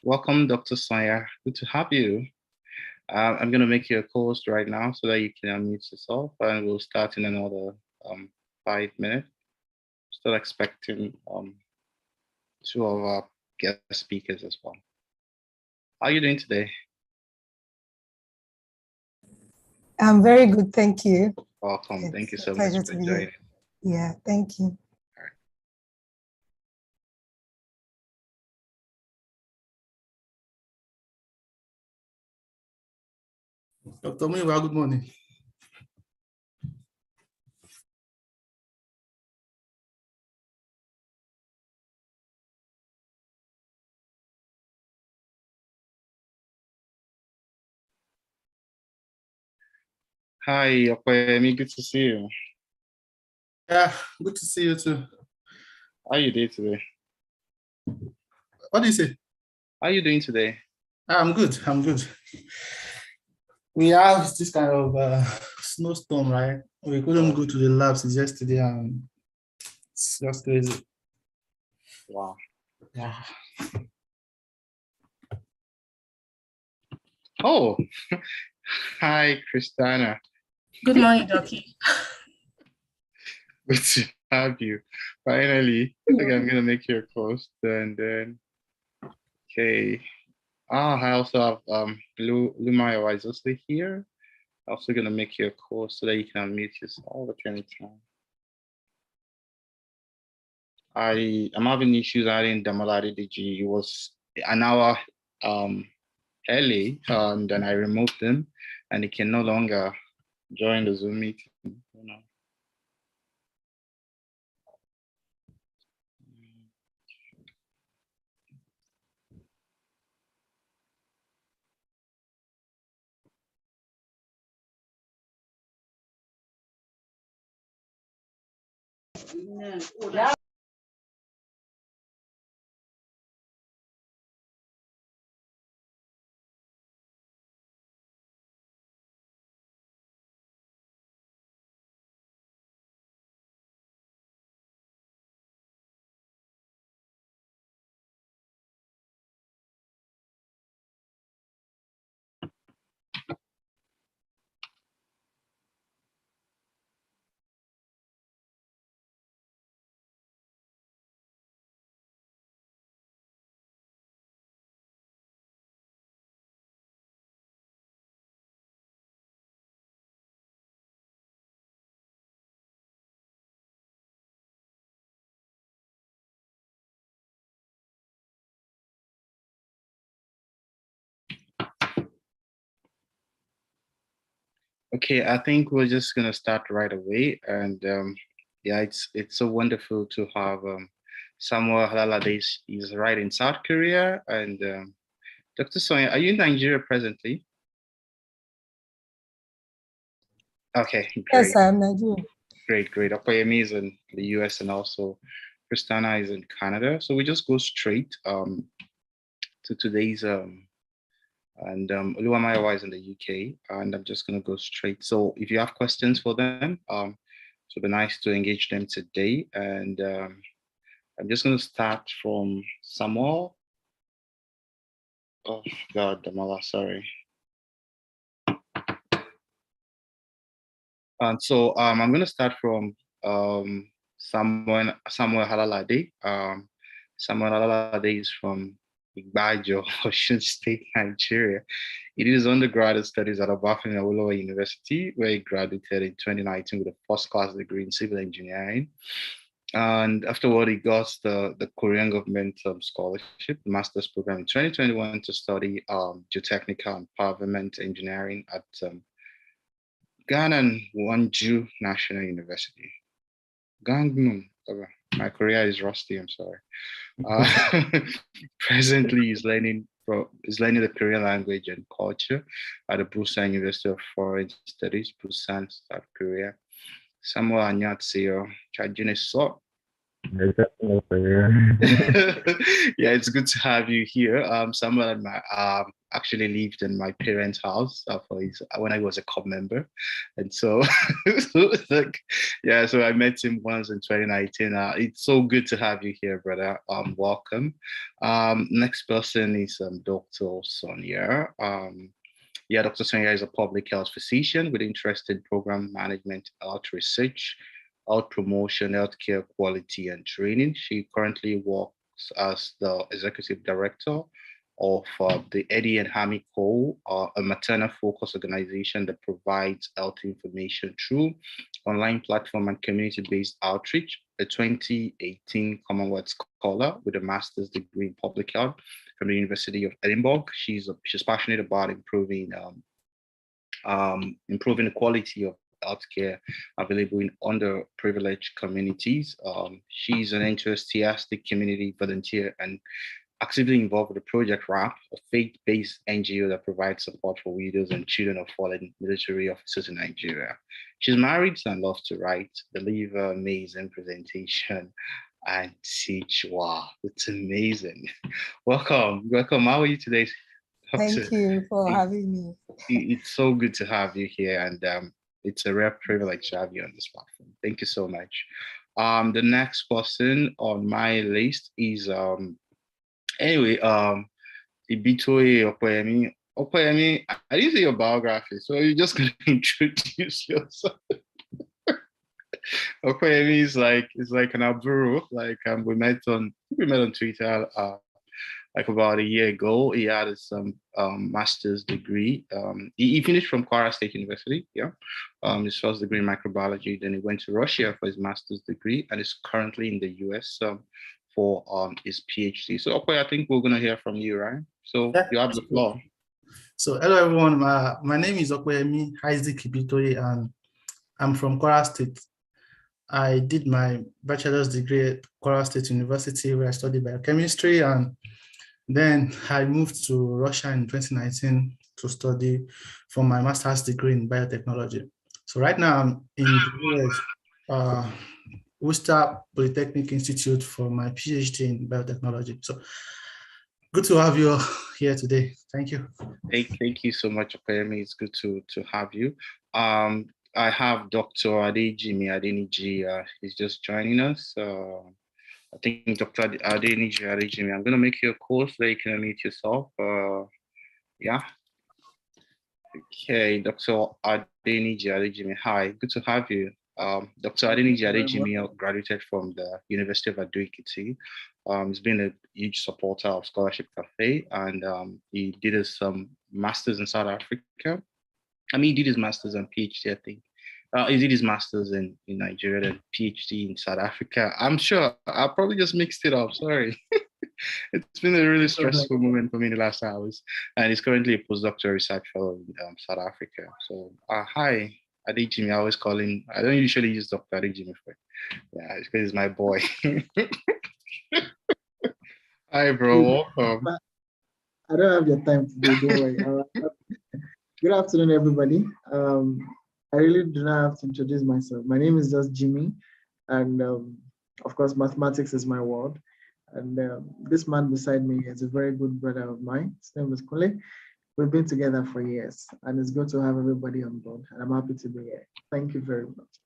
Welcome, Dr. Sonia. Good to have you. I'm going to make you a co-host right now so that you can unmute yourself, and we'll start in another 5 minutes. Still expecting two of our guest speakers as well. How are you doing today? I'm very good, thank you. Welcome. Thank you so much for joining. Yeah, thank you. All right. Dr. Muiwa, good morning. Hi, Okoyemi. Good to see you. Yeah, good to see you too. How are you doing today? What do you say? How are you doing today? I'm good. I'm good. We have this kind of snowstorm, right? We couldn't go to the labs yesterday, and it's just crazy. Wow. Yeah. Oh, hi, Christina. Good morning, Doki. Good to have you. Finally, okay, I'm gonna make you a host, and then okay. I also have Lumaya is also here. I'm also gonna make you a call so that you can unmute yourself at any time. I'm having issues adding Damalari DG. It was an hour early, and then I removed him, and he can no longer join the Zoom meeting. You know. Yeah. Okay, I think we're just gonna start right away, and yeah, it's so wonderful to have Samuel Halalade is right in South Korea, and Dr. Sonia, are you in Nigeria presently? Okay, great. Yes, I'm Nigerian. Great. Okoyemi is in the US, and also Christina is in Canada. So we just go straight to today's and Oluwamayawa is in the UK, and I'm just gonna go straight. So if you have questions for them, it would be nice to engage them today. And I'm just gonna start from Samuel. Oh God, Damala, sorry. And so I'm gonna start from Samuel Halalade. Samuel Halalade is from Igbajo, Osun State, Nigeria. He did his undergraduate studies at Obafemi Awolowo University, where he graduated in 2019 with a first-class degree in civil engineering. And afterward, he got the Korean government scholarship, the master's program in 2021 to study geotechnical and empowerment engineering at Ghana Wonju National University. Gangnam. My Korea is rusty, I'm sorry. Presently, he's learning the Korean language and culture at the Busan University of Foreign Studies, Busan, South Korea. Samuel Anyatseo Chajune So. Yeah, it's good to have you here. Someone at my actually lived in my parents' house when I was a club member, and so like, yeah, so I met him once in 2019. It's so good to have you here, brother. Welcome. Next person is Dr. Sonia. Yeah, Dr. Sonia is a public health physician with interest in program management, health research, health promotion, healthcare quality, and training. She currently works as the executive director of the Eddie and Hammy Co., a maternal-focused organization that provides health information through online platform and community-based outreach. A 2018 Commonwealth scholar with a master's degree in public health from the University of Edinburgh. She's passionate about improving the quality of healthcare available in underprivileged communities. She's an enthusiastic community volunteer and actively involved with the Project RAP, a faith-based NGO that provides support for widows and children of fallen military officers in Nigeria. She's married and loves to write, deliver amazing presentation, and teach. Wow, it's amazing. Welcome. How are you today, Doctor? Thank you for having me. It's so good to have you here, and it's a rare privilege to have you on this platform. Thank you so much. The next person on my list is anyway Ibitoye Okoyemi. Okoyemi, I didn't see your biography, so you're just gonna introduce yourself. Okoyemi is like an Aburu. Like we met on Twitter like about a year ago. He had some master's degree. He finished from Kwara State University, yeah. His first degree in microbiology. Then he went to Russia for his master's degree and is currently in the US for his PhD. So, okay, I think we're gonna hear from you, right? So Yeah. you have the floor. So hello everyone, my name is Okoyemi Isaac Ibitoye and I'm from Kwara State. I did my bachelor's degree at Kwara State University where I studied biochemistry, and then I moved to Russia in 2019 to study for my master's degree in biotechnology. So right now I'm in the US, Worcester Polytechnic Institute for my PhD in biotechnology. So good to have you here today. Thank you. Thank you so much, Okoyemi. It's good to have you. I have Dr. Adejimi Adeniji. He's just joining us. I think Dr. Adejimi, I'm going to make you a call so that you can unmute yourself. Yeah. Okay, Dr. Adejimi, hi, good to have you. Dr. Adejimi graduated from the University of Adoekiti. He's been a huge supporter of Scholarship Cafe, and he did his master's in South Africa. I mean, he did his master's and PhD, I think. He did his master's in Nigeria and PhD in South Africa. I'm sure I probably just mixed it up. Sorry. It's been a really stressful moment for me in the last hours. And he's currently a postdoctoral research fellow in South Africa. So, hi, Adejimi. I always call him, I don't usually use Dr. Adejimi for it. Yeah, it's because he's my boy. Hi, bro. Welcome. I don't have your time today, don't worry. Good afternoon, everybody. I really do not have to introduce myself. My name is just Jimmy, and of course, mathematics is my world. And this man beside me is a very good brother of mine. His name is Kule. We've been together for years, and it's good to have everybody on board. And I'm happy to be here. Thank you very much.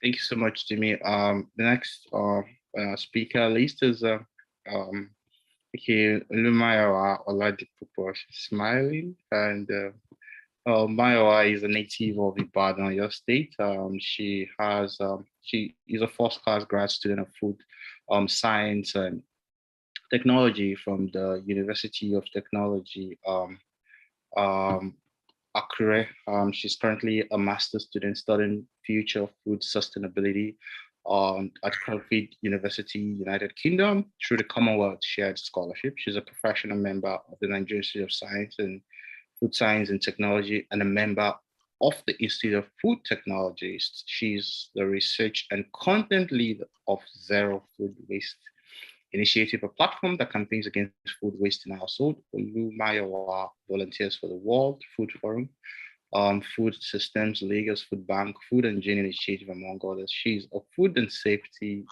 Thank you so much, Jimmy. The next speaker list is Lumayawa Oladipupo. She's smiling, and Mayowa is a native of Ibadan, your state. She is a first-class grad student of food science and technology from the University of Technology, Akure. She's currently a master's student studying future food sustainability at Cardiff University, United Kingdom, through the Commonwealth Shared Scholarship. She's a professional member of the Nigerian Institute of Science and Food Science and Technology, and a member of the Institute of Food Technologists. She's the research and content lead of Zero Food Waste Initiative, a platform that campaigns against food waste in household. Olumayowa volunteers for the World Food Forum, Food Systems, Lagos Food Bank, Food and Gene Initiative, among others. She's a food and safety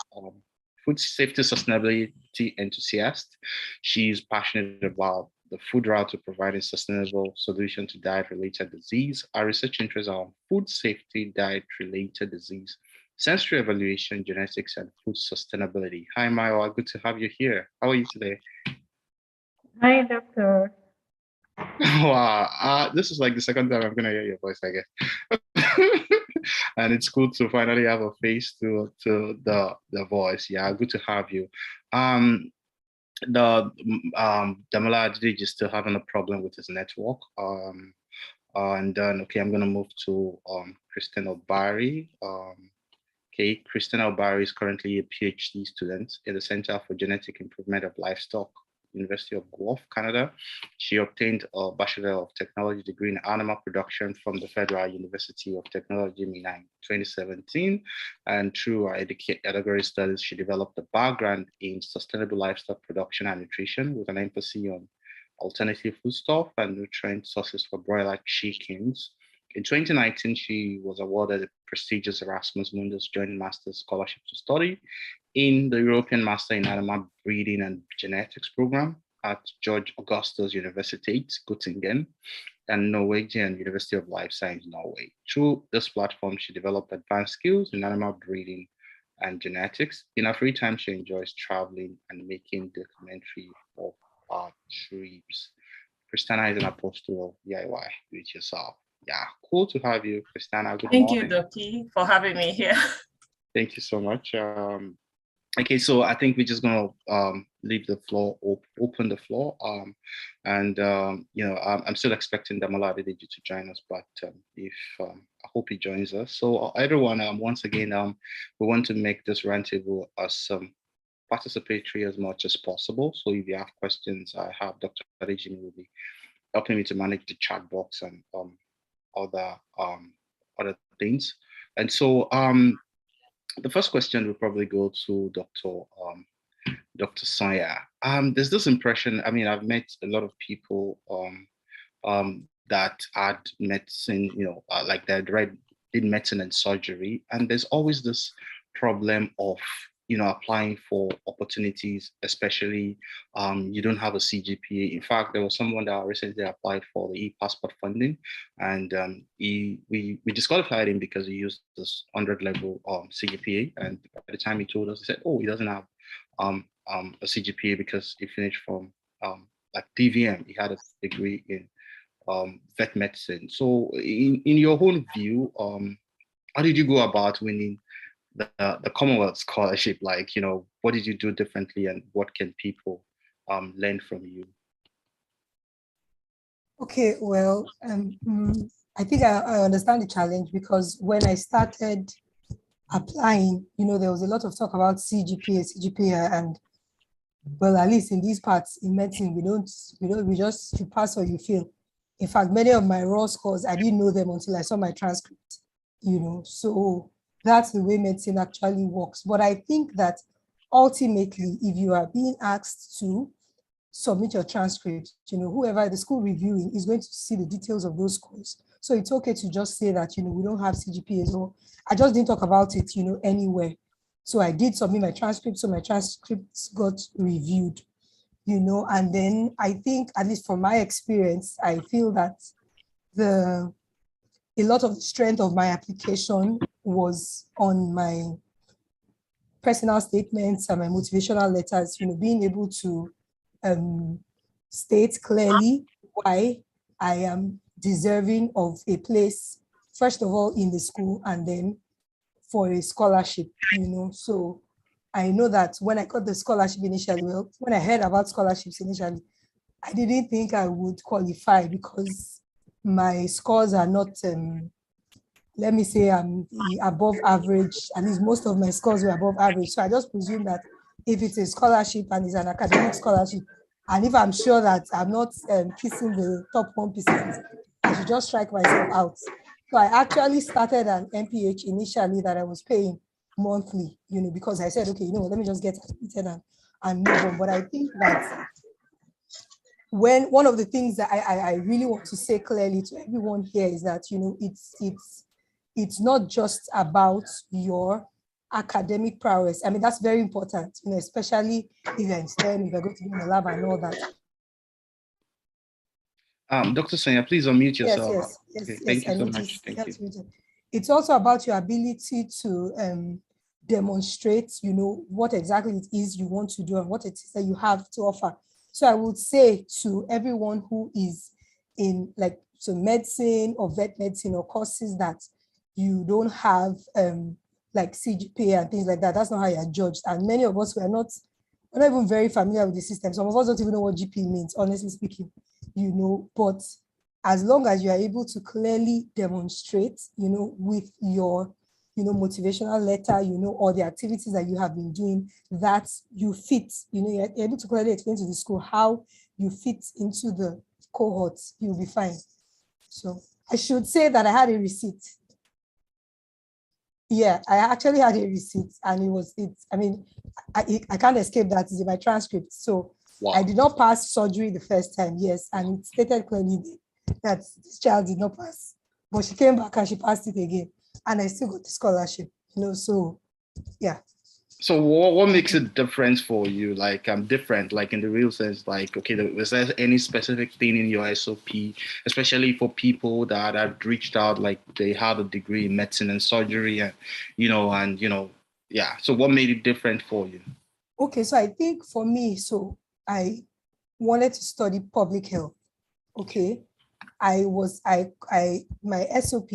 food safety sustainability enthusiast. She's passionate about the food route to providing sustainable solution to diet-related disease. Our research interests are on food safety, diet-related disease, sensory evaluation, genetics, and food sustainability. Hi, Maiwa, good to have you here. How are you today? Hi, doctor. Wow, this is like the second time I'm gonna hear your voice, I guess. And it's cool to finally have a face to the voice. Yeah, good to have you. Damola Adidiji is still having a problem with his network. And then okay, I'm gonna move to Christine Obari. Okay, Christine Obari is currently a PhD student in the Center for Genetic Improvement of Livestock, University of Guelph, Canada. She obtained a Bachelor of Technology degree in animal production from the Federal University of Technology, Mina, in 2017. And through her category studies, she developed a background in sustainable livestock production and nutrition with an emphasis on alternative foodstuff and nutrient sources for broiler chickens. In 2019, she was awarded a prestigious Erasmus Mundus Joint Master's Scholarship to study in the European Master in Animal Breeding and Genetics program at George Augustus University, Göttingen, and Norwegian University of Life Science, Norway. Through this platform, she developed advanced skills in animal breeding and genetics. In her free time, she enjoys traveling and making documentary of our trips. Christina is an apostle of DIY, do it yourself. Yeah, cool to have you, Christina. Good Thank morning. you, Doki, for having me here. Thank you so much. Okay, so I think we're just gonna leave the floor, open the floor, and you know, I'm still expecting Damola Adidiji to join us, but if I hope he joins us. So everyone, once again, we want to make this roundtable as participatory as much as possible. So if you have questions, I have Dr. Adidiji will be helping me to manage the chat box and other things. And so the first question will probably go to Dr. Sonia. There's this impression, I mean, I've met a lot of people that had medicine, you know, like they did medicine and surgery, and there's always this problem of, you know, applying for opportunities, especially you don't have a CGPA. In fact, there was someone that recently applied for the e-passport funding, and we disqualified him because he used this 100 level CGPA. And by the time he told us, he said, oh, he doesn't have a CGPA because he finished from like DVM. He had a degree in vet medicine. So in your own view, how did you go about winning the Commonwealth scholarship? Like, you know, what did you do differently, and what can people learn from you? Okay, well, I think I understand the challenge, because when I started applying, you know, there was a lot of talk about CGPA, and well, at least in these parts in medicine, we just, you pass or you fail. In fact, many of my raw scores, I didn't know them until I saw my transcript, you know, so that's the way medicine actually works. But I think that ultimately, if you are being asked to submit your transcript, you know, whoever the school reviewing is going to see the details of those scores. So it's okay to just say that, you know, we don't have CGPAs, or I just didn't talk about it, you know, anywhere. So I did submit my transcript, so my transcripts got reviewed, you know, and then I think, at least from my experience, I feel that a lot of the strength of my application was on my personal statements and my motivational letters, you know, being able to state clearly why I am deserving of a place, first of all, in the school, and then for a scholarship, you know. So I know that when I got the scholarship initially, well, when I heard about scholarships initially, I didn't think I would qualify because my scores are not, let me say, I'm above average. At least most of my scores were above average. So I just presume that if it's a scholarship and it's an academic scholarship, and if I'm sure that I'm not kissing the top 1%, I should just strike myself out. So I actually started an MPH initially that I was paying monthly, you know, because I said, okay, you know, let me just get admitted and move on. But I think that when one of the things that I really want to say clearly to everyone here is that, you know, it's not just about your academic prowess. I mean, that's very important, you know, especially if you're in STEM, if you're going to be in the lab and all that. Dr. Sonia, please unmute yourself. Yes, thank you I so noticed. much. Thank you. It's also about your ability to demonstrate, you know, what exactly it is you want to do and what it is that you have to offer. So I would say to everyone who is in like medicine or vet medicine or courses that you don't have like CGPA and things like that, that's not how you're judged. And many of us we're not even very familiar with the system. Some of us don't even know what GP means, honestly speaking, you know, but as long as you are able to clearly demonstrate, you know, with your, you know, motivational letter, you know, or the activities that you have been doing, that you fit, you know, you're able to clearly explain to the school how you fit into the cohorts, you'll be fine. So I should say that I had a receipt. Yeah, I actually had a receipt, and I can't escape that. It's in my transcript. So wow. I did not pass surgery the first time, yes, and it stated clearly that this child did not pass, but she came back and she passed it again, and I still got the scholarship, you know, so yeah. So what makes it different for you? Like different, like in the real sense, like, okay, was there any specific thing in your SOP, especially for people that have reached out, like they had a degree in medicine and surgery and, yeah. So what made it different for you? Okay, so I think for me, so I wanted to study public health. Okay. My SOP,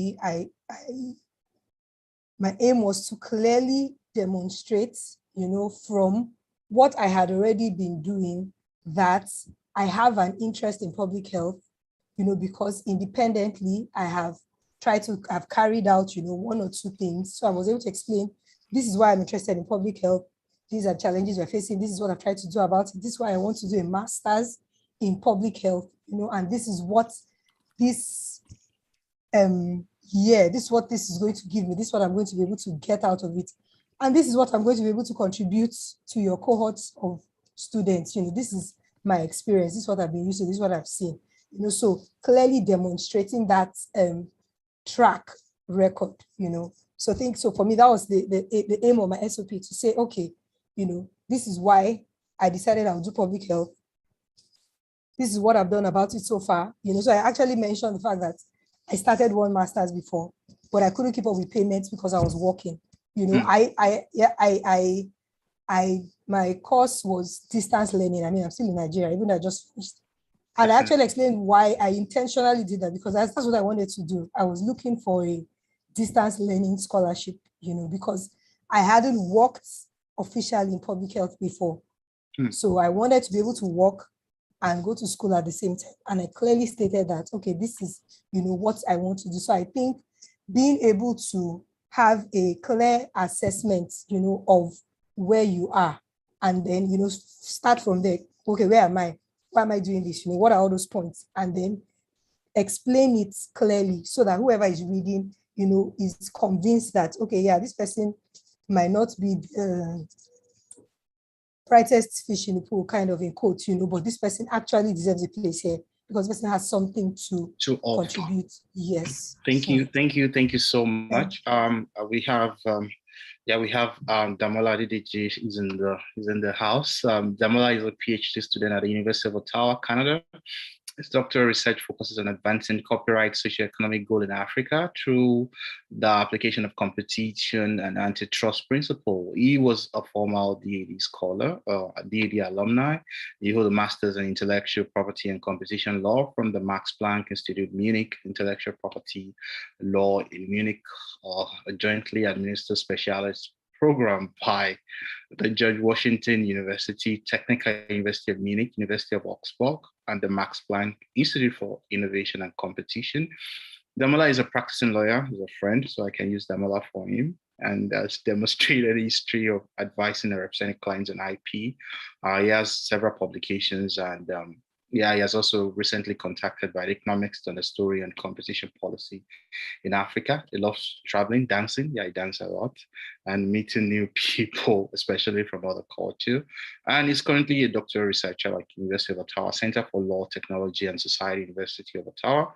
my aim was to clearly demonstrate, you know, from what I had already been doing, that I have an interest in public health, you know, because independently I have carried out, you know, one or two things. So I was able to explain, this is why I'm interested in public health. These are challenges we're facing. This is what I've tried to do about it. This is why I want to do a master's in public health, you know, and this is what this this is what this is going to give me. This is what I'm going to be able to get out of it. And this is what I'm going to be able to contribute to your cohorts of students. You know, this is my experience. This is what I've been used to. This is what I've seen. You know, so clearly demonstrating that track record, you know. So for me, that was the aim of my SOP, to say, okay, you know, this is why I decided I'll do public health. This is what I've done about it so far. You know, so I actually mentioned the fact that I started one master's before, but I couldn't keep up with payments because I was working. You know, my course was distance learning. I mean, I'm still in Nigeria, even though I just finished. And I actually explained why I intentionally did that, because that's what I wanted to do. I was looking for a distance learning scholarship, you know, because I hadn't worked officially in public health before. So I wanted to be able to work and go to school at the same time. And I clearly stated that, okay, this is, you know, what I want to do. So I think being able to have a clear assessment, you know, of where you are, and then, you know, start from there. Okay, where am I? Why am I doing this? You know, what are all those points? And then explain it clearly so that whoever is reading, you know, is convinced that, okay, yeah, this person might not be brightest fish in the pool, kind of, in quotes, you know, but this person actually deserves a place here because this person has something to contribute. Yes. Thank you so much. We have Damola Adedeji is in the house. Damola is a PhD student at the University of Ottawa, Canada. His doctoral research focuses on advancing copyright socioeconomic goal in Africa through the application of competition and antitrust principle. He was a former DAD scholar, DAD alumni. He holds a master's in intellectual property and competition law from the Max Planck Institute, Munich, intellectual property law in Munich, a jointly administered specialist program by the George Washington University, Technical University of Munich, University of Augsburg, and the Max Planck Institute for Innovation and Competition. Damola is a practicing lawyer, he's a friend, so I can use Damola for him, and has demonstrated a history of advising and representing clients in IP. He has several publications, and he has also recently contacted by the Economics on the story and competition policy in Africa. He loves traveling, dancing. Yeah, he dances a lot, and meeting new people, especially from other cultures. And he's currently a doctoral researcher at University of Ottawa, Center for Law, Technology, and Society, University of Ottawa.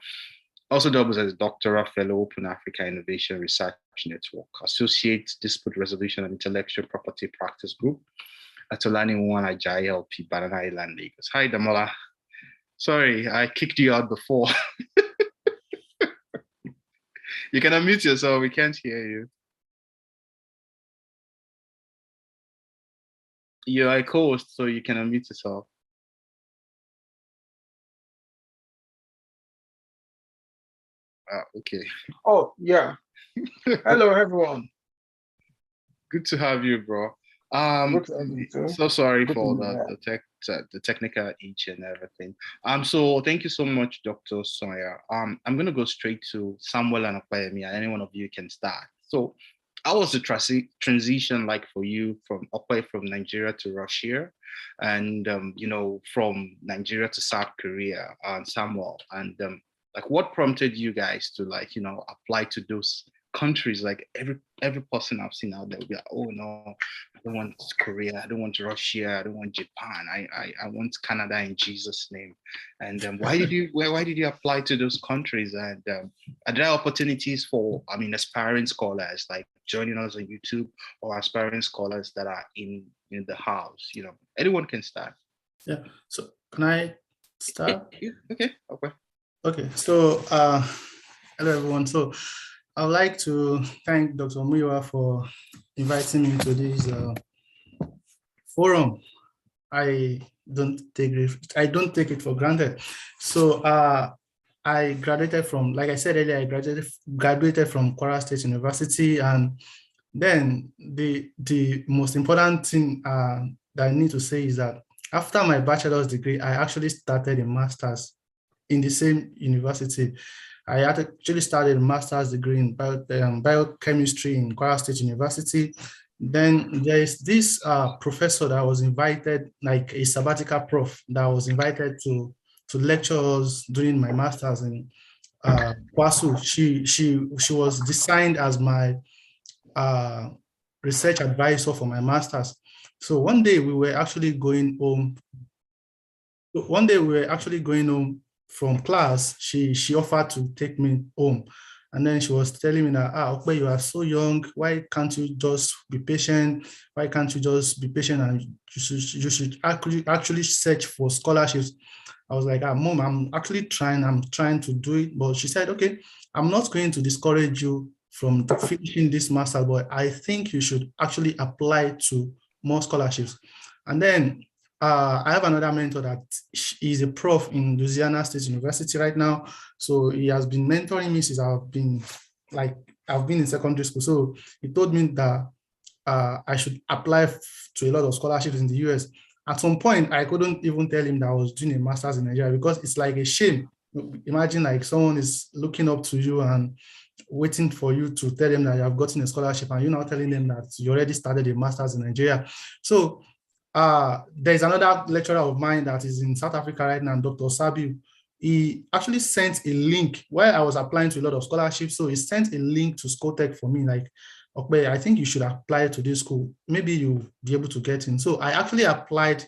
Also doubles as Doctoral Fellow, Open Africa Innovation Research Network, Associate Dispute Resolution and Intellectual Property Practice Group at Olani One Ajayi LP, Banana Island, Lagos. Hi, Damola. Sorry, I kicked you out before. You can unmute yourself. We can't hear you. You're a co-host, so you can unmute yourself. Okay. Oh, yeah. Hello, everyone. Good to have you, bro. Good to have you too. So sorry Good for to be the technical itch and everything. So thank you so much, Dr. Sonia. I'm gonna go straight to Samuel and Opayemi, and any one of you can start. So how was the transition like for you from Nigeria to Russia, and from Nigeria to South Korea, and Samuel, and like what prompted you guys to apply to those countries? Like every person I've seen out there will be like, oh no, I don't want Korea, I don't want Russia, I don't want Japan, I want Canada in Jesus' name. And why did you apply to those countries? And are there opportunities for aspiring scholars like joining us on YouTube, or aspiring scholars that are in the house? Anyone can start. Yeah. So can I start? Okay. Okay. So hello everyone. So I would like to thank Dr. Muyiwa for inviting me to this forum. I don't take it for granted. So I graduated from, like I said earlier, I graduated from Kwara State University, and then the most important thing that I need to say is that after my bachelor's degree, I actually started a master's in the same university. I actually started a master's degree in biochemistry in Kwara State University. Then there is this professor that was invited, like a sabbatical prof, that was invited to lecture us during my master's in Kwasu. She was assigned as my research advisor for my master's. So one day we were actually going home. From class. She offered to take me home. And then she was telling me that, okay, you are so young. Why can't you just be patient? Why can't you just be patient, and you should actually search for scholarships? I was like, Mom, I'm trying to do it. But she said, okay, I'm not going to discourage you from finishing this master, but I think you should actually apply to more scholarships. And then I have another mentor that is a prof in Louisiana State University right now. So he has been mentoring me since I've been in secondary school. So he told me that I should apply to a lot of scholarships in the US. At some point, I couldn't even tell him that I was doing a master's in Nigeria, because it's like a shame. Imagine like someone is looking up to you and waiting for you to tell them that you have gotten a scholarship, and you're now telling them that you already started a master's in Nigeria. So there's another lecturer of mine that is in South Africa right now, Dr. Sabiu. He actually sent a link where I was applying to a lot of scholarships. So he sent a link to Scotech for me, like, okay, I think you should apply to this school. Maybe you'll be able to get in. So I actually applied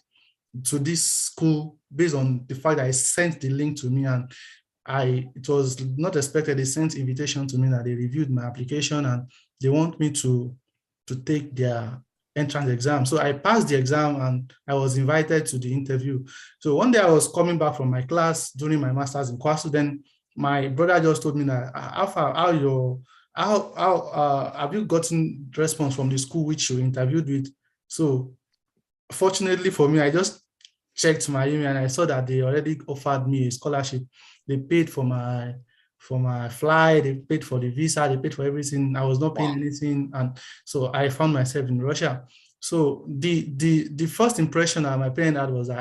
to this school based on the fact that I sent the link to me, and it was not expected. They sent invitation to me that they reviewed my application and they want me to take their entrance exam. So I passed the exam and I was invited to the interview. So one day I was coming back from my class during my master's in Kwasu. Then my brother just told me that, have you gotten response from the school which you interviewed with? So fortunately for me, I just checked my email and I saw that they already offered me a scholarship. They paid for my flight, they paid for the visa, they paid for everything. I was not paying anything. And so I found myself in Russia. So the first impression that my parents had was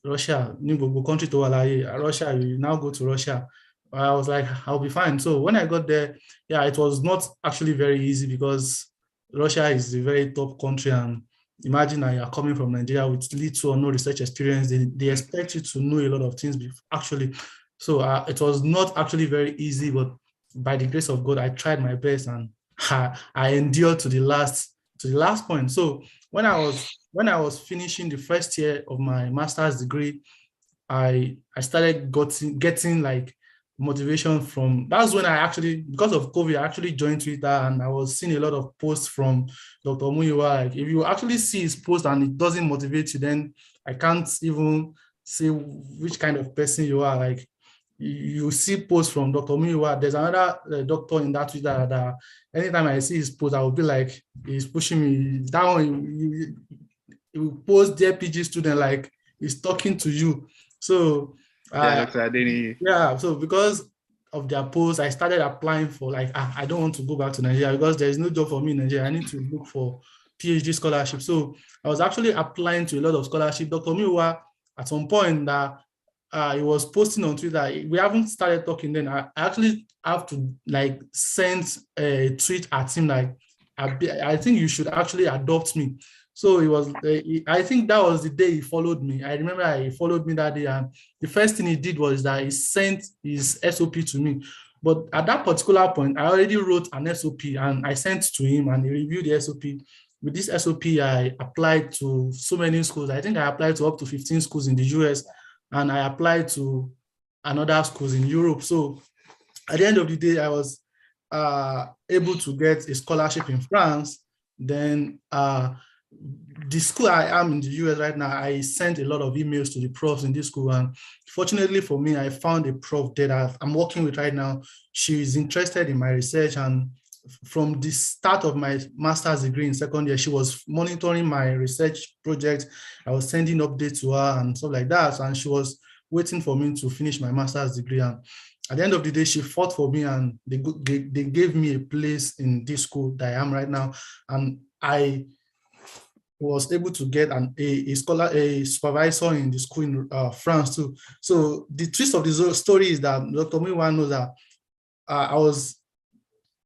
Russia, new country to Russia, you now go to Russia. I was like, I'll be fine. So when I got there, yeah, it was not actually very easy, because Russia is a very top country, and imagine that you are coming from Nigeria with little or no research experience. They expect you to know a lot of things actually. So it was not actually very easy, but by the grace of God, I tried my best, and I endured to the last point. So when I was finishing the first year of my master's degree, I started getting like motivation from, that's when I actually, because of COVID, I actually joined Twitter, and I was seeing a lot of posts from Dr. Muyiwa. Like, if you actually see his post and it doesn't motivate you, then I can't even say which kind of person you are. Like, you see posts from Dr. Muyiwa. There's another doctor in that Twitter that anytime I see his post, I will be like, he's pushing me. That one, he will post dear PG student like he's talking to you. So yeah, Dr. Adeni. yeah, so because of their posts, I started applying for, like, I don't want to go back to Nigeria because there's no job for me in Nigeria. I need to look for PhD scholarship. So I was actually applying to a lot of scholarship. Dr. Miwa, at some point that he was posting on Twitter, we haven't started talking then. I actually have to like send a tweet at him like, I think you should actually adopt me. So it was, I think that was the day he followed me. I remember he followed me that day, and the first thing he did was that he sent his SOP to me. But at that particular point, I already wrote an SOP and I sent to him, and he reviewed the SOP. With this SOP, I applied to so many schools. I think I applied to up to 15 schools in the US, and I applied to another schools in Europe. So at the end of the day, I was able to get a scholarship in France. Then the school I am in the US right now, I sent a lot of emails to the profs in this school, and fortunately for me, I found a prof that I'm working with right now. She is interested in my research, and from the start of my master's degree in second year, she was monitoring my research project. I was sending updates to her and stuff like that, and she was waiting for me to finish my master's degree. And at the end of the day, she fought for me, and they gave me a place in this school that I am right now. And I was able to get a supervisor in the school in France too. So the twist of the story is that Dr. Miwa knows that I was,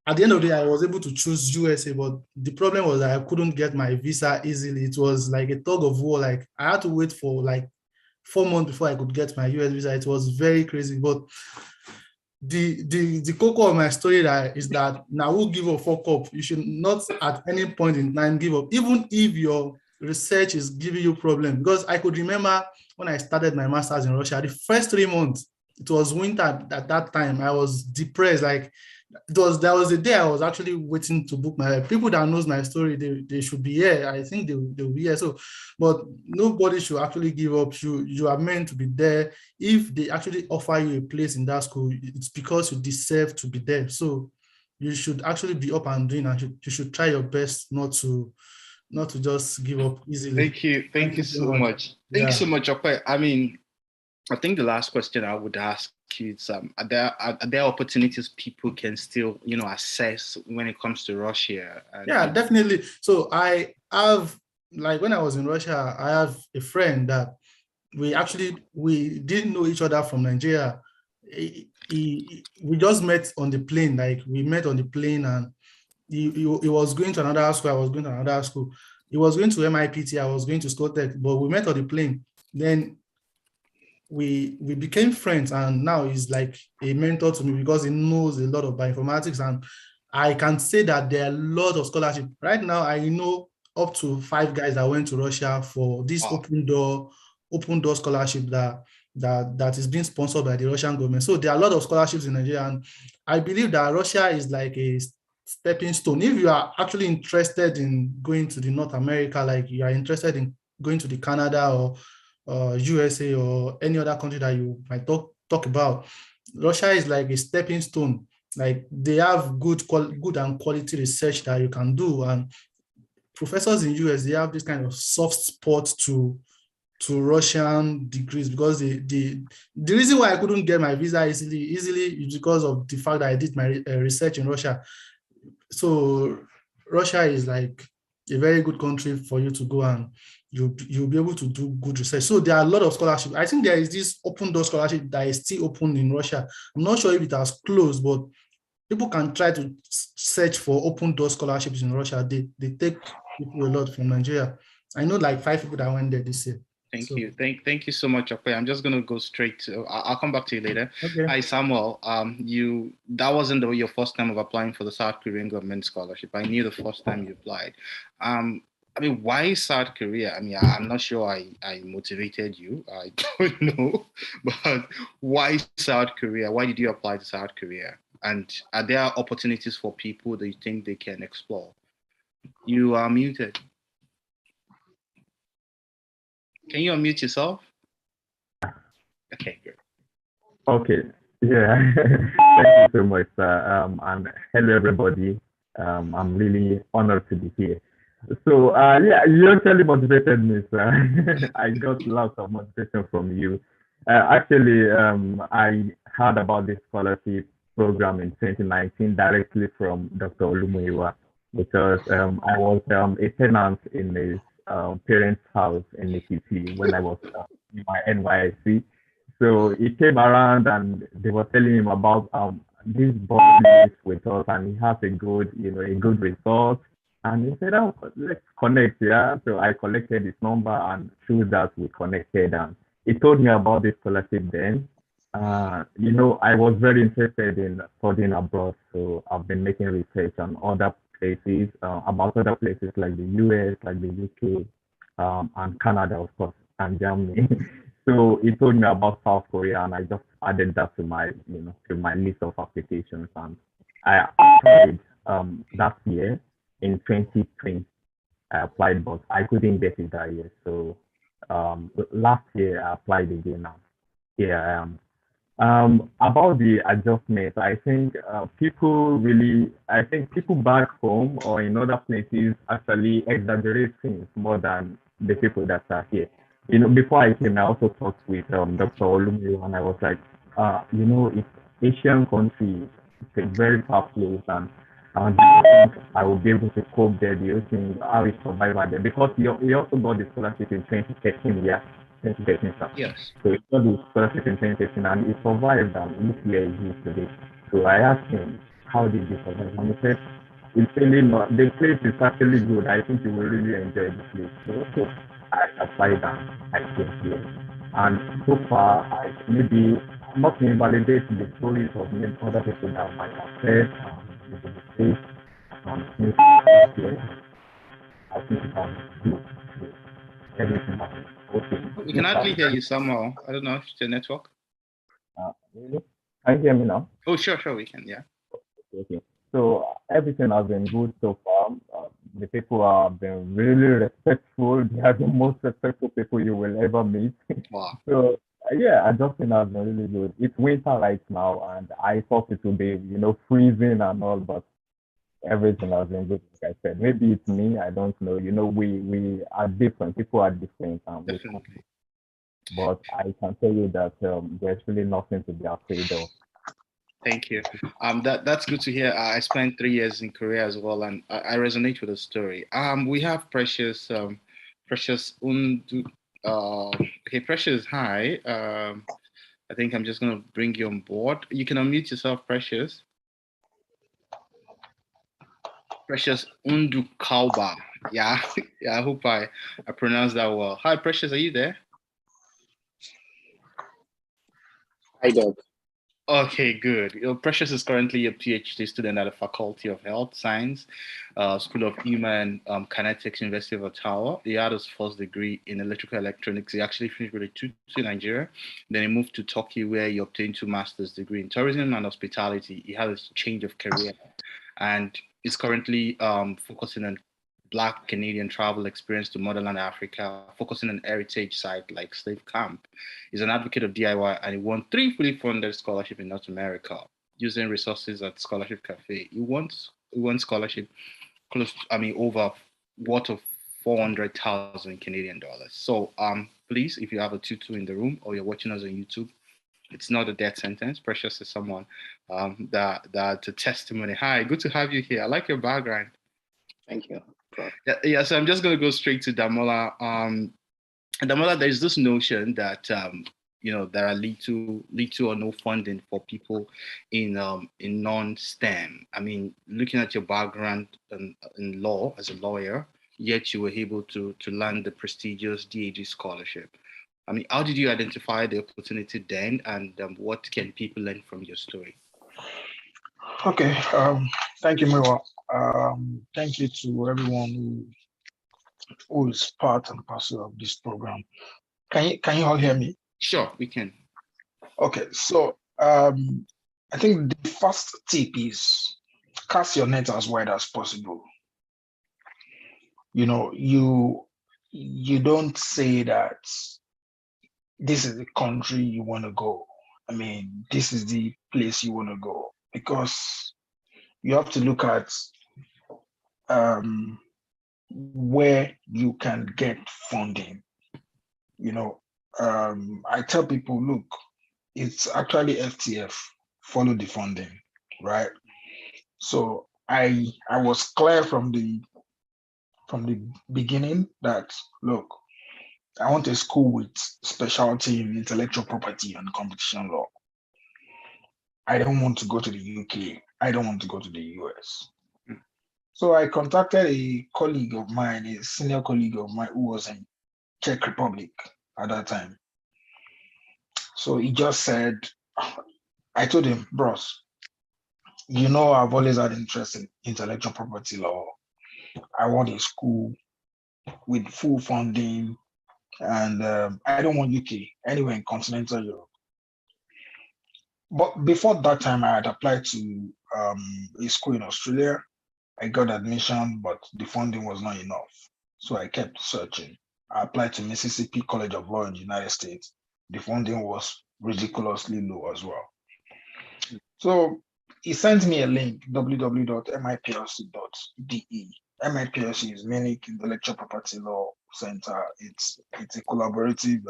at the end of the day, I was able to choose USA, but the problem was that I couldn't get my visa easily. It was like a tug of war. Like, I had to wait for like 4 months before I could get my US visa. It was very crazy. But the core of my story is that now we'll give up, fuck up. You should not at any point in time give up, even if your research is giving you problem. Because I could remember when I started my master's in Russia, the first 3 months, it was winter at that time. I was depressed. Like, there was a day I was actually waiting to book my, people that knows my story, they should be here. I think they'll be here. So, but nobody should actually give up. You are meant to be there. If they actually offer you a place in that school, it's because you deserve to be there. So you should actually be up and doing, and you should try your best not to just give up easily. Thank you so much. Thank you so much, Okwe. I mean, I think the last question I would ask you is, are there opportunities people can still, assess when it comes to Russia? Yeah, definitely. So I have, like, when I was in Russia, I have a friend that we didn't know each other from Nigeria. We just met on the plane. Like, we met on the plane, and he was going to another school. I was going to another school. He was going to MIPT. I was going to Scotech, but we met on the plane. Then we became friends, and now he's like a mentor to me because he knows a lot of bioinformatics, and I can say that there are a lot of scholarship. Right now, I know up to 5 guys that went to Russia for this open door scholarship that is being sponsored by the Russian government. So there are a lot of scholarships in Nigeria, and I believe that Russia is like a stepping stone. If you are actually interested in going to the North America, like you are interested in going to the Canada or USA or any other country that you might talk about, Russia is like a stepping stone. Like, they have good and quality research that you can do, and professors in US, they have this kind of soft spot to Russian degrees, because the reason why I couldn't get my visa easily is because of the fact that I did my research in Russia. So Russia is like a very good country for you to go, and you'll be able to do good research. So there are a lot of scholarships. I think there is this open door scholarship that is still open in Russia. I'm not sure if it has closed, but people can try to search for open door scholarships in Russia. They take people a lot from Nigeria. I know like 5 people that went there this year. Thank you. Thank you so much, Okwe. I'm just gonna go straight to. I'll come back to you later. Okay. Hi, Samuel. That wasn't your first time of applying for the South Korean government scholarship. I knew the first time you applied. I mean, why South Korea? I mean, I'm not sure I motivated you. I don't know. But why South Korea? Why did you apply to South Korea? And are there opportunities for people that you think they can explore? You are muted. Can you unmute yourself? Okay, good. Okay. Yeah. Thank you so much, sir. And hello, everybody. I'm really honored to be here. So, yeah, you actually motivated me, sir. I got lots of motivation from you. Actually, I heard about this scholarship program in 2019 directly from Dr. Olumuyiwa because I was a tenant in his parents' house in Ekiti when I was in my NYSC. So he came around and they were telling him about this boy lives with us and he has a good, a good result. And he said, "Oh, let's connect, yeah." So I collected his number and through that we connected and he told me about this scholarship then. I was very interested in studying abroad, so I've been making research on other places, about other places like the US, like the UK, and Canada, of course, and Germany. So he told me about South Korea, and I just added that to my list of applications, and I applied that year in 2020. I applied, but I couldn't get it that year. So last year I applied again now. Here I am. About the adjustment, I think people back home or in other places actually exaggerate things more than the people that are here. Before I came, I also talked with Dr. Olumide, and I was like, it's Asian country, it's a very tough place, and do you think I will be able to cope there? Do you think I will survive there? Because he also got the scholarship in 2013, yeah, 2013, sir. Yes. So he got the scholarship in 2013 and he survived and look where he is today. So I asked him, how did he survive? And he said, it's really not, the place is actually good. I think you will really enjoy the place. So I applied and I came here. And so far, I'm not invalidating the stories of many other people that might have said, the place, things like that. I think it's good. Everything happens. Okay. We can hardly hear you somehow. I don't know if it's the network. Really? Can you hear me now? Oh, sure, we can, yeah. Okay. So everything has been good so far. The people have been really respectful. They are the most respectful people you will ever meet. Wow. So yeah, adjusting has been really good. It's winter right now, and I thought it would be, freezing and all, but everything has been good. Like I said, maybe it's me. I don't know. We are different. People are different, and Definitely. but I can tell you that there's really nothing to be afraid of. Thank you. That's good to hear. I spent 3 years in Korea as well, and I resonate with the story. We have Precious Undu. Okay, Precious, hi. I think I'm just gonna bring you on board. You can unmute yourself, Precious. Precious Undu Kalba. Yeah, yeah. I hope I pronounced that well. Hi, Precious. Are you there? Hi, Doc. Okay, good. Precious is currently a PhD student at the Faculty of Health Science, School of Human Kinetics, University of Ottawa. He had his first degree in electrical electronics. He actually finished with a 2 in Nigeria. Then he moved to Turkey, where he obtained 2 master's degree in tourism and hospitality. He had a change of career and is currently focusing on Black Canadian travel experience to motherland Africa, focusing on heritage site like Slave Camp. He's an advocate of DIY and he won 3 fully funded scholarships in North America using resources at Scholarship Cafe. He won scholarship close, over worth of 400,000 Canadian dollars. So please, if you have a tutu in the room or you're watching us on YouTube, it's not a death sentence. Precious is someone that's a testimony. Hi, good to have you here. I like your background. Thank you. Yeah, so I'm just going to go straight to Damola. Damola, there's this notion that there are little or no funding for people in non-STEM. I mean, looking at your background in law as a lawyer, yet you were able to land the prestigious DAG scholarship. I mean, how did you identify the opportunity then, and what can people learn from your story? Okay. Thank you, Miwa. Thank you to everyone who is part and parcel of this program. Can you all hear me? Sure, we can. Okay, so I think the first tip is cast your net as wide as possible. You know, you don't say that this is the country you want to go. I mean, this is the place you want to go, because you have to look at where you can get funding. You know, I tell people, look, it's actually FTF, follow the funding, right? So I was clear from the beginning that, look, I want a school with specialty in intellectual property and competition law. I don't want to go to the UK. I don't want to go to the US. So I contacted a colleague of mine, a senior colleague of mine who was in Czech Republic at that time. So he just said, I told him, bros, you know, I've always had interest in intellectual property law. I want a school with full funding, and I don't want UK, anywhere in continental Europe. But before that time, I had applied to a school in Australia. I got admission, but the funding was not enough. So I kept searching. I applied to Mississippi College of Law in the United States. The funding was ridiculously low as well. So he sent me a link, www.miplc.de. MIPLC is Munich Intellectual Property Law Center. It's a collaborative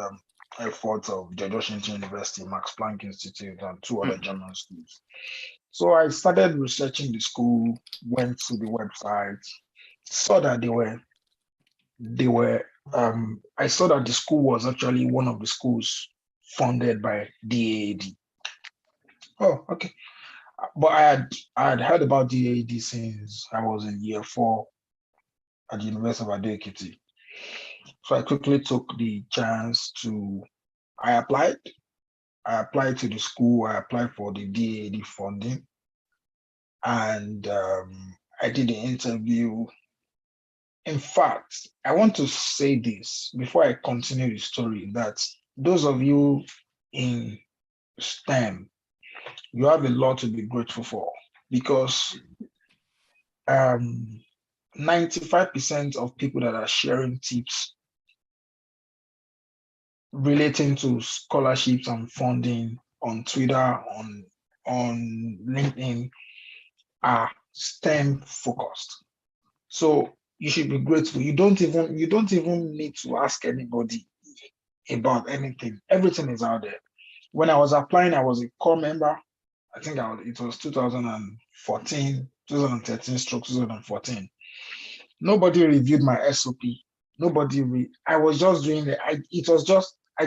effort of George Washington University, Max Planck Institute, and two other German schools. So I started researching the school, went to the website, saw that I saw that the school was actually one of the schools funded by DAAD. Oh, okay. But I had heard about DAAD since I was in year 4 at the University of Ado-Ekiti. So I quickly took the chance I applied to the school, I applied for the DAAD funding, and I did the interview. In fact, I want to say this before I continue the story, that those of you in STEM, you have a lot to be grateful for, because 95% of people that are sharing tips relating to scholarships and funding on Twitter, on LinkedIn, are STEM focused. So you should be grateful. You don't even need to ask anybody about anything. Everything is out there. When I was applying, I was a core member. I think it was 2013 stroke 2014. Nobody reviewed my SOP. I was just doing it. I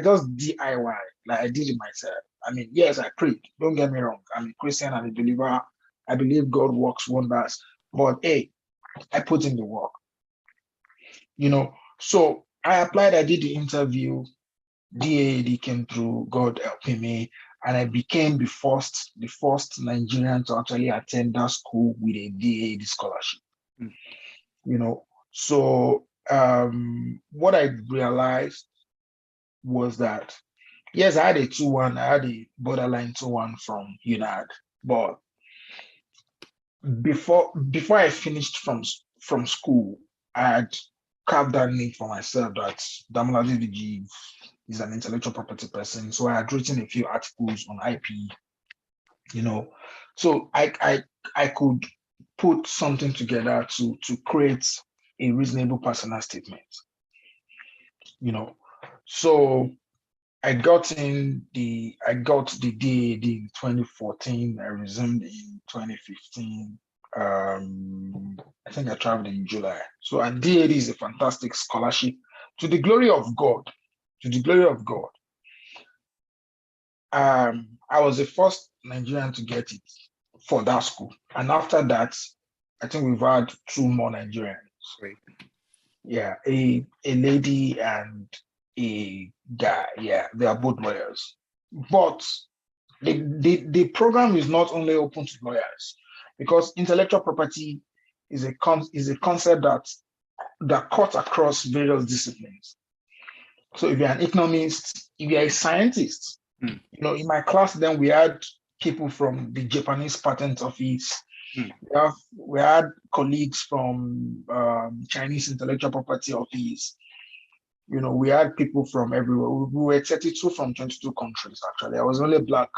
just DIY, like I did it myself. I mean, yes, I prayed. Don't get me wrong. I'm a Christian and a believer. I believe God works wonders. But hey, I put in the work. You know, so I applied, I did the interview, DAAD came through, God helping me, and I became the first Nigerian to actually attend that school with a DAAD scholarship. You know, so what I realized was that, yes, I had a 2-1, I had a borderline 2-1 from UNAD, but before I finished from school, I had carved that niche for myself that Damolade Vijay is an intellectual property person. So I had written a few articles on IP, you know. So I could put something together to create a reasonable personal statement, you know. So I got the DAD in 2014. I resumed in 2015. I think I traveled in July. So, and DAD is a fantastic scholarship to the glory of God. To the glory of God. I was the first Nigerian to get it for that school. And after that, I think we've had 2 more Nigerians. Great. Yeah, a lady and a guy. Yeah, they are both lawyers. But the program is not only open to lawyers, because intellectual property is a concept that that cut across various disciplines. So if you're an economist, if you're a scientist, you know, in my class, then we had people from the Japanese patent office. We had colleagues from Chinese intellectual property office. You know, we had people from everywhere. We were 32 from 22 countries, actually. I was only black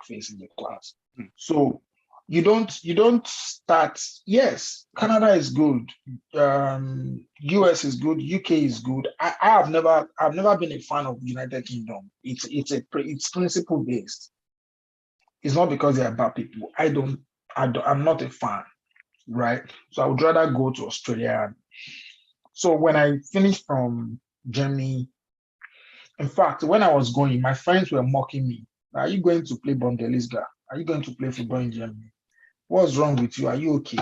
face in the class. So you don't start, yes, Canada is good, US is good, UK is good. I've never been a fan of United Kingdom. It's principle based. It's not because they are bad people. I'm not a fan, right? So I would rather go to Australia. So when I finished from Germany, in fact, when I was going, my friends were mocking me. Are you going to play Bundesliga? Are you going to play football in Germany? What's wrong with you? Are you okay?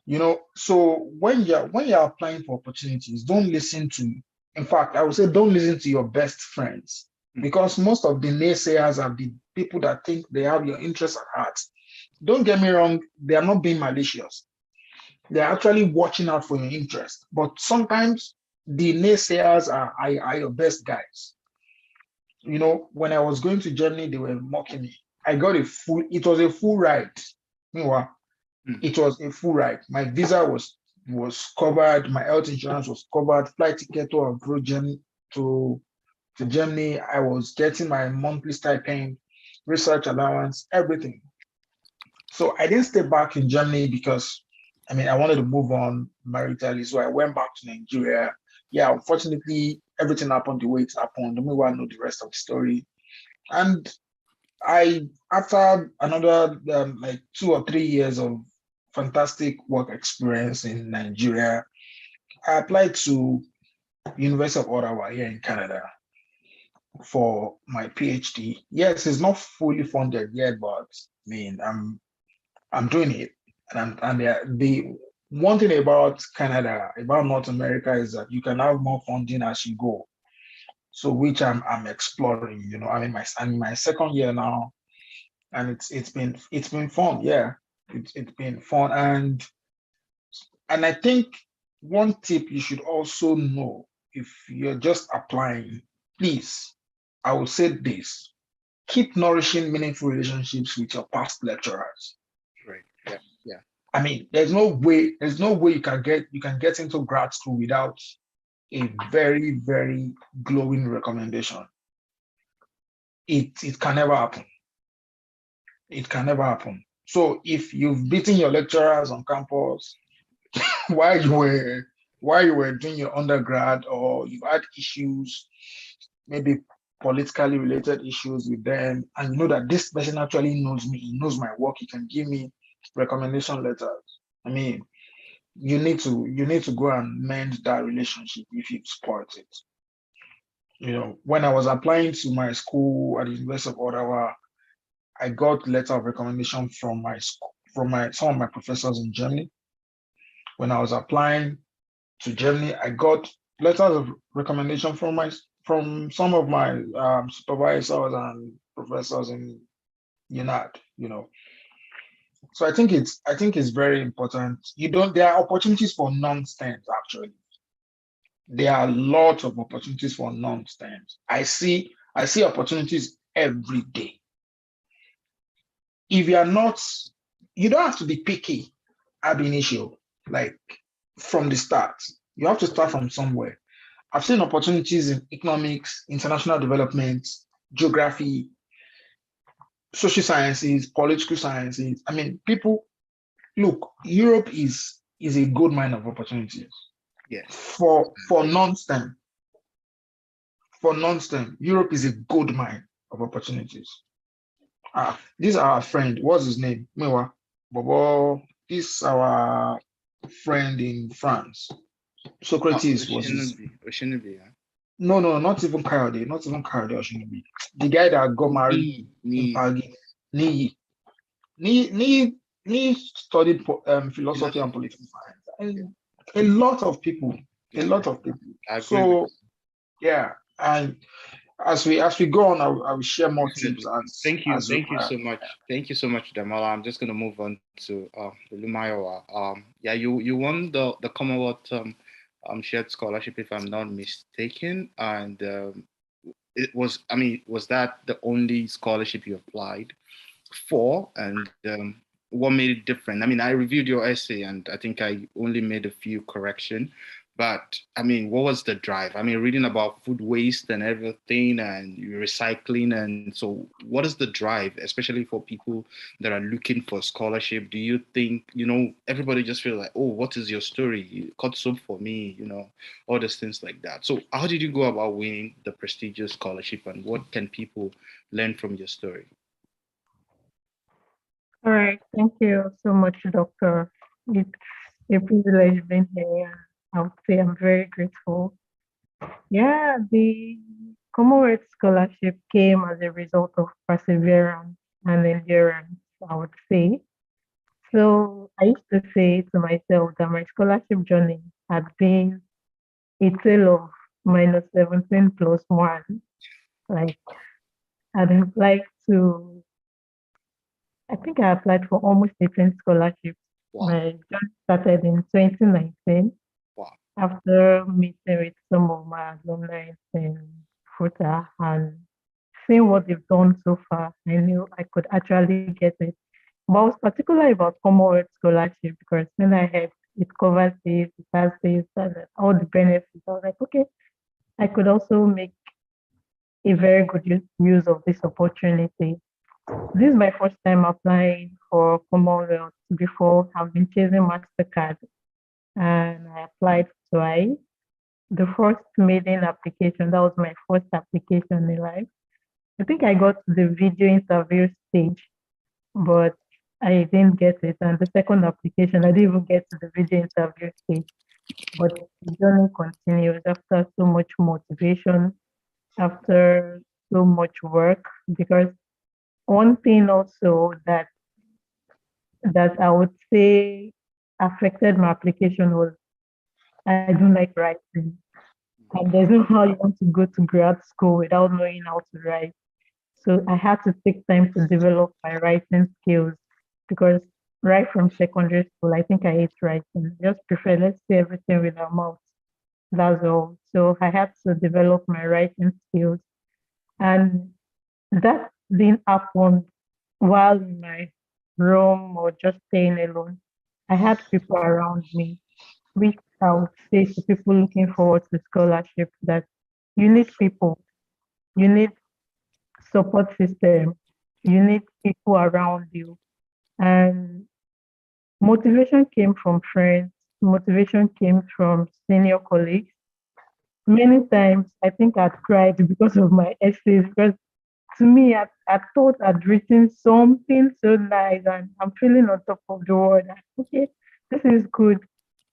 You know, so when you're applying for opportunities, don't listen to, in fact, I would say don't listen to your best friends, because most of the naysayers are the people that think they have your interest at heart. Don't get me wrong, they are not being malicious. They're actually watching out for your interest. But sometimes the naysayers are your best guys. You know, when I was going to Germany, they were mocking me. It was a full ride. Meanwhile, it was a full ride. My visa was covered, my health insurance was covered, flight ticket to and fro to Germany. I was getting my monthly stipend, research allowance, everything. So I didn't stay back in Germany because I wanted to move on maritally. So I went back to Nigeria. Yeah, unfortunately, everything happened the way it happened. Meanwhile, I know the rest of the story. And after another like 2 or 3 years of fantastic work experience in Nigeria, I applied to University of Ottawa here in Canada for my PhD. Yes, it's not fully funded yet, but I'm doing it. And the one thing about Canada, about North America, is that you can have more funding as you go. So which I'm exploring. You know, I'm in my second year now, and it's been fun. Yeah, it's been fun, and I think one tip you should also know if you're just applying, please, I will say this: keep nourishing meaningful relationships with your past lecturers. Right. Yeah. There's no way you can get into grad school without a very, very glowing recommendation. It can never happen. It can never happen. So if you've beaten your lecturers on campus while you were doing your undergrad, or you had issues, maybe politically related issues with them, and you know that this person actually knows me, he knows my work, he can give me recommendation letters. You need to go and mend that relationship if you've spoiled it. You know, when I was applying to my school at the University of Ottawa, I got letter of recommendation from my school, some of my professors in Germany. When I was applying to Germany, I got letters of recommendation from some of my supervisors and professors in UNAD. You know, so I think it's very important. There are opportunities for non-STEMs actually. There are lots of opportunities for non-STEMs. I see opportunities every day. If you don't have to be picky ab initio, like from the start. You have to start from somewhere. I've seen opportunities in economics, international development, geography, social sciences, political sciences. Look, Europe is a gold mine of opportunities. Yes. For non-STEM. For non-STEM, Europe is a gold mine of opportunities. This is our friend. What's his name? Mewa. Bobo. This is our friend in France. Socrates was his. Oshinobi, yeah. No, not even Kayode. Not even Kayode Oshinobi. The guy that got married in Pagi. Ni studied philosophy and political science. And a lot of people. So yeah, and as we go on, I will share more tips Definitely. as Thank you required. so much. Thank you so much, Damola. I'm just gonna move on to Lumayowa. Yeah, you won the Commonwealth shared scholarship, if I'm not mistaken, and it was. I mean, was that the only scholarship you applied for? And what made it different? I mean, I reviewed your essay, and I think I only made a few corrections. But I mean, what was the drive? I mean, reading about food waste and everything and recycling. And so, what is the drive, especially for people that are looking for scholarship? Do you think, everybody just feel like, oh, what is your story? Cut soap for me, all those things like that. So, how did you go about winning the prestigious scholarship and what can people learn from your story? All right. Thank you so much, Doctor. It's a privilege being here. I would say I'm very grateful. Yeah, the Commonwealth Scholarship came as a result of perseverance and endurance, I would say. So I used to say to myself that my scholarship journey had been a tale of minus 17 plus one. Like I'd applied to, I think I applied for almost 18 scholarships. Wow. My journey started in 2019 Wow. after meeting with some of my alumni in Futa and seeing what they've done so far. I knew I could actually get it. But I was particular about Commonwealth scholarship because when I heard it covers this, it has this, and all the benefits, I was like, okay, I could also make a very good use of this opportunity. This is my first time applying for Commonwealth. Before I've been chasing MasterCard and I applied twice. The first maiden application, that was my first application in life. I think I got to the video interview stage, but I didn't get it. And the second application, I didn't even get to the video interview stage. But the journey continues after so much motivation, after so much work. Because one thing also that I would say affected my application was I don't like writing. And there's no how you want to go to grad school without knowing how to write. So I had to take time to develop my writing skills because right from secondary school, I think I hate writing. Just prefer let's say everything with our mouth. That's all. So I had to develop my writing skills. And that didn't happen while in my room or just staying alone. I had people around me, which I would say to people looking forward to scholarship that you need people, you need support system, you need people around you. And motivation came from friends, motivation came from senior colleagues. Many times I think I'd cried because of my essays because to me, I thought I'd written something so nice and I'm feeling on top of the world. Okay, this is good.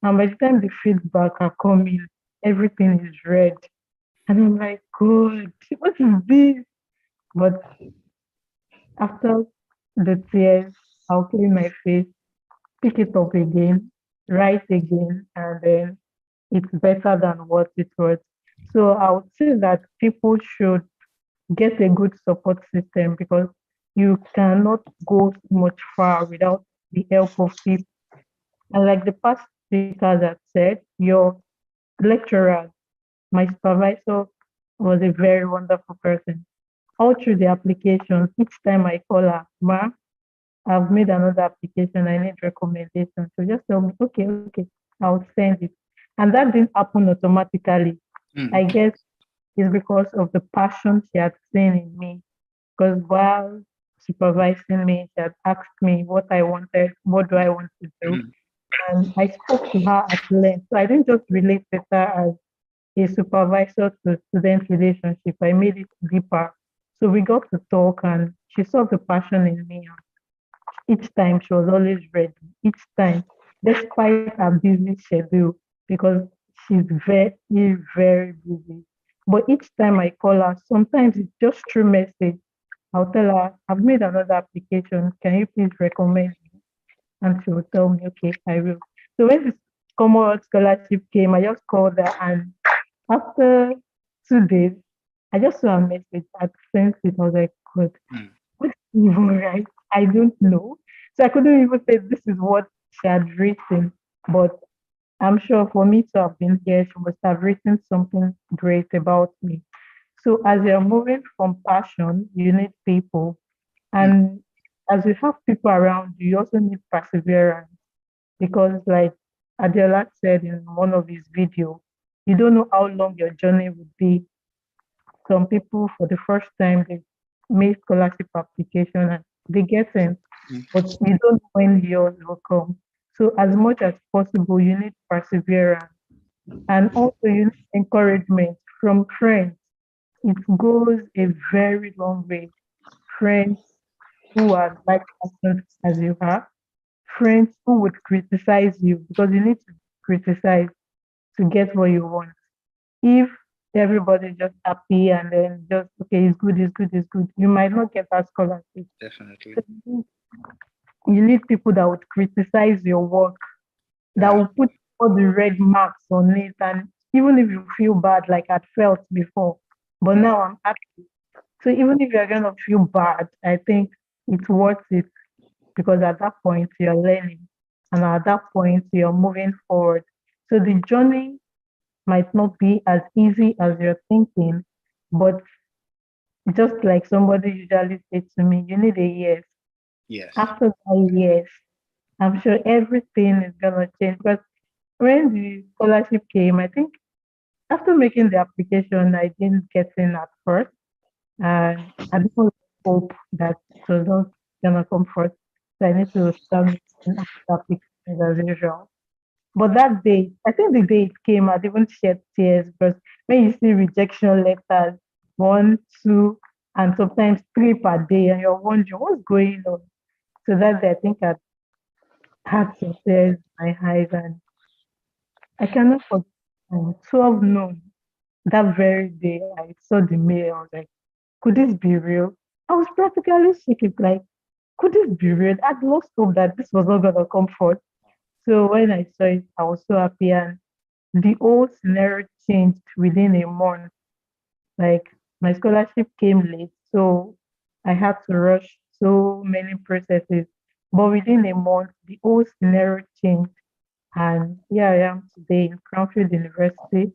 And by the time the feedback are coming, everything is red. And I'm like, God, what is this? But after the tears, I'll clean my face, pick it up again, write again, and then it's better than what it was. So I would say that people should get a good support system because you cannot go much far without the help of people. And like the past speaker that said, your lecturer, my supervisor was a very wonderful person. All through the applications, each time I call her, Ma, I've made another application, I need recommendations. So just tell me, okay, I'll send it. And that didn't happen automatically. I guess it's because of the passion she had seen in me. Because while supervising me, she had asked me what I wanted, what do I want to do? And I spoke to her at length. So I didn't just relate with her as a supervisor to student relationship. I made it deeper. So we got to talk and she saw the passion in me. Each time she was always ready. Each time, despite her busy schedule, because she's very, very busy. But each time I call her, sometimes it's just through message. I'll tell her, I've made another application. Can you please recommend me? And she will tell me, okay, I will. So when this Commonwealth scholarship came, I just called her and after 2 days, I just saw a message. I sent it. I was like, good. Mm. What's even right? I don't know. So I couldn't even say this is what she had written. But I'm sure for me to have been here, she must have written something great about me. So as you're moving from passion, you need people. Mm. And as you have people around you, you also need perseverance. Because like Adela said in one of his videos, you don't know how long your journey would be. Some people for the first time they make scholarship application and they get in, Mm. but you don't know when yours will come. So as much as possible, you need perseverance and also you need encouragement from friends. It goes a very long way. Friends who are like passionate as you are, friends who would criticize you because you need to criticize to get what you want. If everybody just happy and then just okay, it's good, it's good, it's good, you might not get that scholarship. Definitely. So you need people that would criticize your work, that Yeah. will put all the red marks on it, and even if you feel bad, like I'd felt before, but Mm. now I'm happy. So even if you're gonna feel bad, I think it's worth it because at that point you're learning, and at that point you're moving forward. So the journey might not be as easy as you're thinking, but just like somebody usually said to me, you need a yes. Yes. After that yes, I'm sure everything is gonna change. But when the scholarship came, I think after making the application, I didn't get in at first, and I didn't hope that it was not gonna come first. So I need to start making applications as usual. But that day, I think the day it came, I'd even shed tears because when you see rejection letters, one, two, and sometimes three per day, and you're wondering what's going on. So that day, I think I had some tears in my eyes, and I cannot forget 12 noon. That very day, I saw the mail. I was like, could this be real? I was practically shaking, like, could this be real? I'd lost hope that this was not going to come forth. So when I saw it, I was so happy, and the whole scenario changed within a month. Like my scholarship came late, so I had to rush so many processes. But within a month, the whole scenario changed. And here I am today in Cranfield University,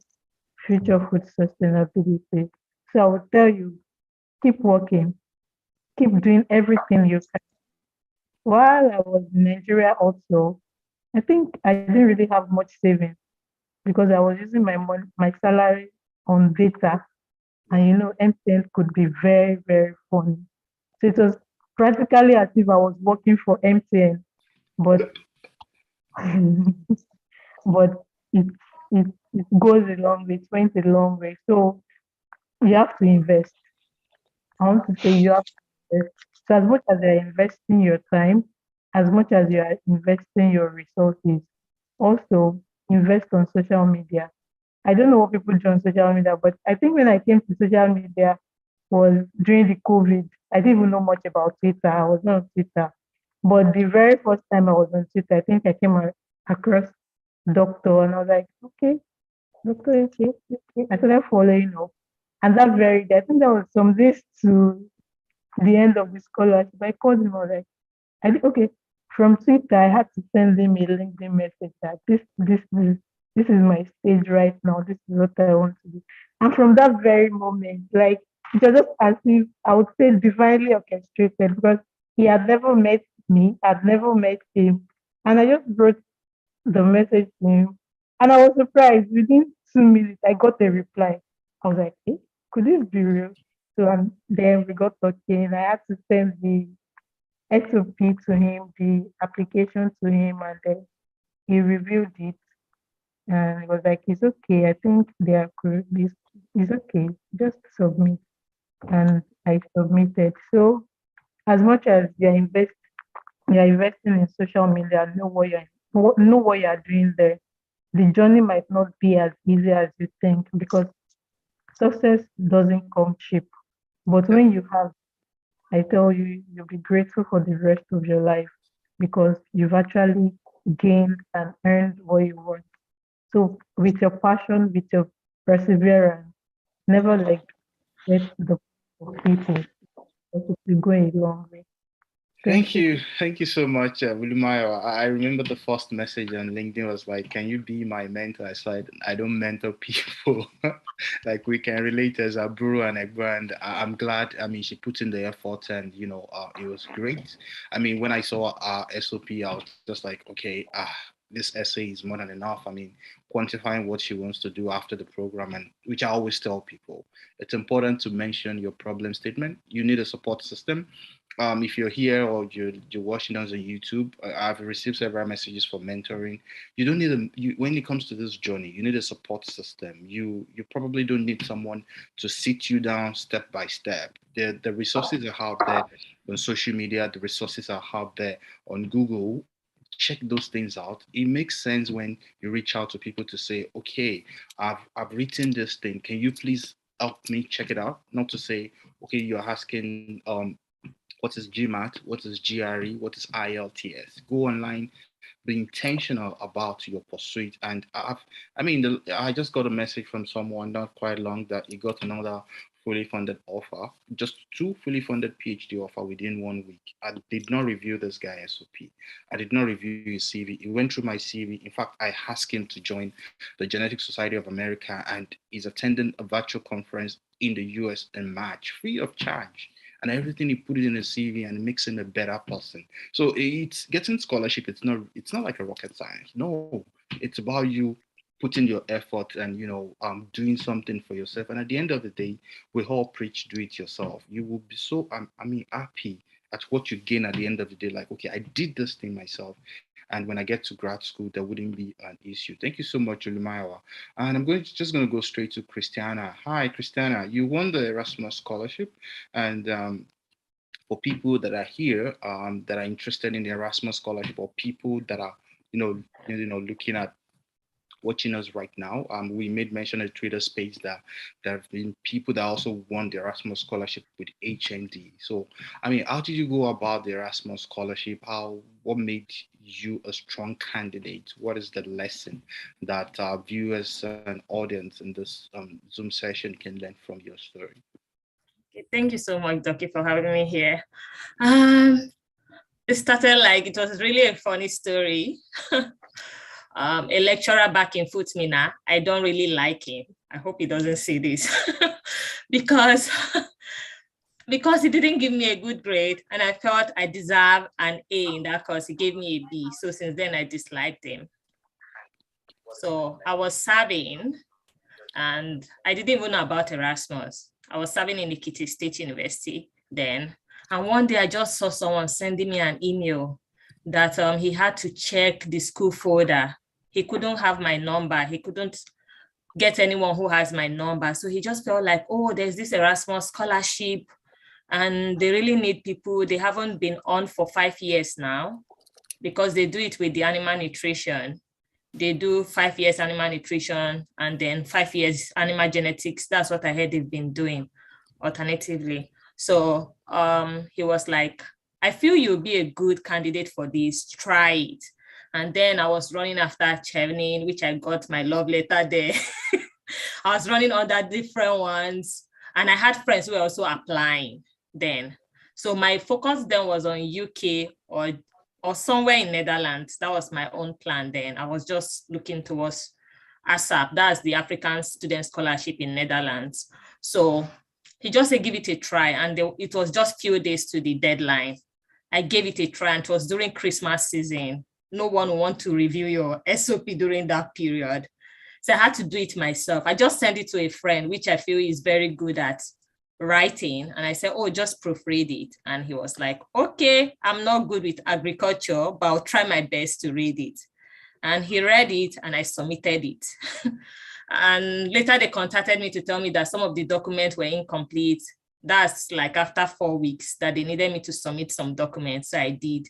Future Food Sustainability. So I would tell you, keep working, keep doing everything you can. While I was in Nigeria also, I think I didn't really have much savings because I was using my salary on data. And MTN could be very, very funny. So it was practically as if I was working for MTN, but but it it goes a long way, it went a long way. So you have to invest. I want to say you have to invest. So as much as you're investing your time, as much as you are investing your resources, also invest on social media. I don't know what people do on social media, but I think when I came to social media was during the COVID. I didn't even know much about Twitter. I was not on Twitter. But the very first time I was on Twitter, I think I came across Doctor and I was like, okay, Doctor, okay, okay. I started following up. And that very day, I think that was some days to the end of the scholarship. I called him, I was like, I did, okay. From Twitter, I had to send him a LinkedIn message that this is my stage right now. This is what I want to do. And from that very moment, like it was just as if I would say divinely orchestrated because he had never met me, I'd never met him. And I just brought the message to him. And I was surprised. Within 2 minutes, I got a reply. I was like, hey, could this be real? So and then we got talking. I had to send the SOP to him, the application to him, and then he reviewed it and he was like, it's okay. I think they are correct. This is okay. Just submit. And I submitted. So as much as you're investing in social media, know what you're doing there. The journey might not be as easy as you think because success doesn't come cheap. But Yep. when you have, I tell you, you'll be grateful for the rest of your life because you've actually gained and earned what you want. So with your passion, with your perseverance, never let go. get to the people. It will go a long way. Thank you. Thank you so much, Willimayo. I remember the first message on LinkedIn was like, can you be my mentor? I said, I don't mentor people. Like we can relate as a bro and a brand. I'm glad. I mean, she put in the effort and, it was great. I mean, when I saw our SOP, I was just like, okay, this essay is more than enough. I mean, quantifying what she wants to do after the program, and which I always tell people, it's important to mention your problem statement. You need a support system. If you're here or you're watching us on YouTube, I've received several messages for mentoring. You don't need when it comes to this journey, you need a support system. You probably don't need someone to sit you down step by step. The resources are out there on social media. The resources are out there on Google. Check those things out. It makes sense when you reach out to people to say, okay, I've written this thing. Can you please help me check it out? Not to say, okay, you're asking what is GMAT, what is GRE, what is IELTS. Go online, be intentional about your pursuit. And I just got a message from someone not quite long that he got another fully funded offer, just 2 fully funded PhD offer within 1 week. I did not review this guy SOP. I did not review his CV. He went through my CV. In fact, I asked him to join the Genetic Society of America, and he's attending a virtual conference in the US in March, free of charge. And everything he put it in his CV and makes him a better person. So it's getting scholarship. It's not like a rocket science. No, it's about you putting your effort and doing something for yourself. And at the end of the day, we all preach do it yourself. You will be so happy at what you gain at the end of the day. Like, okay, I did this thing myself. And when I get to grad school, there wouldn't be an issue. Thank you so much, Olumayawa. And I'm just going to go straight to Christiana. Hi, Christiana. You won the Erasmus scholarship, and for people that are here that are interested in the Erasmus scholarship, or people that are looking at watching us right now, we made mention at Twitter space that there have been people that also won the Erasmus scholarship with HND. So, I mean, how did you go about the Erasmus scholarship? What made you a strong candidate? What is the lesson that our viewers and audience in this Zoom session can learn from your story? Okay, thank you so much, Ducky, for having me here. It started like it was really a funny story. A lecturer back in Futmina, I don't really like him. I hope he doesn't see this because he didn't give me a good grade, and I felt I deserved an A in that course. He gave me a B. So since then I disliked him. So I was serving, and I didn't even know about Erasmus. I was serving in Ekiti State University then. And one day I just saw someone sending me an email that he had to check the school folder. He couldn't have my number. He couldn't get anyone who has my number. So he just felt like, oh, there's this Erasmus scholarship and they really need people. They haven't been on for 5 years now because they do it with the animal nutrition. They do 5 years animal nutrition and then 5 years animal genetics. That's what I heard they've been doing alternatively. So he was like, I feel you'll be a good candidate for this, try it. And then I was running after Chevening, which I got my love letter there. I was running other different ones. And I had friends who were also applying then. So my focus then was on UK or somewhere in Netherlands. That was my own plan then. I was just looking towards ASAP. That's the African Student Scholarship in Netherlands. So he just said, give it a try. And it was just few days to the deadline. I gave it a try, and it was during Christmas season. No one will want to review your SOP during that period. So I had to do it myself. I just sent it to a friend, which I feel is very good at writing. And I said, oh, just proofread it. And he was like, okay, I'm not good with agriculture, but I'll try my best to read it. And he read it and I submitted it. And later they contacted me to tell me that some of the documents were incomplete. That's like after 4 weeks that they needed me to submit some documents. So I did.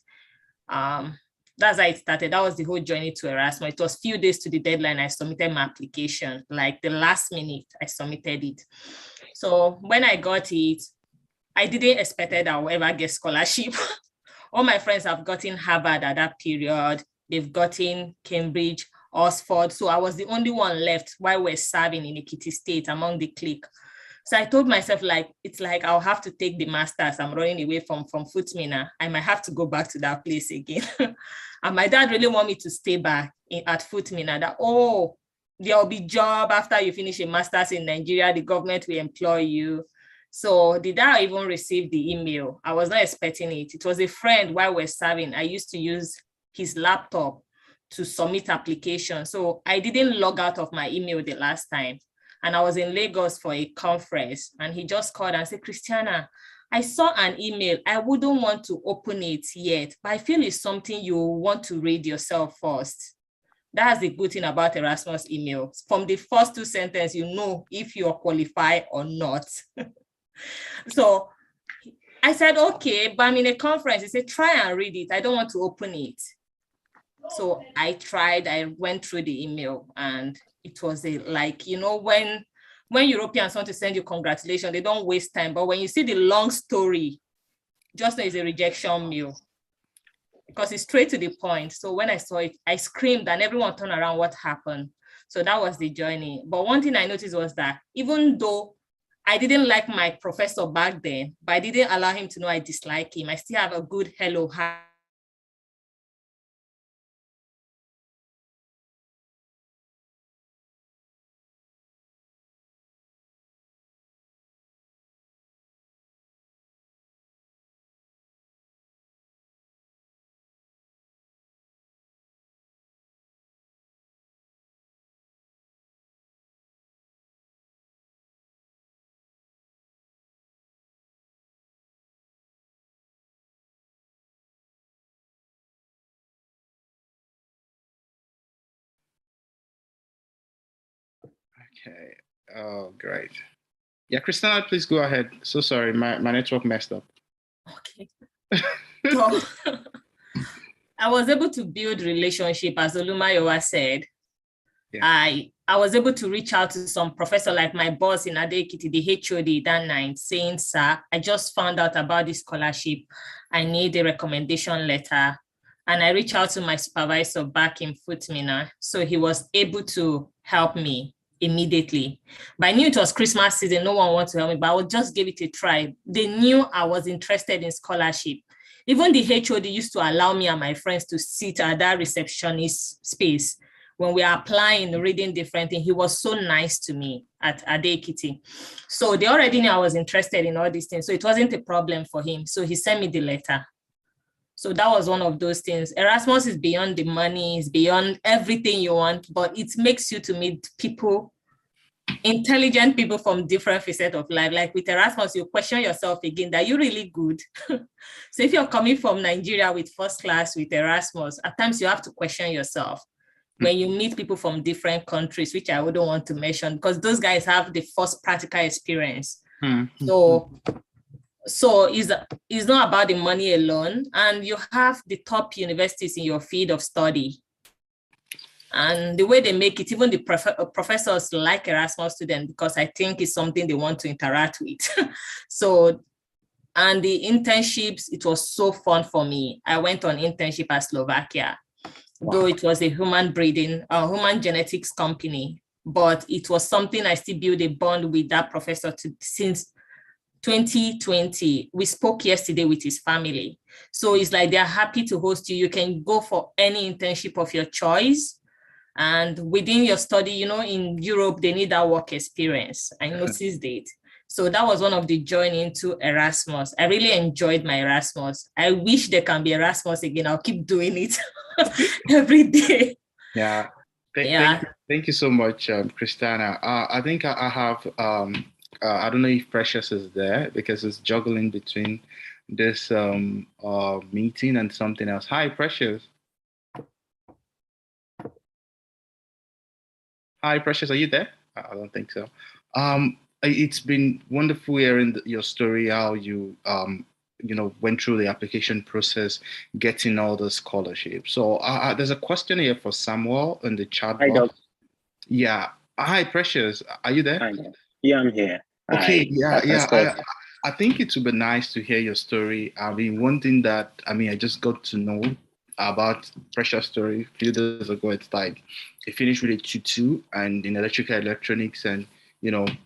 That's how it started. That was the whole journey to Erasmus. It was few days to the deadline. I submitted my application, like the last minute I submitted it. So when I got it, I didn't expect that I would ever get scholarship. All my friends have gotten Harvard at that period. They've gotten Cambridge, Oxford. So I was the only one left while we're serving in Ekiti State among the clique. So I told myself, like, it's like I'll have to take the master's. I'm running away from Futmina. I might have to go back to that place again. And my dad really want me to stay back at Futmina, that, oh, there'll be job after you finish a master's in Nigeria, the government will employ you. So did I even receive the email? I was not expecting it. It was a friend while we're serving. I used to use his laptop to submit application. So I didn't log out of my email the last time. And I was in Lagos for a conference, and he just called and said, Christiana, I saw an email. I wouldn't want to open it yet, but I feel it's something you want to read yourself first. That's the good thing about Erasmus emails. From the first 2 sentences, you know if you're qualified or not. So I said, okay, but I'm in a conference. He said, try and read it. I don't want to open it. So I tried, I went through the email, and it was like, you know, when Europeans want to send you congratulations, they don't waste time. But when you see the long story, just know it's a rejection mail, because it's straight to the point. So when I saw it, I screamed and everyone turned around, what happened? So that was the journey. But one thing I noticed was that even though I didn't like my professor back then, but I didn't allow him to know I dislike him, I still have a good hello, hi. Okay. Oh, great. Yeah, Christina, please go ahead. So sorry, my network messed up. Okay. So I was able to build relationship, as Olumayowa said. Yeah. I was able to reach out to some professor, like my boss in Ade-Ekiti, the HOD that night, saying, sir, I just found out about this scholarship. I need a recommendation letter. And I reached out to my supervisor back in Futmina. So he was able to help me immediately. But I knew it was Christmas season. No one wanted to help me, but I would just give it a try. They knew I was interested in scholarship. Even the HOD used to allow me and my friends to sit at that receptionist space when we are applying, reading different things. He was so nice to me at Ade-Ekiti. So they already knew I was interested in all these things. So it wasn't a problem for him. So he sent me the letter. So that was one of those things. Erasmus is beyond the money, it's beyond everything you want, but it makes you to meet people, intelligent people from different facets of life. Like with Erasmus, you question yourself again, that you're really good. So if you're coming from Nigeria with first class with Erasmus, at times you have to question yourself. When you meet people from different countries, which I wouldn't want to mention, because those guys have the first practical experience. So it's not about the money alone, and you have the top universities in your field of study. And the way they make it, even the professors like Erasmus students, because I think it's something they want to interact with. So, and the internships, it was so fun for me. I went on internship at Slovakia, though it was a human genetics company, but it was something I still build a bond with that professor since 2020. We spoke yesterday with his family. So it's like they're happy to host you. You can go for any internship of your choice. And within your study, you know, in Europe, they need that work experience. I noticed it. So that was one of the joining into Erasmus. I really enjoyed my Erasmus. I wish there can be Erasmus again. I'll keep doing it every day. Yeah. Thank you so much, Christiana. I think I have, I don't know if Precious is there because it's juggling between this meeting and something else. Hi, Precious. Hi, Precious. Are you there? I don't think so. It's been wonderful hearing your story, how you went through the application process, getting all the scholarships. So there's a question here for Samuel in the chat box. Doc. Yeah. Hi, Precious. Are you there? Hi. Yeah, I'm here. Okay. Hi. I think it would be nice to hear your story. I mean, one thing that I just got to know about Precious' story a few days ago. It's like he finished with a 2-2 and in electrical electronics, and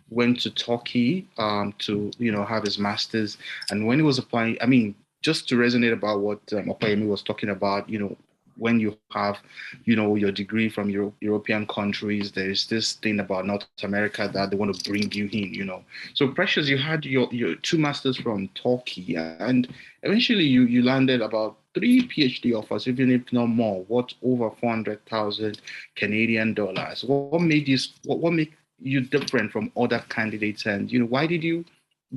went to Turkey to, have his master's. And when he was applying, I mean, just to resonate about what Opayemi was talking about, when you have, your degree from European countries, there is this thing about North America that they want to bring you in. So Precious, you had your two masters from Turkey, and eventually you landed about 3 PhD offers, even if not more, what over 400,000 Canadian dollars. What made you different from other candidates, and why did you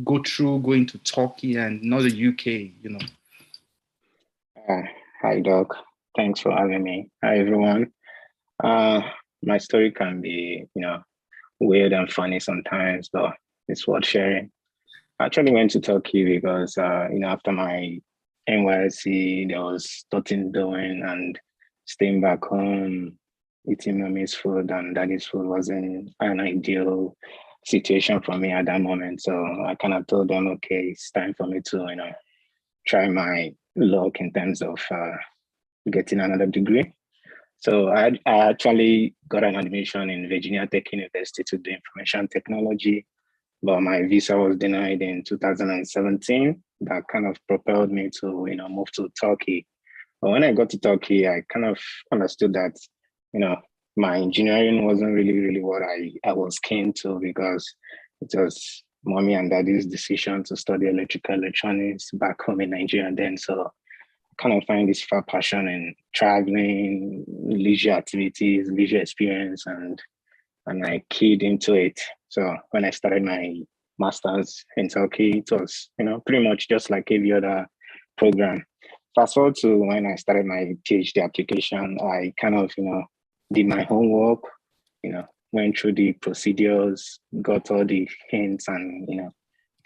go through going to Turkey and not the UK? Hi, Doc. Thanks for having me. Hi, everyone. My story can be, weird and funny sometimes, but it's worth sharing. I actually went to Turkey because, after my NYSC, there was nothing doing, and staying back home, eating mommy's food and daddy's food wasn't an ideal situation for me at that moment. So I kind of told them, okay, it's time for me to, try my luck in terms of getting another degree. So I actually got an admission in Virginia Tech University to do information technology, but my visa was denied in 2017. That kind of propelled me to, move to Turkey. But when I got to Turkey, I kind of understood that, my engineering wasn't really what I was keen to, because it was mommy and daddy's decision to study electrical electronics back home in Nigeria then. So I kind of find this far passion in traveling, leisure activities, leisure experience, and I keyed into it. So when I started my master's in Turkey, it was, pretty much just like every other program. Fast forward to when I started my PhD application, I kind of, did my homework, went through the procedures, got all the hints and,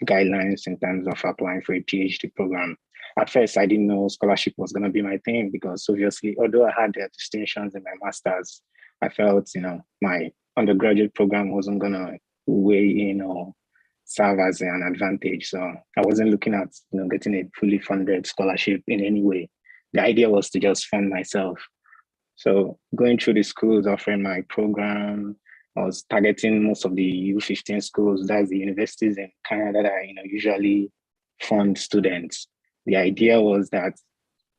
guidelines in terms of applying for a PhD program. At first, I didn't know scholarship was going to be my thing, because obviously, although I had the distinctions in my master's, I felt, my undergraduate program wasn't going to weigh in or serve as an advantage. So I wasn't looking at, getting a fully funded scholarship in any way. The idea was to just fund myself. So going through the schools offering my program, I was targeting most of the U15 schools, that's the universities in Canada that usually fund students. The idea was that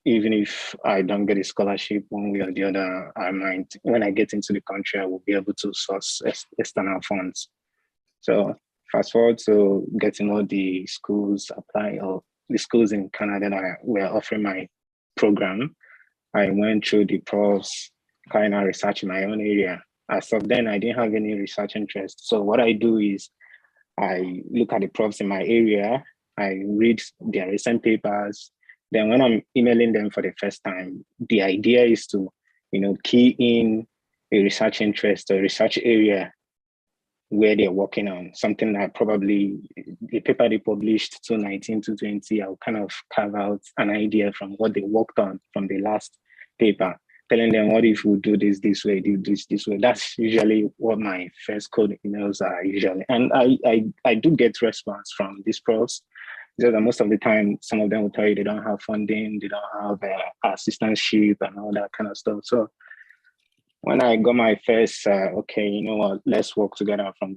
even if I don't get a scholarship one way or the other, I might, when I get into the country, I will be able to source external funds. So fast forward to getting all the schools or the schools in Canada that were offering my program. I went through the profs, kind of research in my own area. As of then, I didn't have any research interest. So what I do is I look at the profs in my area, I read their recent papers. Then when I'm emailing them for the first time, the idea is to, key in a research interest or research area where they're working on, something that probably the paper they published 2019 to 2020, I'll kind of carve out an idea from what they worked on from the last paper, telling them, what if we do this way, do this way. That's usually what my first code emails are usually. And I do get response from these profs. So that most of the time, some of them will tell you they don't have funding, they don't have assistantship and all that kind of stuff. So when I got my first, okay, you know what, let's work together from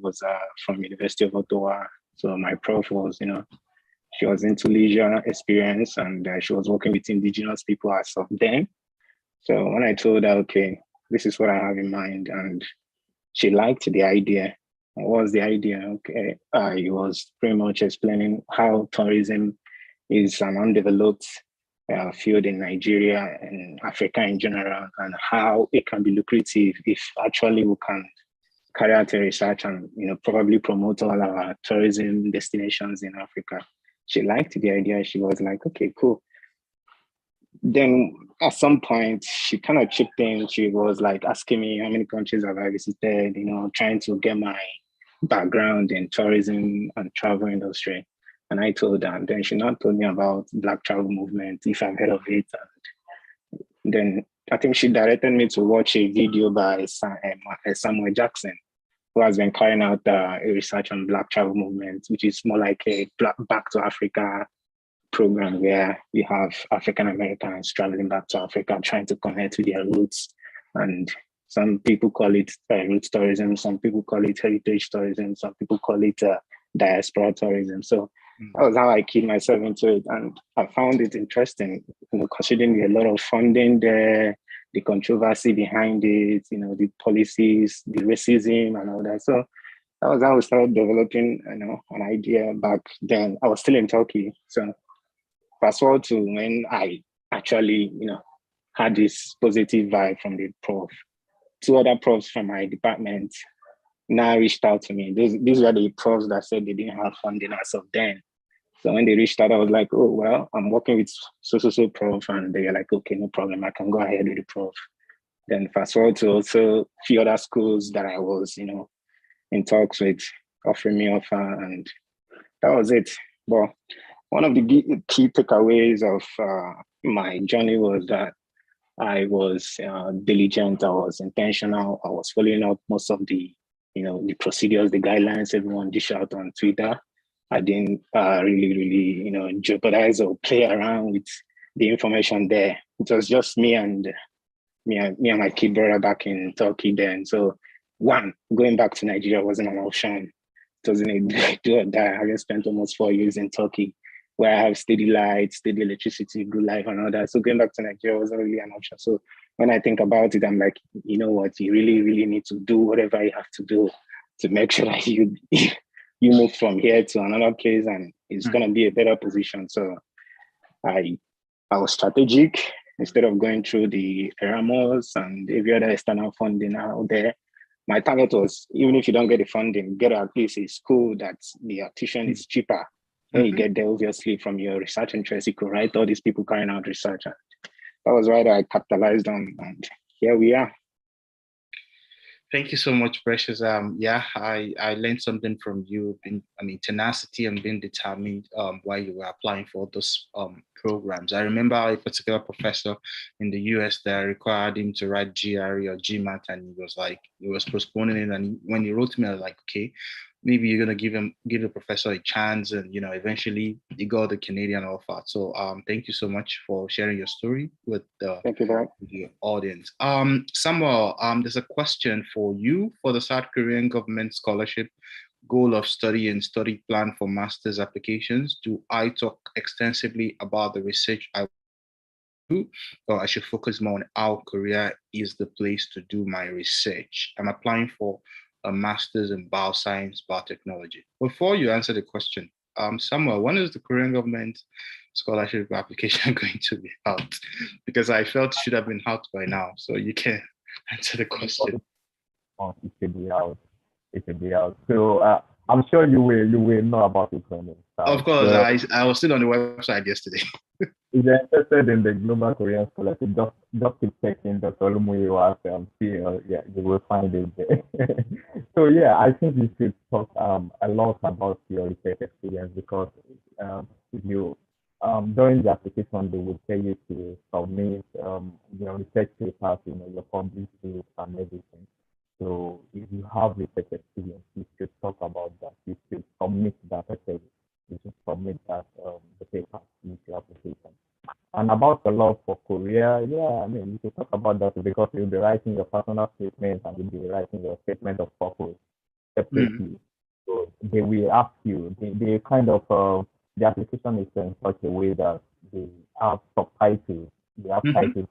University of Ottawa. So my prof was, she was into leisure experience, and she was working with Indigenous people as of then. So when I told her, okay, this is what I have in mind, and she liked the idea. What was the idea? Okay, I was pretty much explaining how tourism is an undeveloped field in Nigeria and Africa in general, and how it can be lucrative if actually we can carry out a research and probably promote all our tourism destinations in Africa. She liked the idea. She was like, okay, cool. Then at some point, she kind of chipped in. She was like asking me how many countries have I visited, trying to get my background in tourism and travel industry. And I told her, and then she not told me about Black Travel Movement, if I've heard of it. And then I think she directed me to watch a video by Samuel Jackson, who has been carrying out a research on Black Travel Movement, which is more like a Back to Africa program where you have African Americans traveling back to Africa, trying to connect with their roots and Some people call it root tourism, some people call it heritage tourism, some people call it diaspora tourism. So that was how I keyed myself into it. And I found it interesting, considering a lot of funding there, the controversy behind it, the policies, the racism and all that. So that was how we started developing, an idea back then. I was still in Turkey. So fast forward to when I actually, had this positive vibe from the prof. Two other profs from my department now reached out to me. These were the profs that said they didn't have funding as of then. So when they reached out, I was like, oh, well, I'm working with so prof. And they were like, okay, no problem. I can go ahead with the prof. Then fast forward to also a few other schools that I was, in talks with, offering me offer. And that was it. But one of the key takeaways of my journey was that I was diligent, I was intentional, I was following up most of the, the procedures, the guidelines everyone dish out on Twitter. I didn't really, jeopardize or play around with the information there. It was just me and my kid brother back in Turkey then. So going back to Nigeria wasn't an option. It wasn't a do or die. I just spent almost 4 years in Turkey, where I have steady light, steady electricity, good life and all that. So going back to Nigeria wasn't really an option. So when I think about it, I'm like, you know what, you really, really need to do whatever you have to do to make sure that you move from here to another place and it's gonna be a better position. So I was strategic. Instead of going through the Erasmus and every other external funding out there, my target was, even if you don't get the funding, get at least a school that the tuition is cheaper. When you get there, obviously, from your research interest, you could write all these people carrying out research. And that was what I capitalized on, and here we are. Thank you so much, Precious. I learned something from you. Tenacity and being determined while you were applying for those programs. I remember a particular professor in the US that required him to write GRE or GMAT, and he was postponing it. And when he wrote me, I was like, okay, maybe you're gonna give the professor a chance, and eventually you got the Canadian offer. So thank you so much for sharing your story with the audience. Samuel, there's a question for you for the South Korean government scholarship goal of study and study plan for master's applications. Do I talk extensively about the research I do, or I should focus more on how Korea is the place to do my research? I'm applying for a master's in bioscience, biotechnology. Before you answer the question, Samuel, when is the Korean government scholarship application going to be out? Because I felt it should have been out by now. So you can answer the question. Oh, it should be out. It should be out. So I'm sure you will know about it. Of course, I was still on the website yesterday. If you're interested in the Global Korean Scholarship, just keep checking the Solumuyiwa you will find it there. So yeah, I think you should talk a lot about your research experience, because you during the application they will tell you to submit your research papers, your published books and everything. So if you have research experience, you should talk about that. You should submit that essay. You should submit that the paper into your application. And about the law for Korea, you should talk about that, because you'll be writing your personal statement and you'll be writing your statement of purpose separately. So they will ask you, they kind of the application is in such a way that they have subtitles. They have titles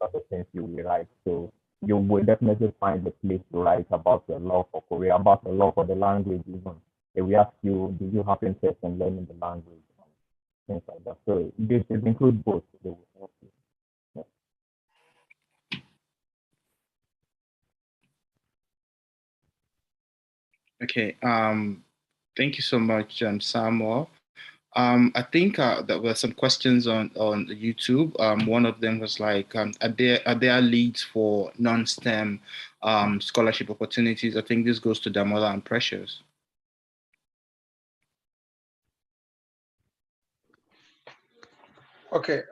for the things you will write. So you will definitely find a place to write about the law for Korea, about the law for the language even. They will ask you, do you have interest in learning the language? Things like that. So this should include both. They will help you. Yeah. Okay. Thank you so much, Samuel. I think there were some questions on YouTube. One of them was like, are there leads for non-STEM scholarship opportunities? I think this goes to Damola and Precious. Okay.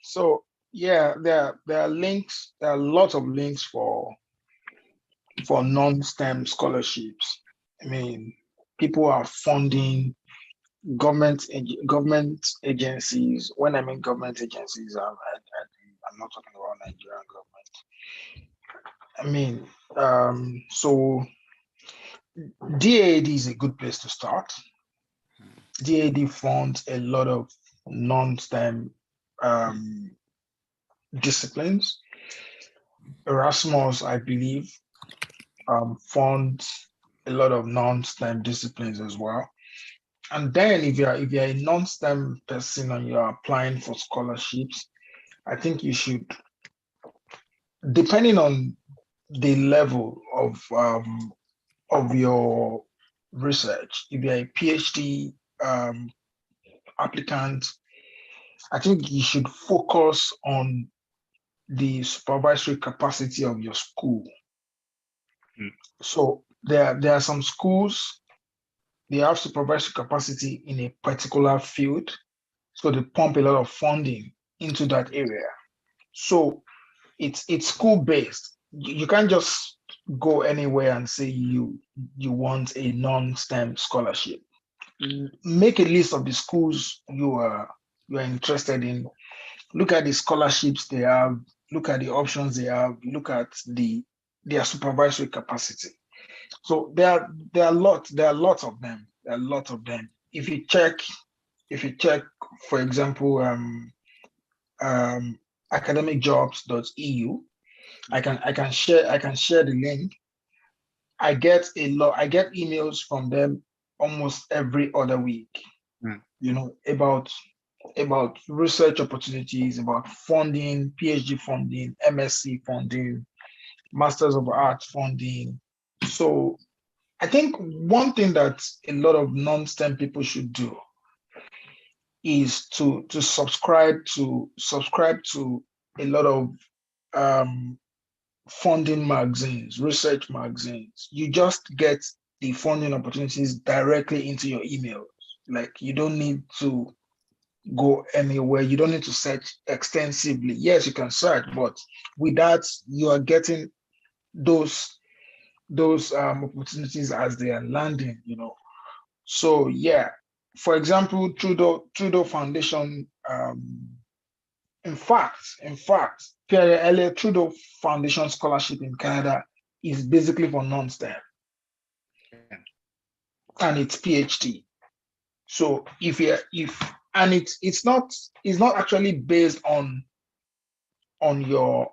So yeah, there are links. There are lots of links for non-STEM scholarships. I mean, people are funding government agencies. When I mean government agencies, I'm not talking about Nigerian government. I mean, so DAD is a good place to start. DAD funds a lot of non-STEM disciplines. Erasmus, I believe, funds a lot of non-STEM disciplines as well. And then if you're a non-STEM person and you're applying for scholarships, I think you should, depending on the level of your research, if you're a PhD applicant, I think you should focus on the supervisory capacity of your school. So there are some schools, they have supervisory capacity in a particular field, so they pump a lot of funding into that area. So it's school-based. You can't just go anywhere and say you want a non-STEM scholarship. Make a list of the schools you are interested in. Look at the scholarships they have. Look at the options they have. Look at their supervisory capacity. So there are lots of them. There are lots of them. If you check, for example, academicjobs.eu, I can share the link. I get emails from them almost every other week, about research opportunities, about funding, PhD funding, MSc funding, Masters of Arts funding. So I think one thing that a lot of non-STEM people should do is to subscribe to a lot of funding magazines, research magazines. You just get the funding opportunities directly into your emails. Like, you don't need to go anywhere. You don't need to search extensively. Yes, you can search, but with that, you are getting those opportunities as they are landing, So yeah, for example, Trudeau Foundation, in fact, Pierre Trudeau Foundation scholarship in Canada is basically for non-STEM, and it's PhD. So it's not actually based on your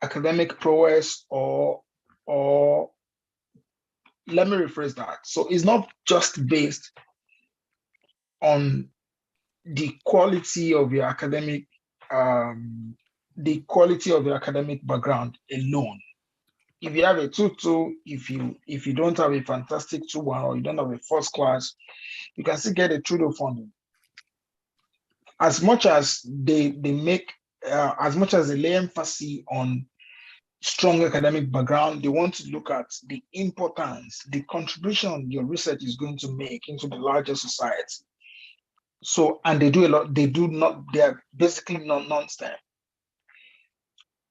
academic prowess or let me rephrase that. So it's not just based on the quality of your academic background alone. If you have a 2-2, if you don't have a fantastic 2-1, or you don't have a first class, you can still get a Trudeau funding. As much as they lay emphasis on strong academic background, they want to look at the importance, the contribution your research is going to make into the larger society. So, and they do a lot. They are basically non-STEM,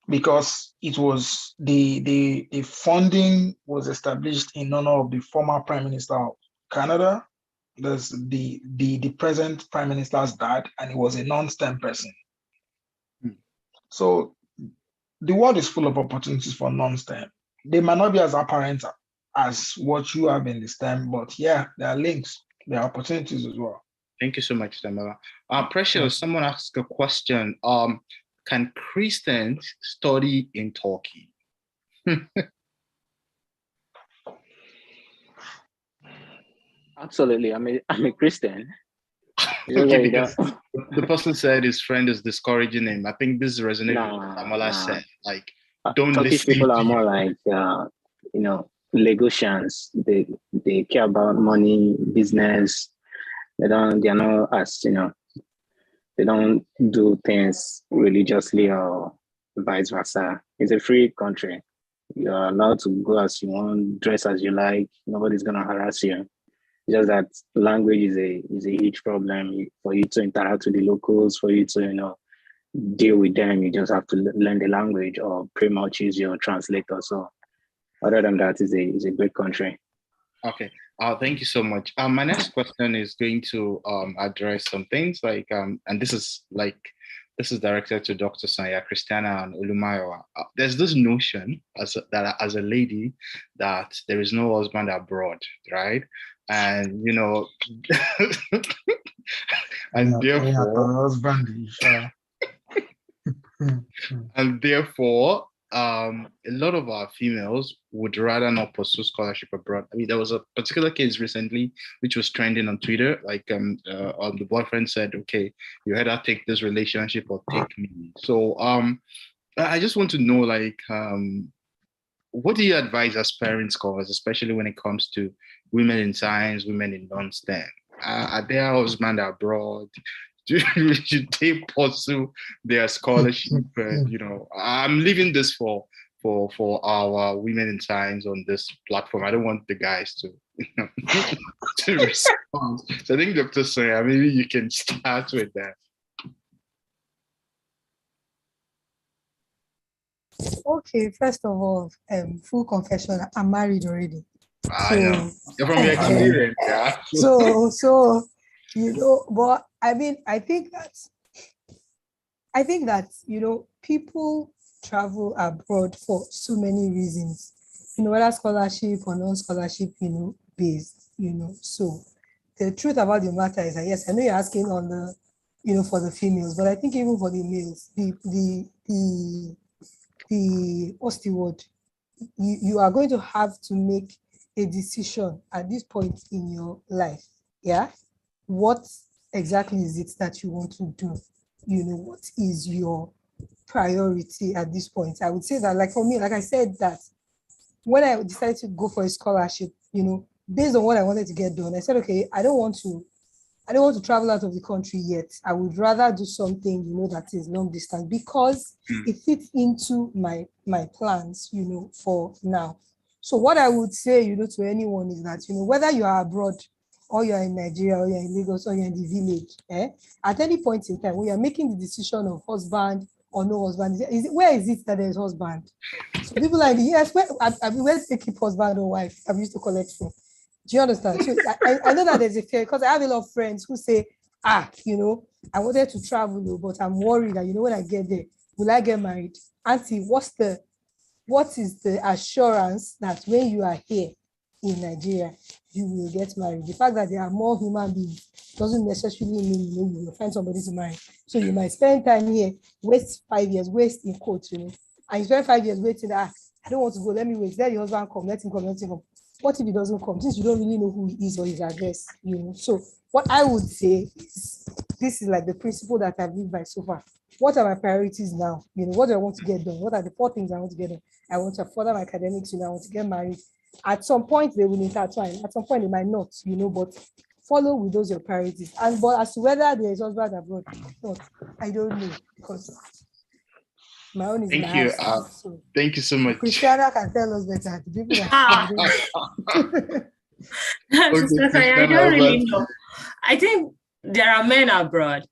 because it was the funding was established in honor of the former Prime Minister of Canada. There's the present Prime Minister's dad, and he was a non-STEM person. So the world is full of opportunities for non-STEM. They might not be as apparent as what you have in the STEM, but yeah, there are links, there are opportunities as well. Thank you so much, Damola. Precious, someone asked a question. Can Christians study in Turkey? Absolutely. I'm a Christian. Okay, because the person said his friend is discouraging him. I think this resonates with what Damola said. Like, don't Turkish listen. people are more like Lagosians. They care about money, business. They're not as they don't do things religiously or vice versa. It's a free country. You're allowed to go as you want, dress as you like. Nobody's gonna harass you. Just that language is a huge problem for you to interact with the locals, for you to deal with them. You just have to learn the language or pretty much use your translator. So other than that, it's a great country. Okay. Thank you so much. My next question is going to address some things like, and this is like this is directed to Dr. Sanya, Christiana, and Olumayowa. There's this notion that as a lady that there is no husband abroad, right? And and therefore, a lot of our females would rather not pursue scholarship abroad. I mean, there was a particular case recently which was trending on Twitter. Like, the boyfriend said, "Okay, you either take this relationship or take me." So, I just want to know, like, what do you advise as parents, covers, especially when it comes to women in science, women in non-STEM? Are their husbands abroad? Should they pursue their scholarship? I'm leaving this for our women in science on this platform. I don't want the guys to to respond. So I think Dr. Sonia, maybe you can start with that. Okay, first of all, full confession, I'm married already. I know. You're from your experience, yeah. So but I mean, I think that people travel abroad for so many reasons, whether scholarship or non-scholarship, based, So the truth about the matter is that, yes, I know you're asking on the, for the females, but I think even for the males, the what's the word? You are going to have to make a decision at this point in your life. Yeah. What exactly is it that you want to do? What is your priority at this point? I would say that, like for me, like I said, that when I decided to go for a scholarship, based on what I wanted to get done, I said, okay, I don't want to travel out of the country yet. I would rather do something, that is long distance, because it fits into my plans, for now. So what I would say, to anyone is that, whether you are abroad or you're in Nigeria or you're in Lagos or you're in the village, at any point in time, when you're making the decision of husband or no husband, where is it that there's husband? So people like, yes, where's they keep husband or wife? I'm used to collect from. Do you understand? So I know that there's a fear, because I have a lot of friends who say, I wanted to travel, but I'm worried that, when I get there, will I get married? Auntie, what is the assurance that when you are here in Nigeria, you will get married? The fact that there are more human beings doesn't necessarily mean, you will find somebody to marry. So you might spend time here, waste 5 years, waste in quotes, and you spend 5 years waiting, I don't want to go, let me wait, let your husband come, let him come. What if he doesn't come? Since you don't really know who he is or his address, So what I would say is, this is like the principle that I've lived by so far. What are my priorities now? What do I want to get done? What are the 4 things I want to get done? I want to further my academics, I want to get married. At some point, they will intertwine. At some point, they might not, but follow with those your priorities. But as to whether there is husband abroad, not, I don't know, because my own is Thank you. Thank you so much. Christiana can tell us better. The people I don't really know. I think there are men abroad.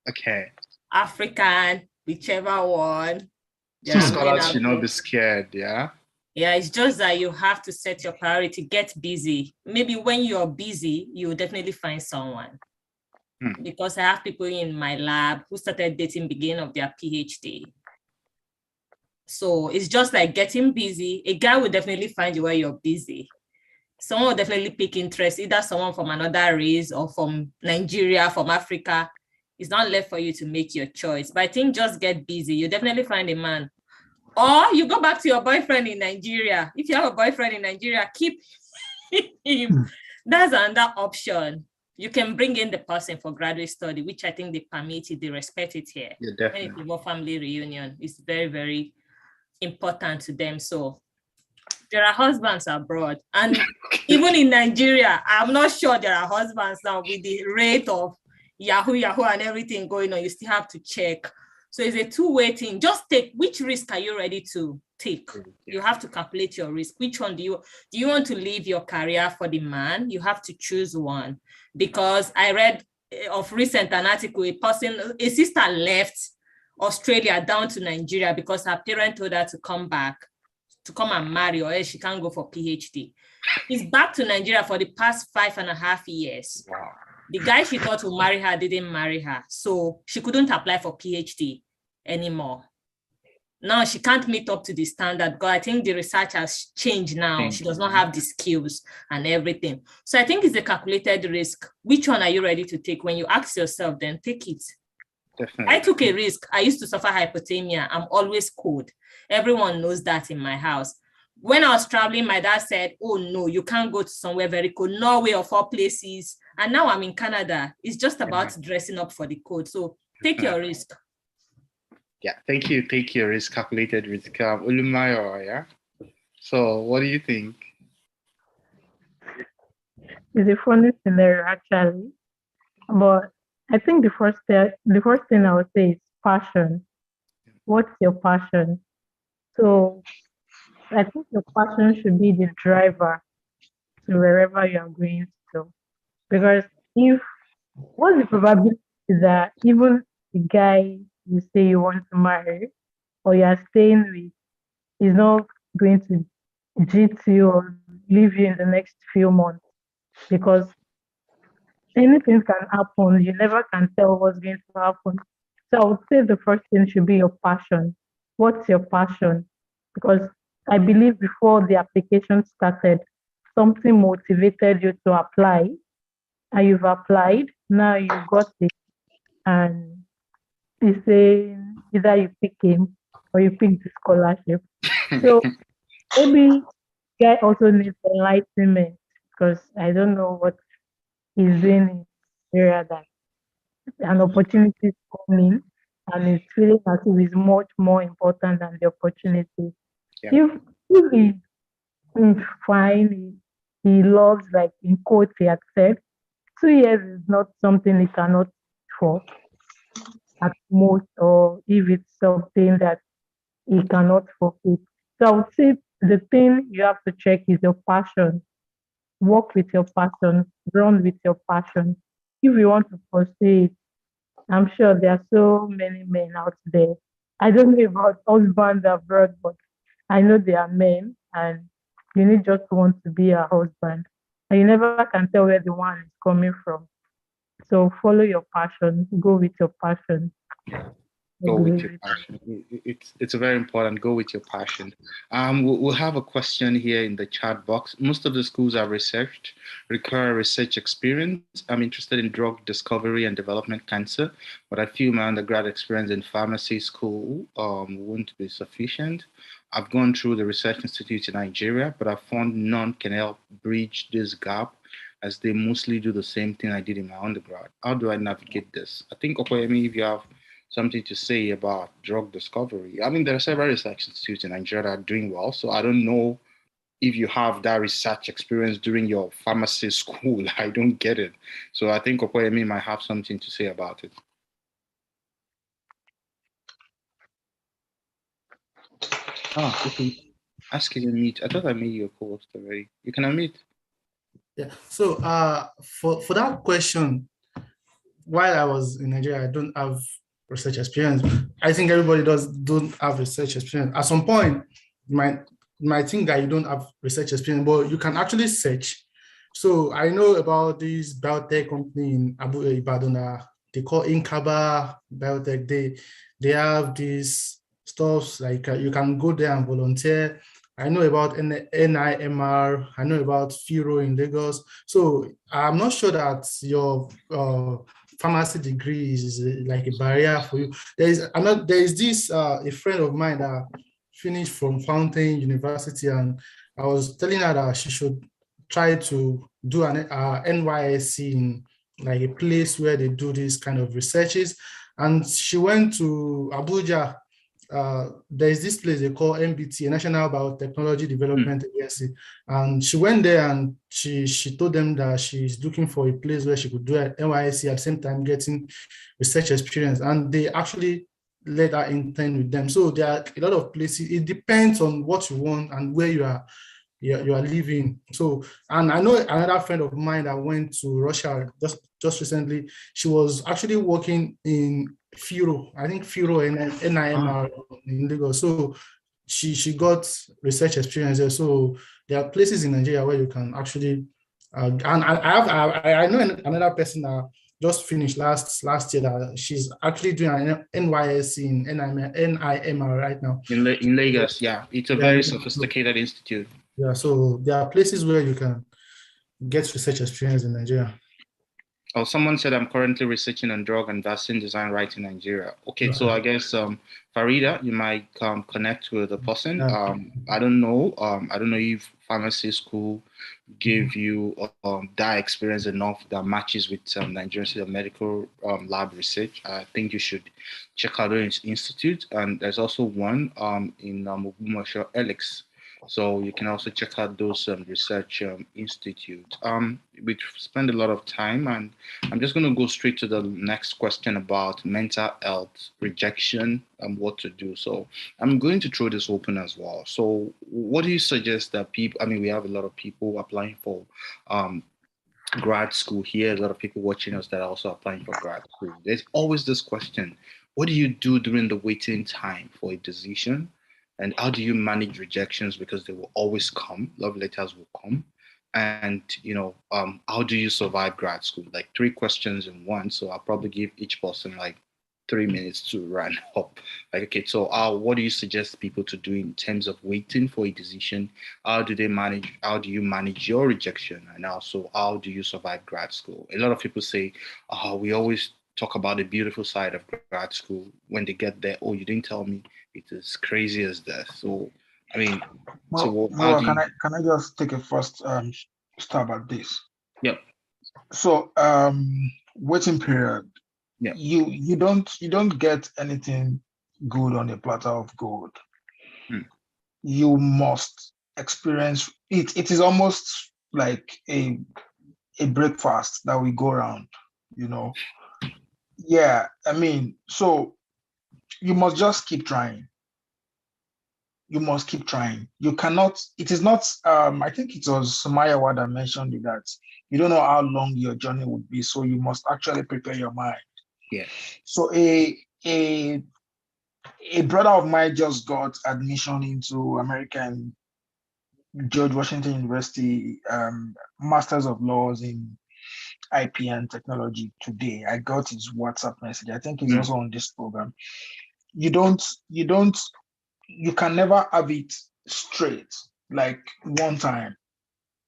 Okay. African, whichever one. Scholars should not be scared, yeah? Yeah, it's just that you have to set your priority, get busy. Maybe when you're busy, you'll definitely find someone. Because I have people in my lab who started dating beginning of their PhD. So it's just like getting busy. A guy will definitely find you where you're busy. Someone will definitely pick interest, either someone from another race or from Nigeria, from Africa. It's not left for you to make your choice. But I think just get busy. You definitely find a man. Or you go back to your boyfriend in Nigeria. If you have a boyfriend in Nigeria, keep him. That's another option. You can bring in the person for graduate study, which I think they permit it, they respect it here. Yeah, definitely. When it's about family reunion, it's very, very important to them. So there are husbands abroad. And even in Nigeria, I'm not sure there are husbands now with the rate of Yahoo, and everything going on. You still have to check. So it's a two-way thing. Just take, which risk are you ready to take? You have to calculate your risk. Which one do you want to leave your career for the man? You have to choose one. Because I read of recent an article, a sister left Australia down to Nigeria because her parent told her to come back, to come and marry, or else she can't go for PhD. She's back to Nigeria for the past 5.5 years. Wow. The guy she thought would marry her didn't marry her. So she couldn't apply for PhD anymore. Now she can't meet up to the standard because I think the research has changed now. She does not have the skills and everything. So I think it's a calculated risk. Which one are you ready to take? When you ask yourself, then take it. Definitely. I took a risk. I used to suffer hypothermia. I'm always cold. Everyone knows that in my house. When I was traveling, my dad said, oh no, you can't go to somewhere very cold, Norway of all places. And now I'm in Canada. It's just about dressing up for the cold. So take your risk. Yeah, thank you. Take your risk, calculated risk. Ulumayo, yeah? So what do you think? It's a funny scenario actually. But I think the first thing I would say is passion. What's your passion? So I think your passion should be the driver to wherever you are going to. Because what's the probability that even the guy you say you want to marry or you are staying with is not going to cheat you or leave you in the next few months? Because anything can happen. You never can tell what's going to happen. So I would say the first thing should be your passion. What's your passion? Because I believe before the application started, something motivated you to apply, and you've applied. Now you got it, and it's saying either you pick him or you pick the scholarship. So maybe guy also needs enlightenment because I don't know what he's doing in the area that an opportunity is coming and it's feeling as if it's much more important than the opportunity. Yeah. If he's fine, he loves, like in quotes, he had said, 2 years is not something he cannot for at most, or if it's something that he cannot forfeit. So I would say the thing you have to check is your passion. Work with your passion, run with your passion. If you want to pursue it, I'm sure there are so many men out there. I don't know about husbands abroad, but I know there are men, and you need just want to be a husband. And you never can tell where the one is coming from. So follow your passion, go with your passion. Go with your passion. It's very important. Go with your passion. We'll have a question here in the chat box. Most of the schools I've researched require research experience. I'm interested in drug discovery and development cancer, but I feel my undergrad experience in pharmacy school won't be sufficient. I've gone through the research institutes in Nigeria, but I've found none can help bridge this gap as they mostly do the same thing I did in my undergrad. How do I navigate this? I think, Okoyemi, if you have something to say about drug discovery. I mean, there are several research institutes in Nigeria that are doing well. So I don't know if you have that research experience during your pharmacy school. I don't get it. So I think Okoyemi might have something to say about it. You can ask you to unmute. I thought I made you a co-host already. You can unmute. Yeah. So for that question, while I was in Nigeria, I don't have research experience. I think everybody don't have research experience. At some point, you might think that you don't have research experience, but you can actually search. So I know about this biotech company in Ibadan. They call Inkaba Biotech. They have these stuff like you can go there and volunteer. I know about NIMR. I know about FIRO in Lagos. So I'm not sure that your pharmacy degree is like a barrier for you. There is this a friend of mine that finished from Fountain University, and I was telling her that she should try to do an NYSC in like a place where they do these kind of researches. And she went to Abuja. There's this place they call MBT, National Biotechnology Development Agency, and she went there and she told them that she's looking for a place where she could do an NYSC at the same time getting research experience, and they actually let her intern with them. So there are a lot of places. It depends on what you want and where you are living. So, and I know another friend of mine that went to Russia just recently. She was actually working in FIRO, I think FIRO and NIMR in Lagos. So she got research experience there. So there are places in Nigeria where you can actually And I know another person that just finished last year that she's actually doing an NYSC in NIMR right now. In Lagos, yeah. It's a very sophisticated institute. Yeah, so there are places where you can get research experience in Nigeria. Oh, someone said I'm currently researching on drug and vaccine design right in Nigeria. Okay, so I guess Farida, you might connect with the person. I don't know. I don't know if pharmacy school give you that experience enough that matches with Nigerian State of Medical Lab Research. I think you should check out the institute. And there's also one in Ogbomoso, Elix. So you can also check out those research institute. We spend a lot of time, and I'm just going to go straight to the next question about mental health, rejection, and what to do. So I'm going to throw this open as well. So what do you suggest that people, I mean, we have a lot of people applying for grad school here, a lot of people watching us that are also applying for grad school. There's always this question, what do you do during the waiting time for a decision? And how do you manage rejections? Because they will always come, love letters will come. And, how do you survive grad school? Like 3 questions in one. So I'll probably give each person like 3 minutes to run up. Like, okay, so what do you suggest people to do in terms of waiting for a decision? How do you manage your rejection? And also, how do you survive grad school? A lot of people say, we always talk about the beautiful side of grad school. When they get there, oh, you didn't tell me it is crazy as that. So, I mean, can I just take a first stab at this? Yep. So, waiting period. Yeah. You don't get anything good on a platter of gold. You must experience it. It is almost like a breakfast that we go around, Yeah, I mean, so you must just keep trying. You must keep trying. You cannot, it is not, I think it was Samayawa that mentioned it, that you don't know how long your journey would be, so you must actually prepare your mind. Yeah. So a brother of mine just got admission into American George Washington University, Masters of Laws in IP and Technology today. I got his WhatsApp message. I think he's also on this program. You can never have it straight like one time.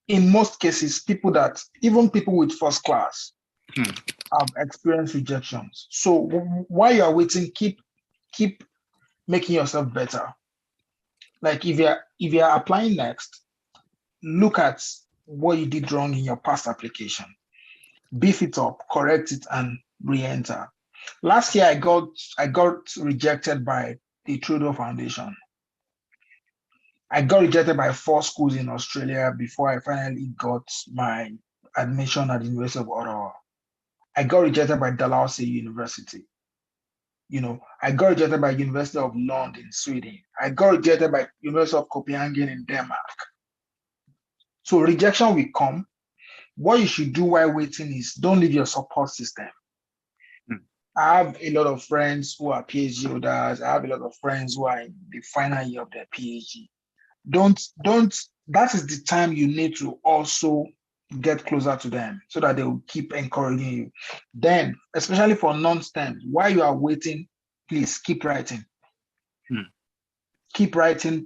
In most cases, even people with first class have experienced rejections. So while you are waiting, keep making yourself better. Like if you're applying next, look at what you did wrong in your past application, beef it up, correct it, and re-enter. Last year, I got rejected by the Trudeau Foundation. I got rejected by 4 schools in Australia before I finally got my admission at the University of Ottawa. I got rejected by Dalhousie University. I got rejected by University of Lund in Sweden. I got rejected by University of Copenhagen in Denmark. So rejection will come. What you should do while waiting is don't leave your support system. I have a lot of friends who are PhD holders. I have a lot of friends who are in the final year of their PhD. That is the time you need to also get closer to them so that they will keep encouraging you. Then, especially for non-STEM, while you are waiting, please keep writing. Keep writing,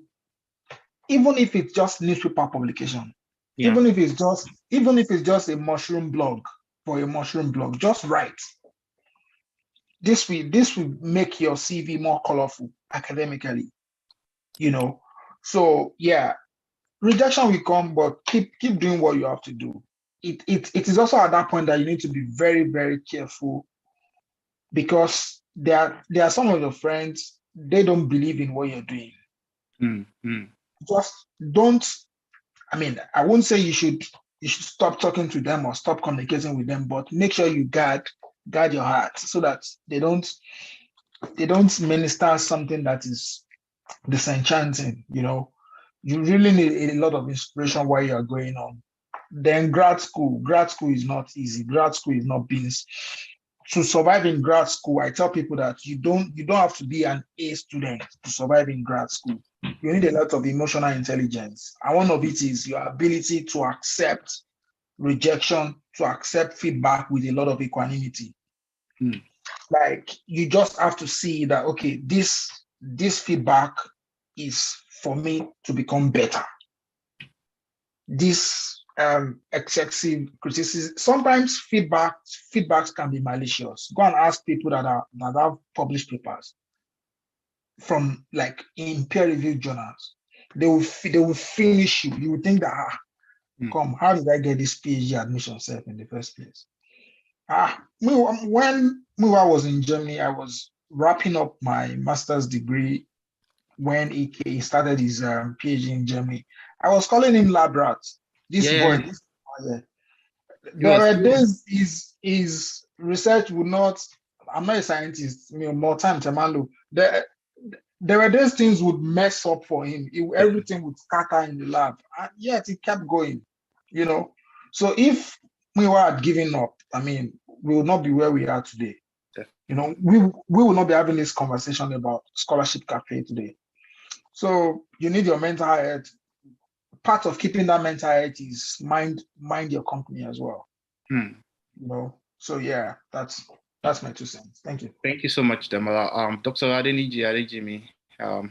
even if it's just newspaper publication. Yeah. Even if it's just a mushroom blog, for a mushroom blog, just write. This will make your CV more colorful academically, So yeah, rejection will come, but keep doing what you have to do. It is also at that point that you need to be very, very careful, because there are some of your friends, they don't believe in what you're doing. Just don't. I mean, I won't say you should stop talking to them or stop communicating with them, but make sure you guard your heart so that they don't minister something that is disenchanting. You really need a lot of inspiration while you are going on. Then grad school is not easy. Grad school is not beans. To survive in grad school, I tell people that you don't have to be an A student to survive in grad school. You need a lot of emotional intelligence. And one of it is your ability to accept rejection to accept feedback with a lot of equanimity. Like you just have to see that, okay, this feedback is for me to become better. This excessive criticism, sometimes feedbacks can be malicious. Go and ask people that have published papers from like in peer-reviewed journals. They will finish you. You will think that come, how did I get this PhD admission self in the first place? When I was in Germany, I was wrapping up my master's degree when he started his PhD in Germany. I was calling him lab rat. This boy. There were days his research would not. I'm not a scientist. More time, Temando. There were days things would mess up for him. Everything would scatter in the lab, and yet he kept going. So if we were giving up, I mean, we would not be where we are today. We will not be having this conversation about Scholarship Cafe today. So you need your mental health. Part of keeping that mental health is mind your company as well. So yeah, that's my 2 cents. Thank you. Thank you so much, Damola. Dr. Adeniji Adejimi, are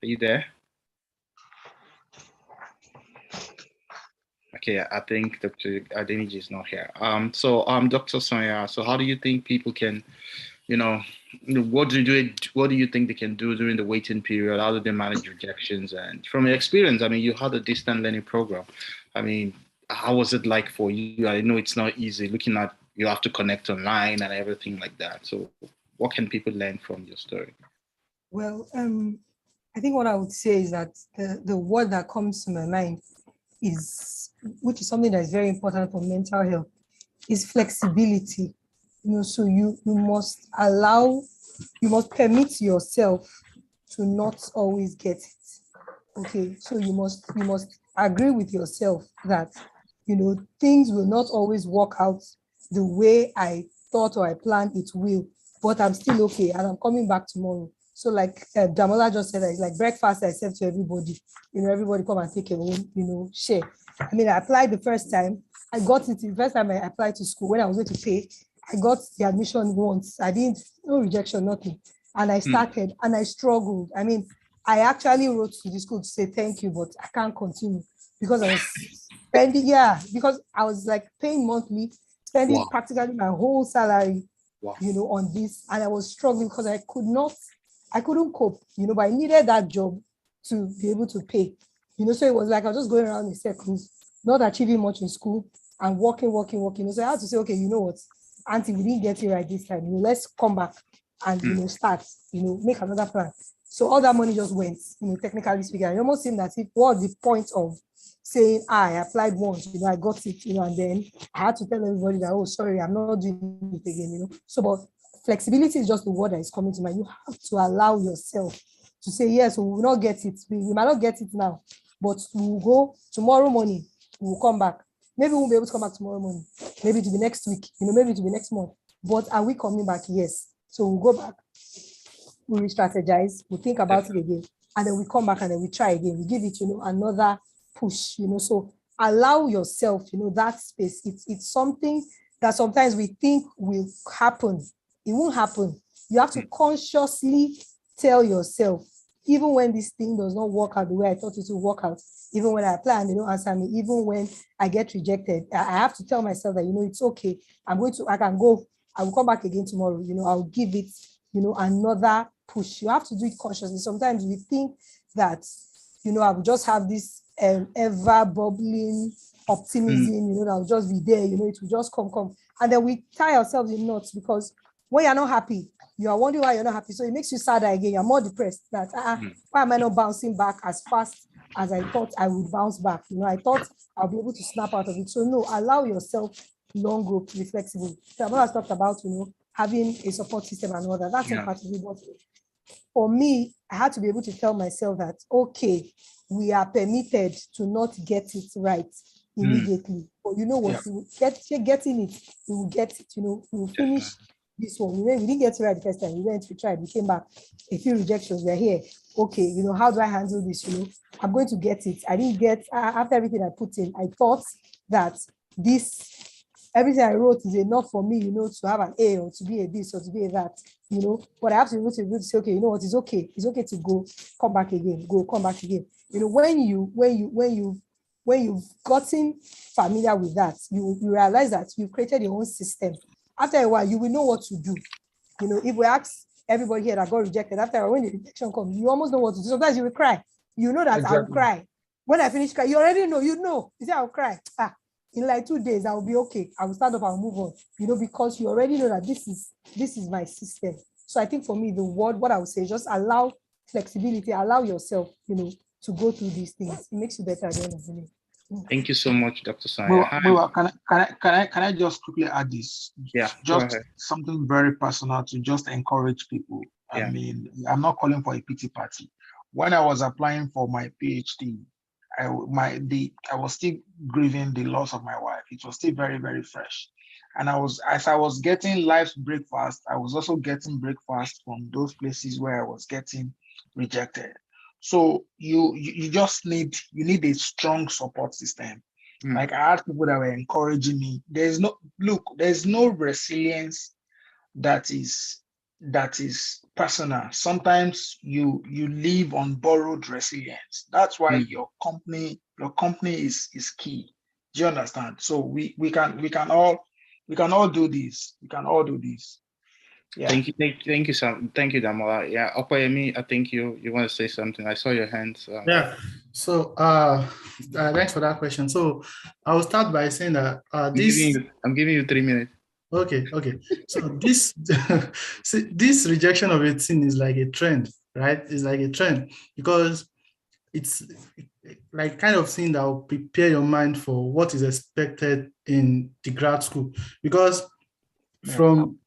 you there? Okay, I think Dr. Adeniji is not here. So Dr. Sonia, so how do you think people can, what do you think they can do during the waiting period? How do they manage rejections? And from your experience, I mean, you had a distant learning program. I mean, how was it like for you? I know it's not easy looking at, you have to connect online and everything like that. So what can people learn from your story? Well, I think what I would say is that the word that comes to my mind is, which is something that is very important for mental health, is flexibility. So you must permit yourself to not always get it. Okay, so you must agree with yourself that things will not always work out the way I thought or I planned it will, but I'm still okay and I'm coming back tomorrow. So like Damola just said, it's like breakfast I serve to everybody. Everybody come and take a own, share. I mean, I applied the first time. I got it the first time I applied to school when I was going to pay. I got the admission once. I didn't, no rejection, nothing. And I started and I struggled. I mean, I actually wrote to the school to say thank you, but I can't continue because I was spending, because I was like paying monthly, spending practically my whole salary, on this. And I was struggling because I couldn't cope, but I needed that job to be able to pay, so it was like I was just going around in circles, not achieving much in school and working. So I had to say, okay, you know what, Auntie, we didn't get it right this time. Let's come back and, start, make another plan. So all that money just went, technically speaking. I almost seemed that it was the point of saying, I applied once, I got it, and then I had to tell everybody that, oh, sorry, I'm not doing it again, So, but flexibility is just the word that is coming to mind. You have to allow yourself to say, yes, we will not get it. We might not get it now, but we will go tomorrow morning, we will come back. Maybe we won't be able to come back tomorrow morning. Maybe it will be next week, maybe it will be next month. But are we coming back? Yes. So we'll go back, we re-strategize, we think about it again, and then we come back and then we try again. We give it, another push, So allow yourself, that space. It's something that sometimes we think will happen. It won't happen. You have to consciously tell yourself, even when this thing does not work out the way I thought it would work out, even when I apply and they don't answer me, even when I get rejected, I have to tell myself that, it's okay. I can go. I will come back again tomorrow. I'll give it, another push. You have to do it consciously. Sometimes we think that, I will just have this ever bubbling optimism, that will just be there, it will just come. And then we tie ourselves in knots because when you're not happy, you are wondering why you're not happy. So it makes you sadder again. You're more depressed that, why am I not bouncing back as fast as I thought I would bounce back? I thought I'll be able to snap out of it. So no, allow yourself long go, be flexible. So I've always talked about, having a support system and all that. That's important. But for me, I had to be able to tell myself that, okay, we are permitted to not get it right immediately. But you know what, getting it, we will get it, we will finish this one. We didn't get it right the first time. We tried, we came back, a few rejections, we're here. Okay, how do I handle this? I'm going to get it. I didn't get, after everything I put in, I thought that this, everything I wrote is enough for me, to have an A or to be a this or to be a that, but I have to be able to say, okay, you know what, it's okay to go, come back again, come back again. When you've gotten familiar with that, you realize that you've created your own system. After a while, you will know what to do. If we ask everybody here that got rejected, after a while, when the rejection comes, you almost know what to do. Sometimes you will cry. You know that exactly. I will cry. When I finish crying, you already know, you say I'll cry. In like 2 days, I will be okay. I will stand up and move on, because you already know that this is my system. So I think for me, what I would say is just allow flexibility, allow yourself, to go through these things. It makes you better at the end of the day. Thank you so much, Dr. Sanya. Can I just quickly add this? Yeah, just something very personal to just encourage people. Yeah. I mean, I'm not calling for a pity party. When I was applying for my PhD, I was still grieving the loss of my wife. It was still very, very fresh. And as I was getting life's breakfast, I was also getting breakfast from those places where I was getting rejected. So you just need a strong support system. Like I had people that were encouraging me. There's no resilience that is personal. Sometimes you live on borrowed resilience. That's why your company is key. Do you understand? So we can all do this. We can all do this. Yeah. Thank you, Sam. Thank you, Damola. Yeah, Okoyemi, I think you want to say something. I saw your hands. Yeah. So thanks for that question. So I will start by saying that I'm giving you 3 minutes. Okay. So this rejection of a thing is like a trend, right? It's like a trend because it's like kind of thing that will prepare your mind for what is expected in the grad school. Because from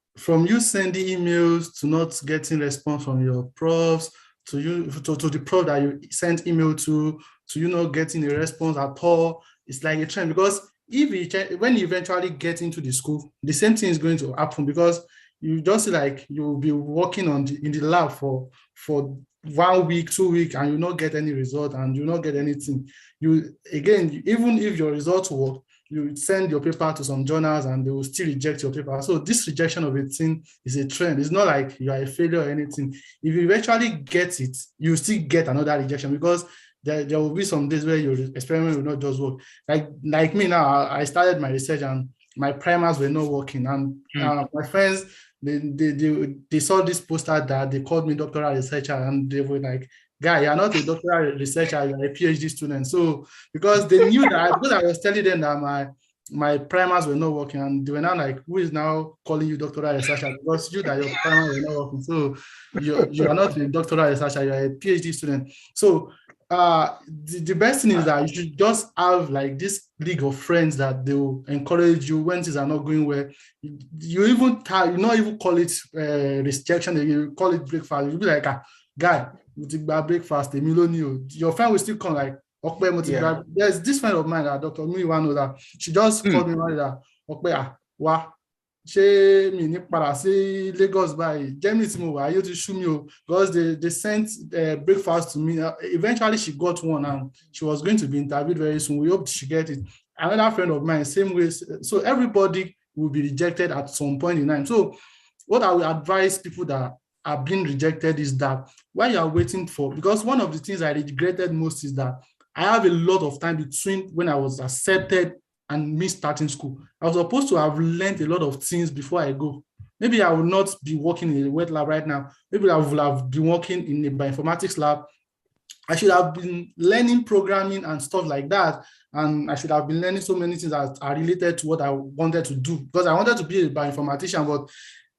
you sending emails to not getting response from your profs, to the prof that you sent email to you not getting a response at all, it's like a trend. Because when you eventually get into the school, the same thing is going to happen, because you just like you'll be working in the lab for 1 week, 2 weeks, and you not get any result, and you not get anything. Even if your results work, you send your paper to some journals and they will still reject your paper. So this rejection of a thing is a trend. It's not like you are a failure or anything. If you eventually get it, you still get another rejection, because there will be some days where your experiment will not just work. Like me now, I started my research and my primers were not working. And my friends, they saw this poster that they called me doctoral researcher, and they were like, "Guy, you're not a doctoral researcher, you're a PhD student." So because they knew that, because I was telling them that my primers were not working, and they were now like, "Who is now calling you doctoral researcher? Because you that your primers were not working. So you are not a doctoral researcher, you're a PhD student." So the best thing is that you should just have like this league of friends that they will encourage you when things are not going well. You not even call it rejection, you call it breakfast. You'll be like, "Guy, you take breakfast, your friend will still come like, "Okay, there's this friend of mine that Dr. Miwa knows that she just called me one that, "Okay, wow. She me para say Lagos by Germany you to show me, because they sent breakfast to me. Eventually she got one and she was going to be interviewed very soon. We hope she get it. Another friend of mine, same way. So everybody will be rejected at some point in time. So what I will advise people that are being rejected is that while you are waiting because one of the things I regretted most is that I have a lot of time between when I was accepted and me starting school. I was supposed to have learned a lot of things before I go. Maybe I will not be working in a wet lab right now. Maybe I would have been working in a bioinformatics lab. I should have been learning programming and stuff like that. And I should have been learning so many things that are related to what I wanted to do, because I wanted to be a bioinformatician, but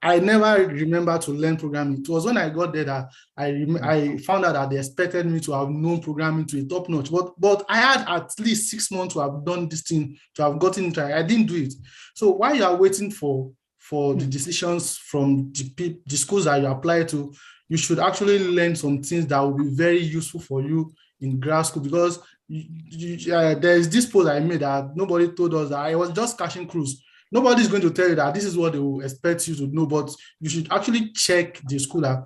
I never remember to learn programming. It was when I got there that I found out that they expected me to have known programming to a top notch. But I had at least 6 months to have done this thing, to have gotten it right. I didn't do it. So while you are waiting for the decisions from the schools that you apply to, you should actually learn some things that will be very useful for you in grad school, because there is this post I made that nobody told us that I was just cashing cruise. Nobody's going to tell you that this is what they will expect you to know, but you should actually check the school.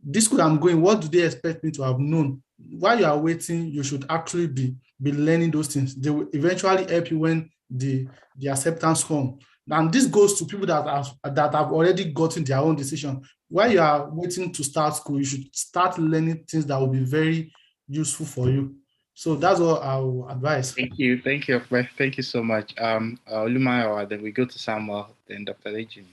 This school I'm going, what do they expect me to have known? While you are waiting, you should actually be learning those things. They will eventually help you when the acceptance come. And this goes to people that have already gotten their own decision. While you are waiting to start school, you should start learning things that will be very useful for you. So that's what I will advise. Thank you. Thank you so much. Olumayo, then we go to Samuel, then Dr. Lejin.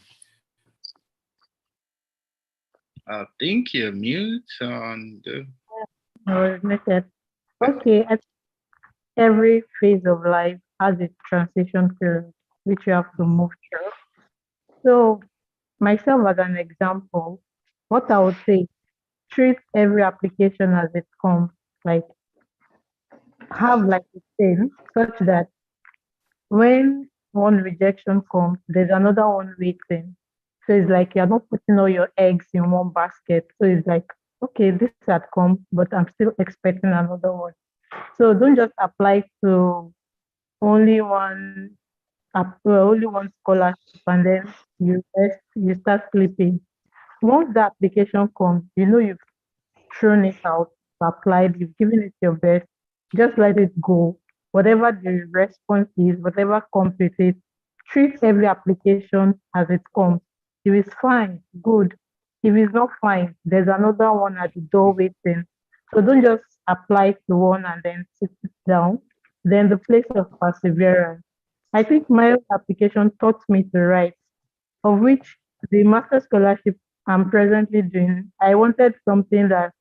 I think you're mute on the. I was muted. Okay, every phase of life has its transition period, which you have to move through. So, myself as an example, what I would say, treat every application as it comes, like have like a thing such that when one rejection comes, there's another one waiting. So it's like you're not putting all your eggs in one basket. So it's like, okay, this had come, but I'm still expecting another one. So don't just apply to only one only one scholarship and then you start sleeping. Once the application comes, you know you've thrown it out, applied, you've given it your best, just let it go. Whatever the response is, whatever comes with it, treat every application as it comes. If it's fine, good. If it's not fine, there's another one at the door waiting. So don't just apply to one and then sit it down. Then the place of perseverance. I think my application taught me to write, of which the master scholarship I'm presently doing, I wanted something that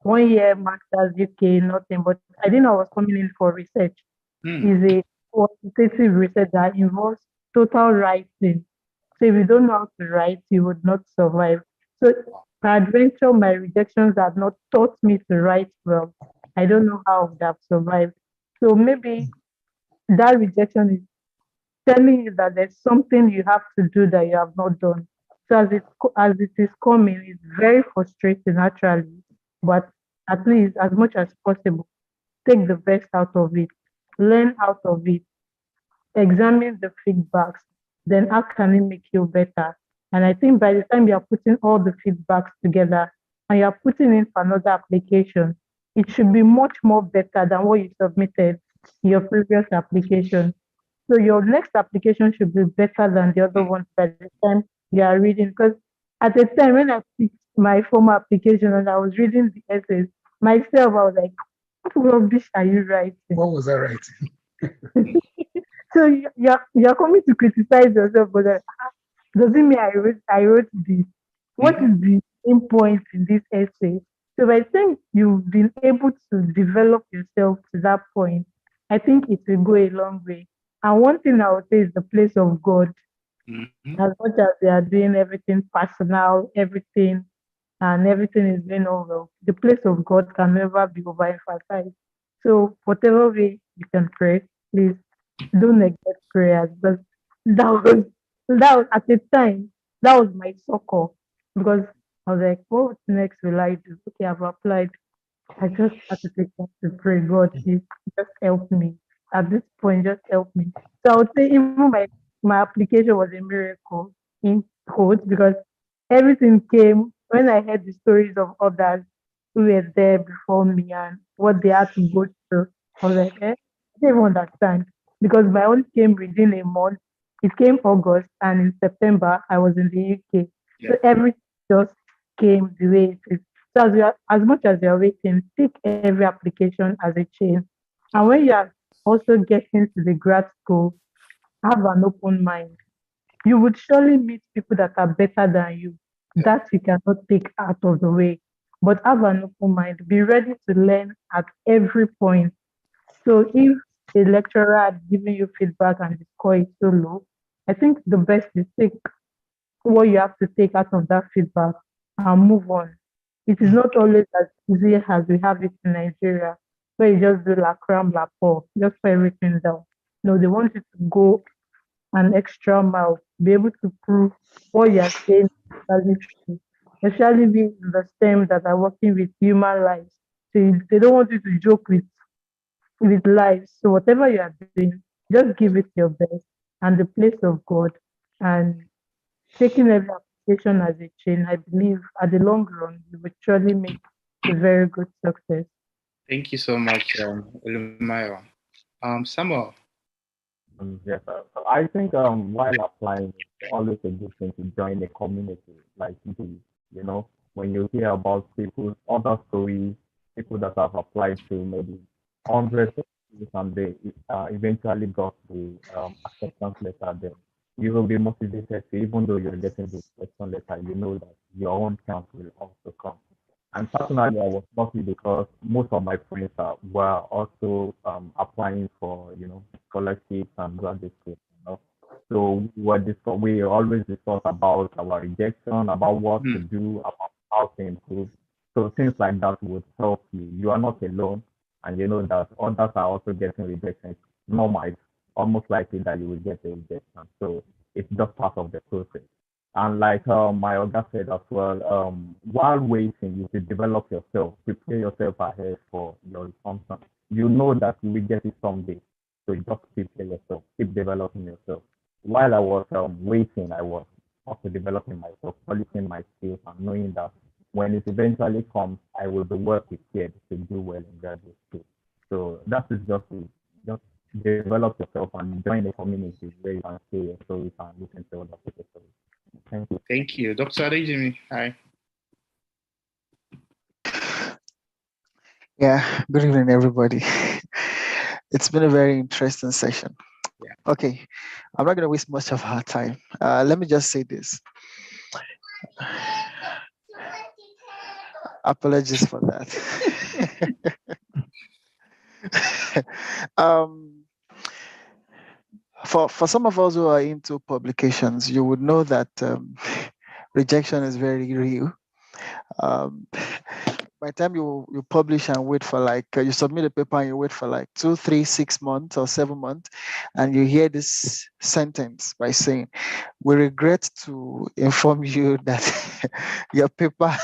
1 year master's UK, nothing, but I didn't know I was coming in for research. Is a quantitative research that involves total writing. So if you don't know how to write, you would not survive. So peradventure, my rejections have not taught me to write well. I don't know how I would have survived. So maybe that rejection is telling you that there's something you have to do that you have not done. So as it is coming, it's very frustrating actually. But at least as much as possible, take the best out of it, learn out of it, examine the feedbacks, then how can it make you better? And I think by the time you're putting all the feedbacks together and you're putting in for another application, it should be much more better than what you submitted in your previous application. So your next application should be better than the other one by the time you are reading. Because at the time when I picked my former application and I was reading the essays, myself, I was like, what rubbish are you writing? What was I writing? So you're coming to criticize yourself, but doesn't mean I wrote this. What is the main point in this essay? So by the time you've been able to develop yourself to that point, I think it will go a long way. And one thing I would say is the place of God. As much as they are doing everything personal, everything is going on well, the place of God can never be overemphasized. So whatever way you can pray, please don't neglect prayers, because that was at the time that was my succor, because I was like, what next will I do? Okay, I've applied. I just had to take time to pray. God, please just help me. At this point, just help me. So I would say even my application was a miracle in quotes, because everything came when I heard the stories of others who were there before me and what they had to go through. I was like, I don't even understand, because my own came within a month. It came August, and in September I was in the UK. Yeah. So everything just came the way it is. So as much as you're waiting, take every application as a chain. And when you are also getting to the grad school, have an open mind. You would surely meet people that are better than you, that you cannot take out of the way. But have an open mind. Be ready to learn at every point. So if a lecturer had given you feedback and the score is so low, I think the best is take what you have to take out of that feedback and move on. It is not always as easy as we have it in Nigeria, where you just do la cram la pour, just put everything down. No, they want you to go an extra mile, be able to prove what you're saying is actually true, especially being in the STEM that are working with human lives. So they don't want you to joke with lives. So whatever you are doing, just give it your best and the place of God, and taking every application as a chain. I believe at the long run, you will surely make a very good success. Thank you so much, Olumayo. Samuel. Yes, so I think while applying, it's always a good thing to join a community like this. You know, when you hear about people's other stories, people that have applied to maybe hundreds of schools and they eventually got the acceptance letter, then you will be motivated to, even though you're getting the acceptance letter, you know that your own chance will also come. And personally, I was lucky because most of my friends were also applying for, scholarships and graduate schools. So we always discuss about our rejection, about what to Mm. do, about how to improve. So things like that would help you. You are not alone, and you know that others are also getting rejection. It's normal. It's almost likely that you will get a rejection. So it's just part of the process. And like my other said as well, while waiting, you should develop yourself, prepare yourself ahead for your assumption. You know that you will get it someday. So just prepare yourself, keep developing yourself. While I was waiting, I was also developing myself, polishing my skills, and knowing that when it eventually comes, I will be well prepared to do well in graduate school. So that is just develop yourself and join a community where you can share your stories and listen to other people's stories. Thank you. Thank you. Dr. Adejimi, hi. Yeah, good evening, everybody. It's been a very interesting session. Yeah. Okay, I'm not going to waste much of our time. Let me just say this. Apologies for that. um, for some of us who are into publications, you would know that rejection is very real. Um, by the time you publish and wait for like you submit a paper and you wait for like 2, 3, 6 months or 7 months, and you hear this sentence by saying, "We regret to inform you that your paper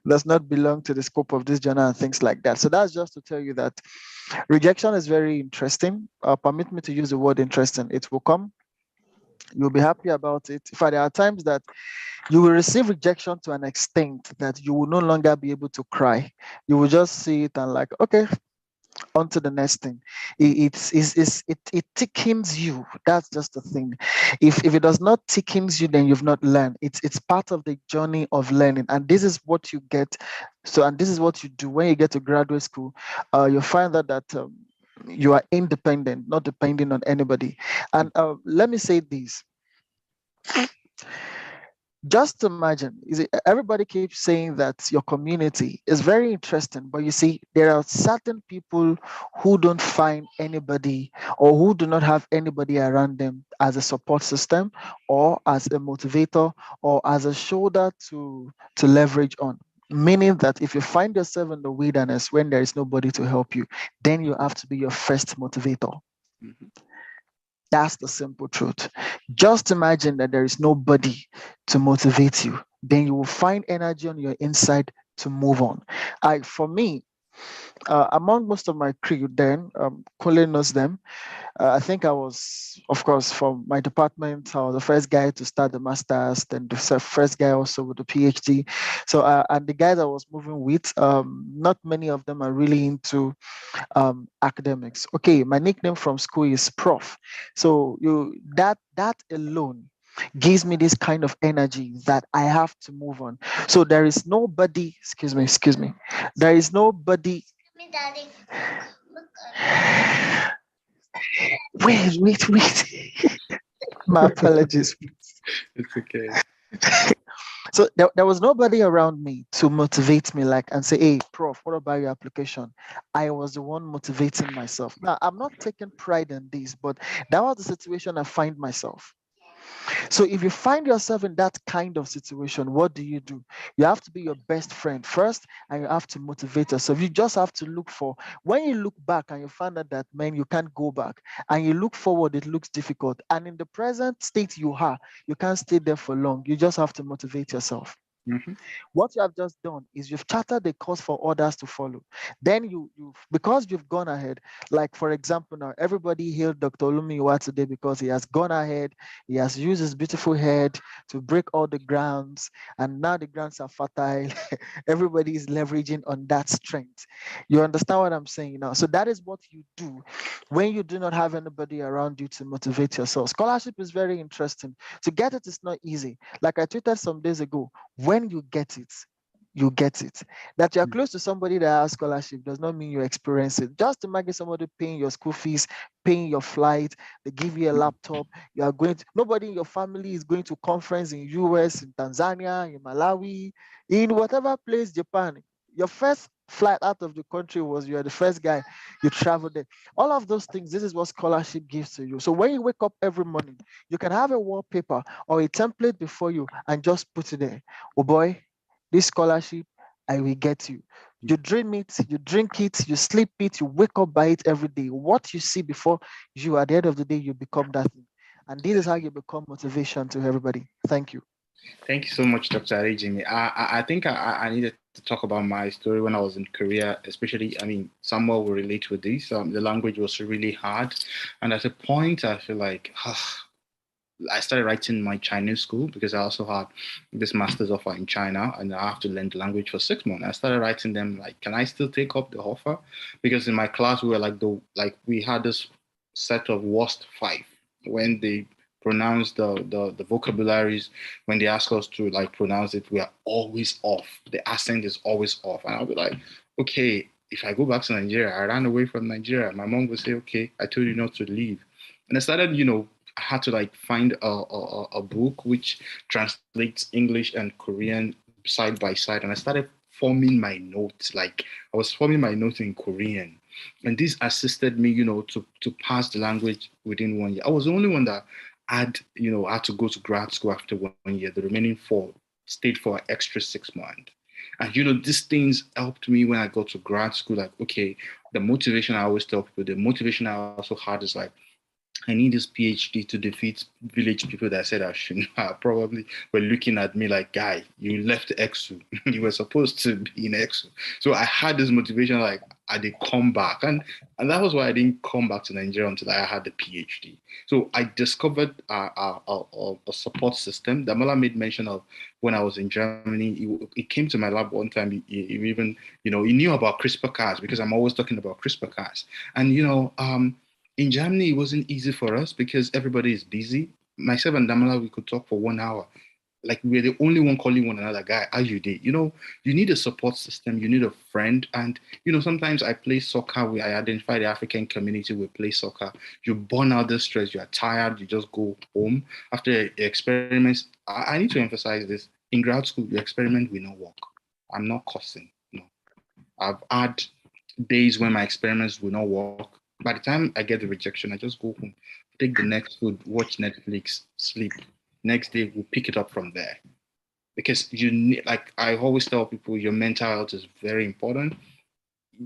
does not belong to the scope of this journal," and things like that. So that's just to tell you that rejection is very interesting. Permit me to use the word interesting. It will come. You'll be happy about it. In fact, there are times that you will receive rejection to an extent that you will no longer be able to cry. You will just see it and like, okay, on to the next thing. It tickens you. That's just the thing. If it does not tickens you, then you've not learned. It's part of the journey of learning, and this is what you get. So, and this is what you do when you get to graduate school. You find that you are independent, not depending on anybody. And let me say this. Just imagine, everybody keeps saying that your community is very interesting, but you see, there are certain people who don't find anybody or who do not have anybody around them as a support system or as a motivator or as a shoulder to leverage on. Meaning that if you find yourself in the wilderness when there is nobody to help you, then you have to be your first motivator. Mhm. That's the simple truth. Just imagine that there is nobody to motivate you. Then you will find energy on your inside to move on. For me, among most of my crew, then Colin knows them. I think I was, of course, from my department, I was the first guy to start the masters, then the first guy also with the PhD. So, and the guys I was moving with, not many of them are really into academics. Okay, my nickname from school is Prof. So that alone gives me this kind of energy that I have to move on. So there is nobody, excuse me. There is nobody. Wait. My apologies. It's okay. So there was nobody around me to motivate me like and say, "Hey, Prof, what about your application?" I was the one motivating myself. Now I'm not taking pride in this, but that was the situation I find myself. So if you find yourself in that kind of situation, what do? You have to be your best friend first, and you have to motivate yourself. You just have to look for, when you look back and you find out that, man, you can't go back, and you look forward, it looks difficult. And in the present state you are, you can't stay there for long. You just have to motivate yourself. Mhm. What you have just done is you've charted the course for others to follow. Then because you've gone ahead, like for example, now everybody hailed Dr. Olumiwa today because he has gone ahead, he has used his beautiful head to break all the grounds, and now the grounds are fertile. Everybody is leveraging on that strength. You understand what I'm saying now? So that is what you do when you do not have anybody around you to motivate yourself. Scholarship is very interesting. To get it is not easy. Like I tweeted some days ago, when you get it, you get it. That you're close to somebody that has scholarship does not mean you experience it. Just imagine somebody paying your school fees, paying your flight, they give you a laptop, you are going to, nobody in your family is going to conference in US, in Tanzania, in Malawi, in whatever place, Japan. Your first flight out of the country was you're the first guy, you traveled there. All of those things, this is what scholarship gives to you. So when you wake up every morning, you can have a wallpaper or a template before you and just put it there. Oh boy, this scholarship, I will get you. You dream it, you drink it, you sleep it, you wake up by it every day. What you see before you, at the end of the day, you become that thing. And this is how you become motivation to everybody. Thank you. Thank you so much, Dr. Arejimi. I think I needed to talk about my story when I was in Korea, especially, I mean, Samuel will relate with this. The language was really hard. And at a point, I feel like, I started writing my Chinese school because I also had this master's offer in China and I have to learn the language for 6 months. I started writing them like, can I still take up the offer? Because in my class we were like we had this set of worst five when they pronounce the vocabularies, when they ask us to like pronounce it, we are always off. The accent is always off. And I'll be like, okay, if I go back to Nigeria, I ran away from Nigeria. My mom would say, okay, I told you not to leave. And I started, I had to like find a book which translates English and Korean side by side, and I started forming my notes. Like I was forming my notes in Korean, and this assisted me, to pass the language within 1 year. I was the only one that had to go to grad school after 1 year. The remaining four stayed for an extra 6 months. And these things helped me when I got to grad school. Like, okay, the motivation I always tell people, the motivation I also had is like, I need this PhD to defeat village people that said I shouldn't have. Probably were looking at me like, guy, you left EXU. You were supposed to be in EXU. So I had this motivation like, I did come back. And that was why I didn't come back to Nigeria until I had the PhD. So I discovered a support system that Mala made mention of when I was in Germany. He came to my lab one time. He even, he knew about CRISPR-Cas because I'm always talking about CRISPR-Cas. And, in Germany, it wasn't easy for us because everybody is busy. Myself and Damala, we could talk for 1 hour. Like we're the only one calling one another, guy, how you did? You need a support system, you need a friend. And, sometimes I play soccer, I identify the African community, we play soccer. You burn out the stress, you're tired, you just go home. After experiments, I need to emphasize this. In grad school, your experiment will not work. I'm not cursing, no. I've had days when my experiments will not work. By the time I get the rejection, I just go home, take the next food, watch Netflix, sleep. Next day, we'll pick it up from there. Because you need, like I always tell people, your mental health is very important.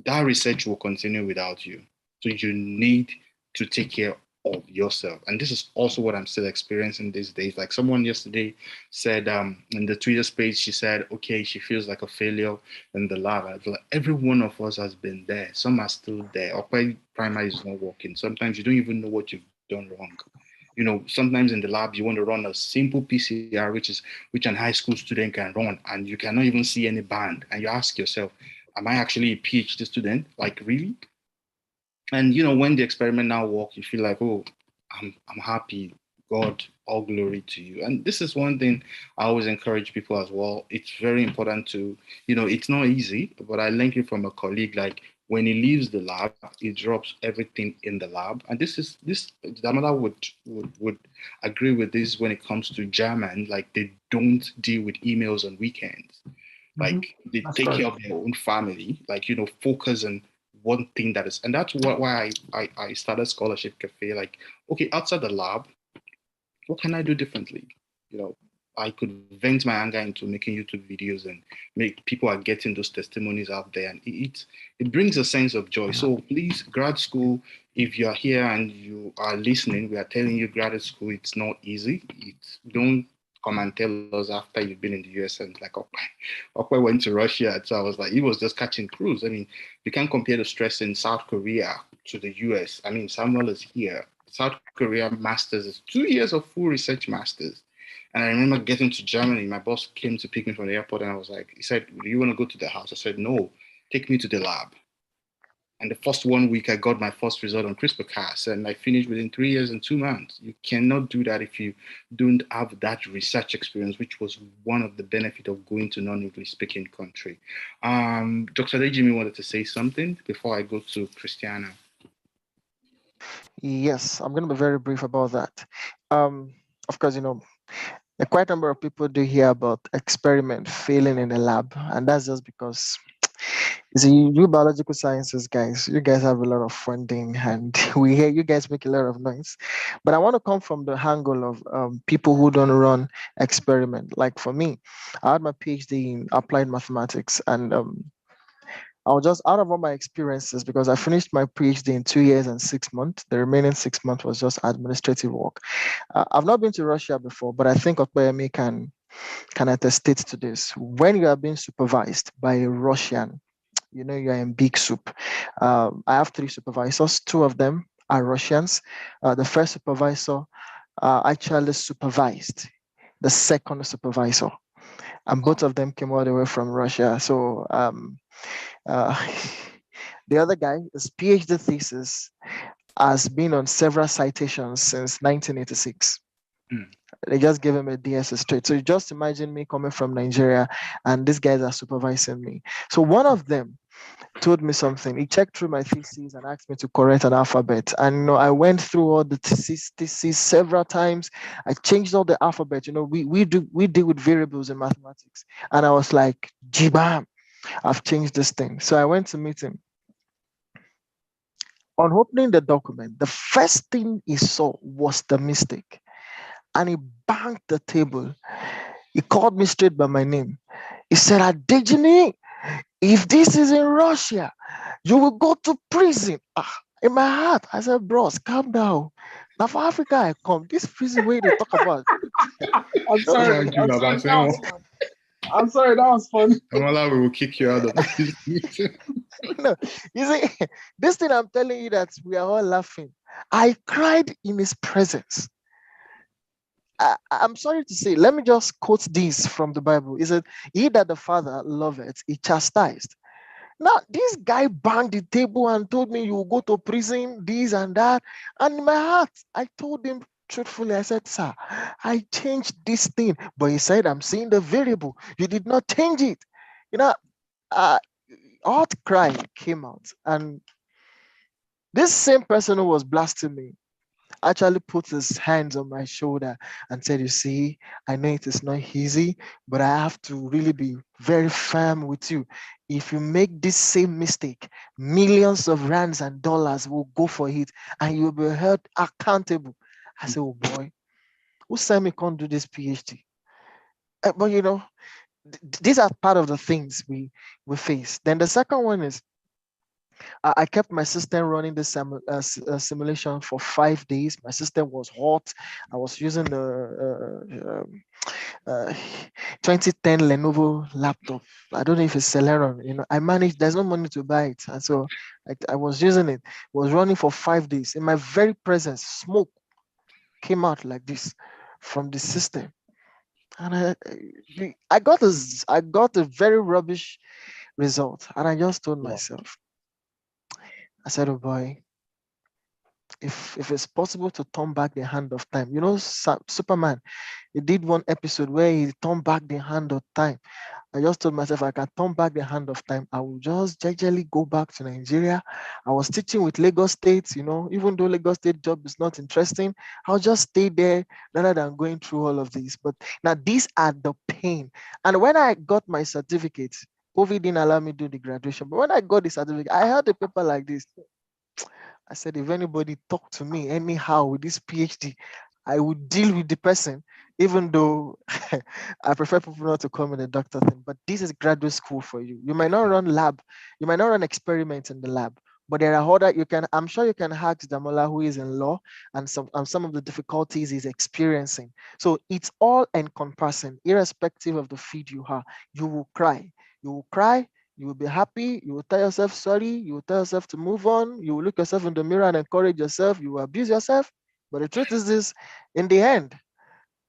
That research will continue without you. So you need to take care of yourself. And this is also what I'm still experiencing these days. Like someone yesterday said in the Twitter space, she said, okay, she feels like a failure in the lab. I feel like every one of us has been there. Some are still there. Or primary is not working. Sometimes you don't even know what you've done wrong. Sometimes in the lab you want to run a simple PCR, which an high school student can run, and you cannot even see any band. And you ask yourself, am I actually a PhD student? Like really? And when the experiment now works, you feel like, oh, I'm happy. God, all glory to you. And this is one thing I always encourage people as well. It's very important to, it's not easy, but I learned it from a colleague. Like when he leaves the lab, he drops everything in the lab. And this Damala would agree with this when it comes to German. Like they don't deal with emails on weekends. Like they That's take right. care of their own family, like, focus on one thing that is, and that's why I started Scholarship Cafe. Like, okay, outside the lab, what can I do differently? I could vent my anger into making YouTube videos and make people are getting those testimonies out there, and it brings a sense of joy. So please, grad school, if you are here and you are listening, we are telling you, grad school, it's not easy. Don't come and tell us after you've been in the US. And like, Okwe went to Russia. So I was like, he was just catching cruise. I mean, you can't compare the stress in South Korea to the US. I mean, Samuel is here. South Korea masters is 2 years of full research masters. And I remember getting to Germany. My boss came to pick me from the airport, and I was like, he said, "Do you want to go to the house?" I said, "No, take me to the lab." And the first 1 week, I got my first result on CRISPR-Cas, and I finished within 3 years and 2 months. You cannot do that if you don't have that research experience, which was one of the benefits of going to non-English speaking country. Dr. Dejimi wanted to say something before I go to Christiana. Yes, I'm going to be very brief about that. Of course, a quite number of people do hear about experiment failing in the lab, and that's just because you see, you biological sciences guys, you guys have a lot of funding, and we hear you guys make a lot of noise. But I want to come from the angle of people who don't run experiment. Like for me, I had my PhD in applied mathematics, and I was just out of all my experiences because I finished my PhD in 2 years and 6 months. The remaining 6 months was just administrative work. I've not been to Russia before, but I think Okpeyemi can attest to this. When you are being supervised by a Russian, you're in big soup. I have 3 supervisors. 2 of them are Russians. The first supervisor actually supervised the second supervisor, and both of them came all the way from Russia. So the other guy, his PhD thesis has been on several citations since 1986. They just gave him a DS straight. So you just imagine me coming from Nigeria and these guys are supervising me. So one of them told me something. He checked through my thesis and asked me to correct an alphabet. And I went through all the thesis several times. I changed all the alphabet. We deal with variables in mathematics. And I was like, Jibam, I've changed this thing. So I went to meet him. On opening the document, the first thing he saw was the mistake. And he banged the table. He called me straight by my name. He said, Adejimi, if this is in Russia, you will go to prison. In my heart, I said, bros, calm down. Now for Africa, I come. This prison way they talk about. I'm sorry. I'm sorry, that was funny. Kamala, we will kick you out of this meeting. No, you see, this thing I'm telling you that we are all laughing. I cried in his presence. I'm sorry to say, let me just quote this from the Bible. It said, he that the Father loveth, he chastised. Now, this guy banged the table and told me you will go to prison, this and that. And in my heart, I told him truthfully, I said, sir, I changed this thing. But he said, I'm seeing the variable. You did not change it. Hot cry came out. And this same person who was blasting me actually put his hands on my shoulder and said, you see, I know it is not easy, but I have to really be very firm with you. If you make this same mistake, millions of rands and dollars will go for it and you'll be held accountable. I said, oh boy, who said me can't do this PhD? But these are part of the things we face. Then the second one is, I kept my system running the simulation for 5 days. My system was hot. I was using the 2010 Lenovo laptop. I don't know if it's Celeron. I managed, there's no money to buy it. And so I was using it. It was running for 5 days. In my very presence, smoke came out like this from the system. And I got a very rubbish result. And I just told myself, I said, oh boy, if it's possible to turn back the hand of time, Superman, he did one episode where he turned back the hand of time. I just told myself, I can turn back the hand of time. I will just gradually go back to Nigeria. I was teaching with Lagos State, even though Lagos State job is not interesting, I'll just stay there rather than going through all of these. But now these are the pain. And when I got my certificate, COVID didn't allow me to do the graduation. But when I got the certificate, I held a paper like this. I said, if anybody talk to me anyhow with this PhD, I would deal with the person, even though I prefer people not to call me the doctor thing. But this is graduate school for you. You might not run lab, you might not run experiments in the lab, But there are other, I'm sure you can ask Damola, who is in law, and some of the difficulties he's experiencing. So it's all encompassing, irrespective of the field you are. You will cry. You will cry. You will be happy. You will tell yourself sorry. You will tell yourself to move on. You will look yourself in the mirror and encourage yourself. You will abuse yourself. But the truth is this, in the end,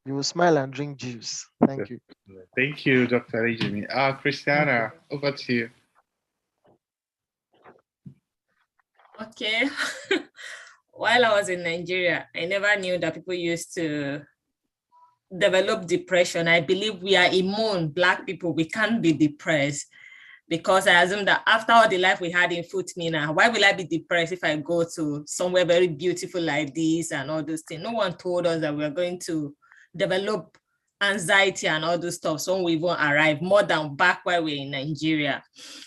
you will smile and drink juice. Thank you. Thank you, Dr. Ejimi. Christiana, over to you. Okay. While I was in Nigeria, I never knew that people used to develop depression. I believe we are immune, Black people, we can't be depressed, because I assume that after all the life we had in Futmina, why will I be depressed if I go to somewhere very beautiful like this and all those things? No one told us that we are going to develop anxiety and all those stuff so we even arrive, more than back while we're in Nigeria.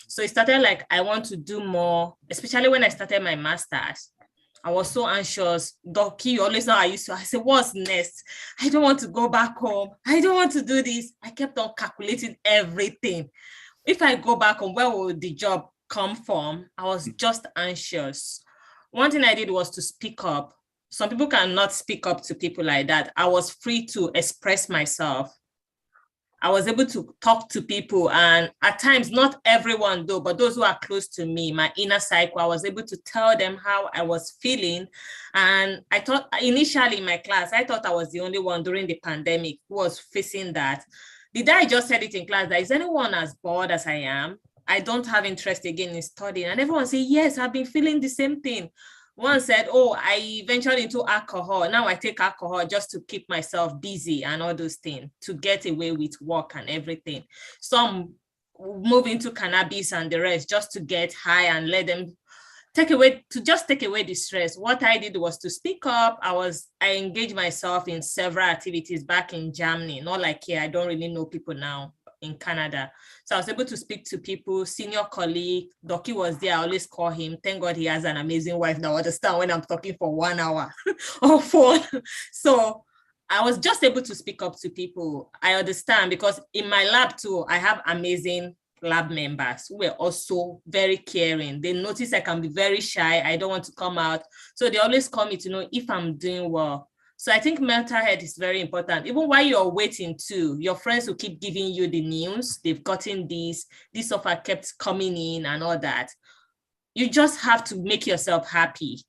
So it started like, I want to do more, especially when I started my master's. I was so anxious. Doki, you always know I said, what's next? I don't want to go back home. I don't want to do this. I kept on calculating everything. If I go back home, where will the job come from? I was just anxious. One thing I did was to speak up. Some people cannot speak up to people like that. I was free to express myself. I was able to talk to people, and at times, not everyone though, but those who are close to me, my inner cycle, I was able to tell them how I was feeling. And I thought initially in my class, I thought I was the only one during the pandemic who was facing that. The day I just said it in class, that is anyone as bored as I am? I don't have interest again in studying. And everyone said, yes, I've been feeling the same thing. One said, oh, I ventured into alcohol. Now I take alcohol just to keep myself busy and all those things, to get away with work and everything. Some move into cannabis and the rest just to get high and let them take away the stress. What I did was to speak up. I engaged myself in several activities back in Germany, not like here. I don't really know people now in Canada. So I was able to speak to people, senior colleague, Doki was there, I always call him. Thank God he has an amazing wife that understands when I'm talking for 1 hour or 4. So I was just able to speak up to people. I understand, because in my lab too, I have amazing lab members who were also very caring. They notice I can be very shy. I don't want to come out. So they always call me to know if I'm doing well. So I think mental health is very important. Even while you're waiting too, your friends will keep giving you the news. They've gotten this offer kept coming in and all that. You just have to make yourself happy.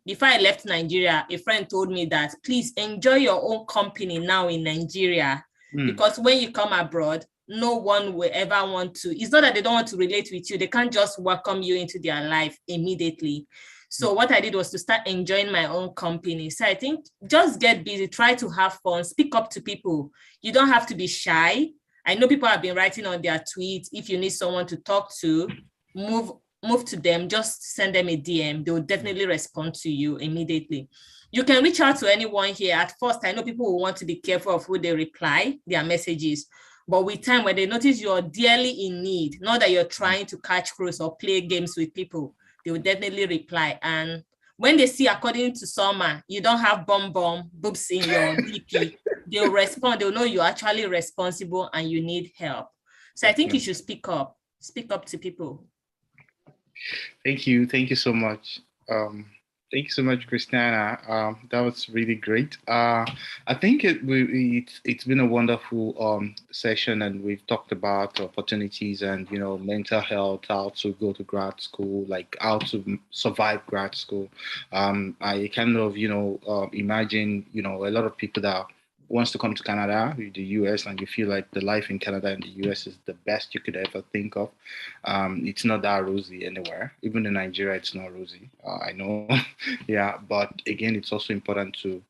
Before I left Nigeria, a friend told me that, please enjoy your own company now in Nigeria, because when you come abroad, no one will ever want to. It's not that they don't want to relate with you. They can't just welcome you into their life immediately. So what I did was to start enjoying my own company. So I think just get busy, try to have fun, speak up to people. You don't have to be shy. I know people have been writing on their tweets, if you need someone to talk to, move to them, just send them a DM. They will definitely respond to you immediately. You can reach out to anyone here. At first, I know people will want to be careful of who they reply, their messages. But with time, when they notice you're dearly in need, not that you're trying to catch cruise or play games with people, they will definitely reply. And when they see, according to Summer, you don't have boobs in your DP, they'll respond. They'll know you're actually responsible and you need help. So I think you should speak up to people. Thank you so much. Thank you so much, Christiana. That was really great. I think it's been a wonderful session, and we've talked about opportunities and mental health, how to go to grad school, like how to survive grad school. I kind of imagine a lot of people that wants to come to Canada, the US, and you feel like the life in Canada and the US is the best you could ever think of. It's not that rosy anywhere. Even in Nigeria, it's not rosy. I know. Yeah, but again, it's also important to,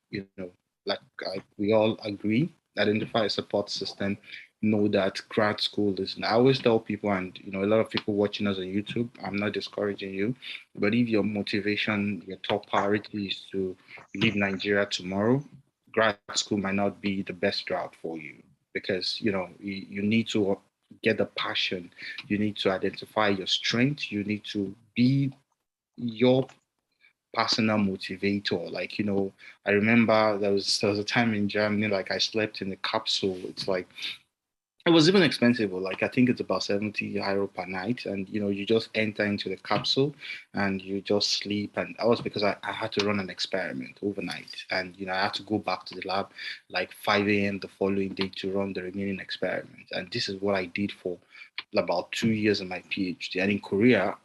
we all agree, identify a support system, know that grad school is, and I always tell people, and a lot of people watching us on YouTube, I'm not discouraging you, but if your motivation, your top priority is to leave Nigeria tomorrow, grad school might not be the best route for you, because you need to get the passion, you need to identify your strength, you need to be your personal motivator. Like, I remember there was a time in Germany, like I slept in a capsule. It's like It was even expensive, but like I think it's about 70 euro per night. And you just enter into the capsule and you just sleep. And that was because I had to run an experiment overnight. And I had to go back to the lab like 5 a.m. the following day to run the remaining experiment. And this is what I did for about 2 years of my PhD. And in Korea,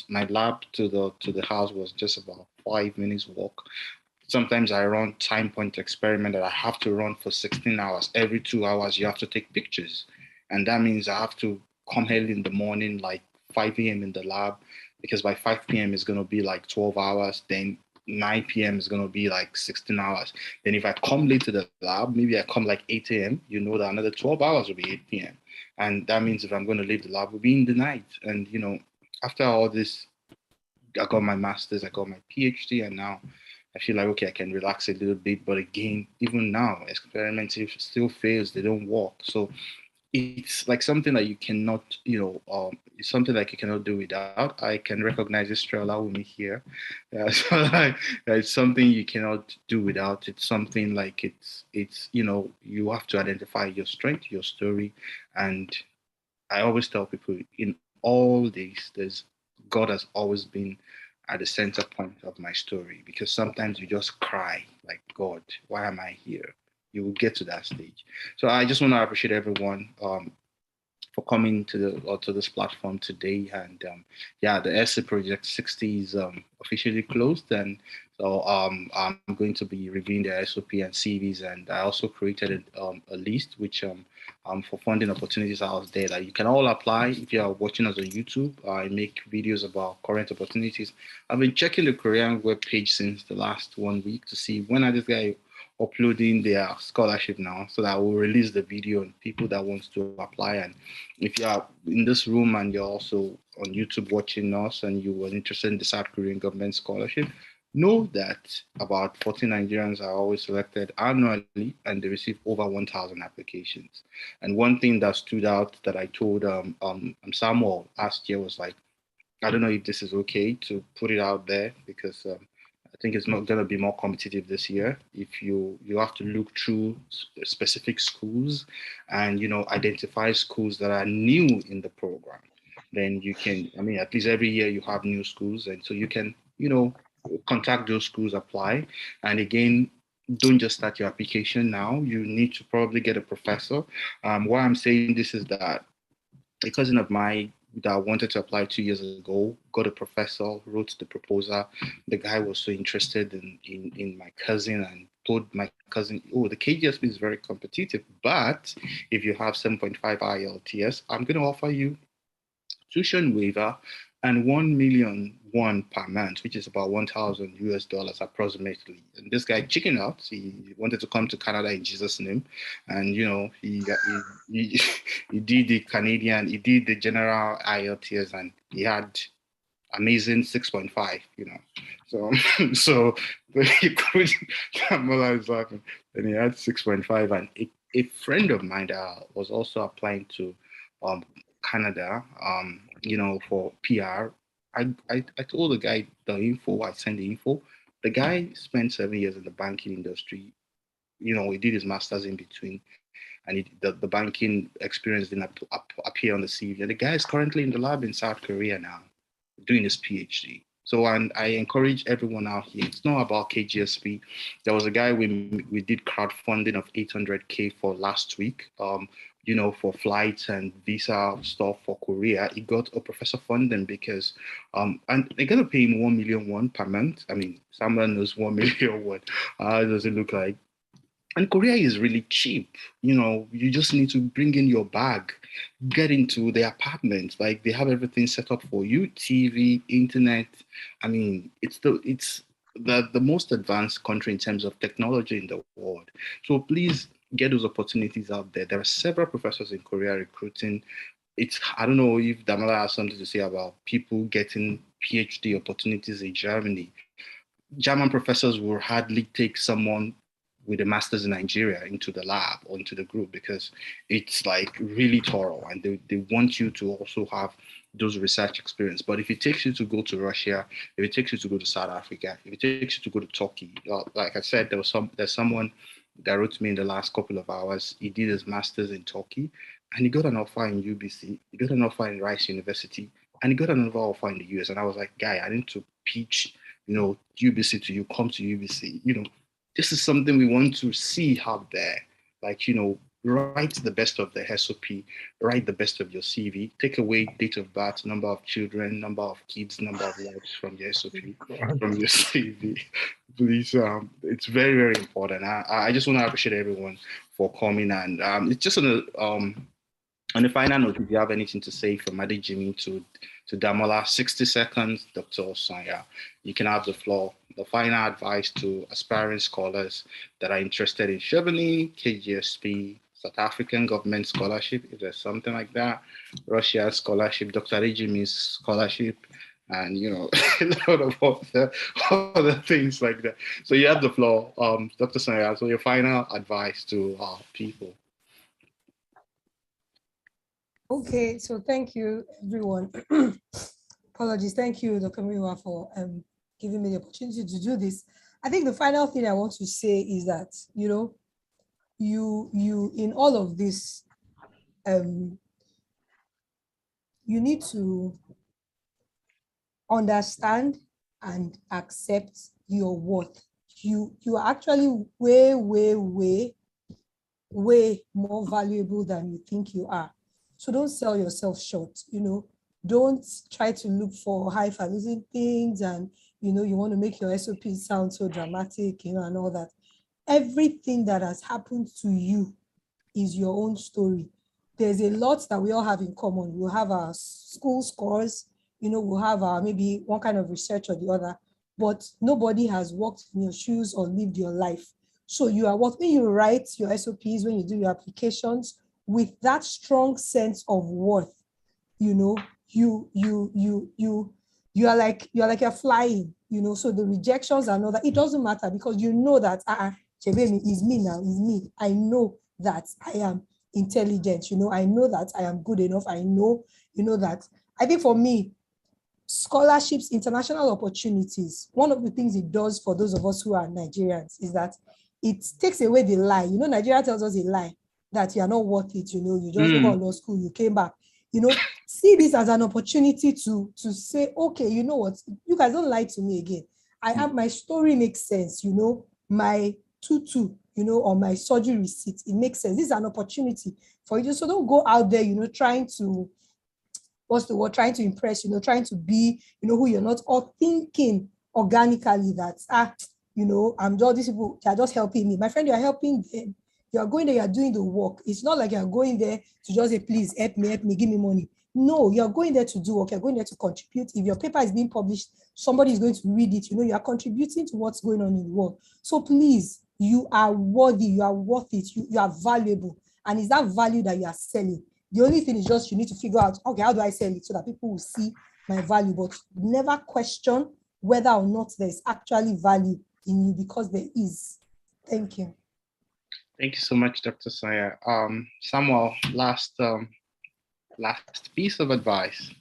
my lab to the house was just about 5 minutes walk. Sometimes I run time point experiment that I have to run for 16 hours. Every 2 hours, you have to take pictures. And that means I have to come early in the morning, like 5 a.m. in the lab, because by 5 p.m. it's going to be like 12 hours. Then 9 p.m. is going to be like 16 hours. Then if I come late to the lab, maybe I come like 8 a.m., that another 12 hours will be 8 p.m. And that means if I'm going to leave the lab, will be in the night. And, after all this, I got my master's, I got my PhD, and now I feel like, okay, I can relax a little bit. But again, even now, experiments still fails, they don't work. So it's like something that you cannot, it's something like you cannot do without. I can recognize Estrella with me here. So like, it's something you cannot do without. It's something like you have to identify your strength, your story. And I always tell people in all this, God has always been at the center point of my story, because sometimes you just cry like, God, why am I here? You will get to that stage. So I just want to appreciate everyone for coming to this platform today. And yeah, the essay project 60 is officially closed, and so I'm going to be reviewing the SOP and CVs. And I also created a list which for funding opportunities out there that you can all apply. If you are watching us on YouTube, I make videos about current opportunities. I've been checking the Korean webpage since the last 1 week to see when are this guy uploading their scholarship now, so that we'll release the video and people that wants to apply. And if you are in this room and you're also on YouTube watching us and you were interested in the South Korean government scholarship, know that about 40 Nigerians are always selected annually and they receive over 1,000 applications. And one thing that stood out that I told Samuel last year was like, I don't know if this is okay to put it out there, because I think it's not going to be more competitive this year. If you have to look through specific schools and identify schools that are new in the program, then you can. I mean, at least every year you have new schools, and so you can contact those schools, apply, and again. Don't just start your application now. You need to probably get a professor. Why I'm saying this is that a cousin of mine that wanted to apply 2 years ago got a professor, wrote the proposal. The guy was so interested in my cousin and told my cousin, oh, the KGSP is very competitive, but if you have 7.5 IELTS, I'm going to offer you tuition waiver and 1 million won per month, which is about 1,000 US dollars approximately. And this guy chicken out. He wanted to come to Canada in Jesus' name, and he did the Canadian, he did the general IELTS, and he had amazing 6.5. So so he could is laughing, and he had 6.5, and a friend of mine that was also applying to Canada, for PR. I told the guy the info, I sent the info. The guy spent 7 years in the banking industry. He did his master's in between, and the banking experience didn't appear on the CV. And the guy is currently in the lab in South Korea now, doing his PhD. So, and I encourage everyone out here. It's not about KGSP. There was a guy we did crowdfunding of 800K for last week. For flights and visa stuff for Korea. He got a professor funding because, and they're gonna pay him 1 million won per month. I mean, someone knows 1 million won. How does it look like? And Korea is really cheap. You just need to bring in your bag, get into the apartment. Like they have everything set up for you, TV, internet. I mean, it's the most advanced country in terms of technology in the world. So please get those opportunities out there. There are several professors in Korea recruiting. I don't know if Damala has something to say about people getting PhD opportunities in Germany. German professors will hardly take someone with a master's in Nigeria into the lab or into the group, because it's like really thorough, and they want you to also have those research experience. But if it takes you to go to Russia, if it takes you to go to South Africa, if it takes you to go to Turkey, like I said, there's someone that wrote to me in the last couple of hours. He did his master's in Turkey, and he got an offer in UBC, he got an offer in Rice University, and he got another offer in the US. And I was like, guy, I need to pitch, UBC to you, come to UBC. This is something we want to see out there. Like, write the best of the SOP, write the best of your CV, take away date of birth, number of children, number of kids, number of lives from your SOP, from your CV. Please, it's very, very important. I just want to appreciate everyone for coming, and it's just on the final note, if you have anything to say from Adi Jimmy to Damola, 60 seconds, Dr. Osanya, you can have the floor. The final advice to aspiring scholars that are interested in Chevrolet, KGSP, South African government scholarship, if there's something like that, Russia scholarship, Dr. Adi Jimmy's scholarship, and a lot of other things like that. So you have the floor, Dr. Sanya. So your final advice to people. Okay, so thank you, everyone. Apologies. Thank you, Dr. Miwa, for giving me the opportunity to do this. I think the final thing I want to say is that, you in all of this, you need to understand and accept your worth. You are actually way, way, way, way more valuable than you think you are. So don't sell yourself short, don't try to look for highfalutin things and, you want to make your SOP sound so dramatic, and all that. Everything that has happened to you is your own story. There's a lot that we all have in common. We'll have our school scores, we'll have our maybe one kind of research or the other, but nobody has walked in your shoes or lived your life. So you are when you write your SOPs, when you do your applications, with that strong sense of worth, you are like you're flying, so the rejections and all that, it doesn't matter, because you know that Chebemi is me now, is me. I know that I am intelligent, I know that I am good enough. I know, that. I think for me, scholarships, international opportunities, one of the things it does for those of us who are Nigerians is that it takes away the lie. Nigeria tells us a lie that you are not worth it, you just go to law school, you came back. See this as an opportunity to say, okay, you know what, you guys don't lie to me again. I have my story makes sense, my tutu, or my surgery receipt, it makes sense. This is an opportunity for you. So don't go out there, trying to, what's the word, trying to impress, trying to be, who you're not, or thinking organically that, I'm just, these people, they're just helping me. My friend, you're helping them. You're going there, you're doing the work. It's not like you're going there to just say, please help me, give me money. No, you're going there to do work. You're going there to contribute. If your paper is being published, somebody is going to read it. You are contributing to what's going on in the world. So please, you are worthy. You are worth it. You are valuable. And it's that value that you are selling. The only thing is just you need to figure out, okay, how do I sell it so that people will see my value? But never question whether or not there's actually value in you, because there is. Thank you. Thank you so much, Dr. Saya. Samuel, last piece of advice.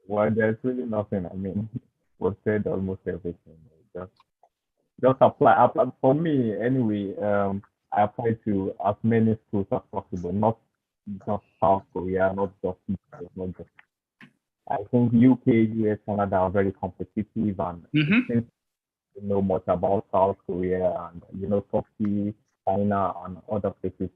Well, there's really nothing. I mean, we've said almost everything. Just apply. For me, anyway, I apply to as many schools as possible, not just South Korea, not just not just. I think UK, US, Canada are very competitive, and since you know much about South Korea and Turkey, China, and other places,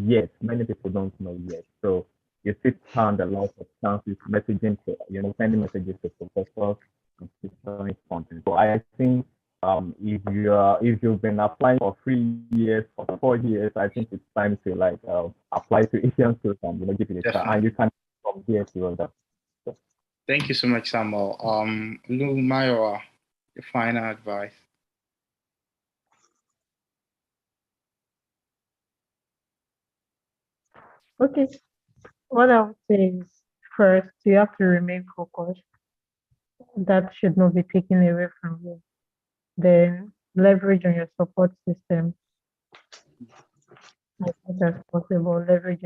yes, many people don't know yet. So you still stand a lot of chances messaging to, sending messages to professors and students content. So I think if you've been applying for 3 years or 4 years, I think it's time to apply to Asian schools and give it a try, and you can from here to other. So. Thank you so much, Samuel. Lou Mayowa, your final advice. Okay. What I would say is, first, you have to remain focused. That should not be taken away from you. Then leverage on your support system as much as possible. Leverage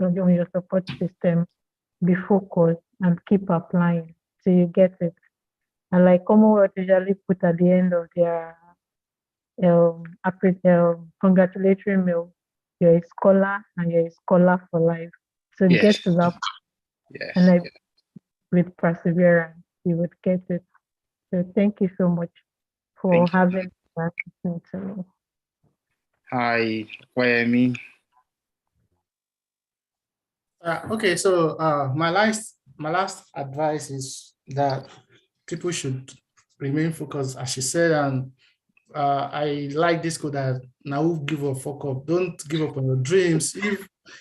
on your support system. Be focused and keep applying till you get it. And like Commonwealth usually put at the end of their congratulatory mail. You're a scholar and you're a scholar for life. So Yes. get to that, Yes. and with perseverance, you would get it. So thank you so much for Thank you. having that to me. Hi, Kwayemi. Okay, so my last advice is that people should remain focused, as she said, and I like this quote that now give a fuck up. Don't give up on your dreams.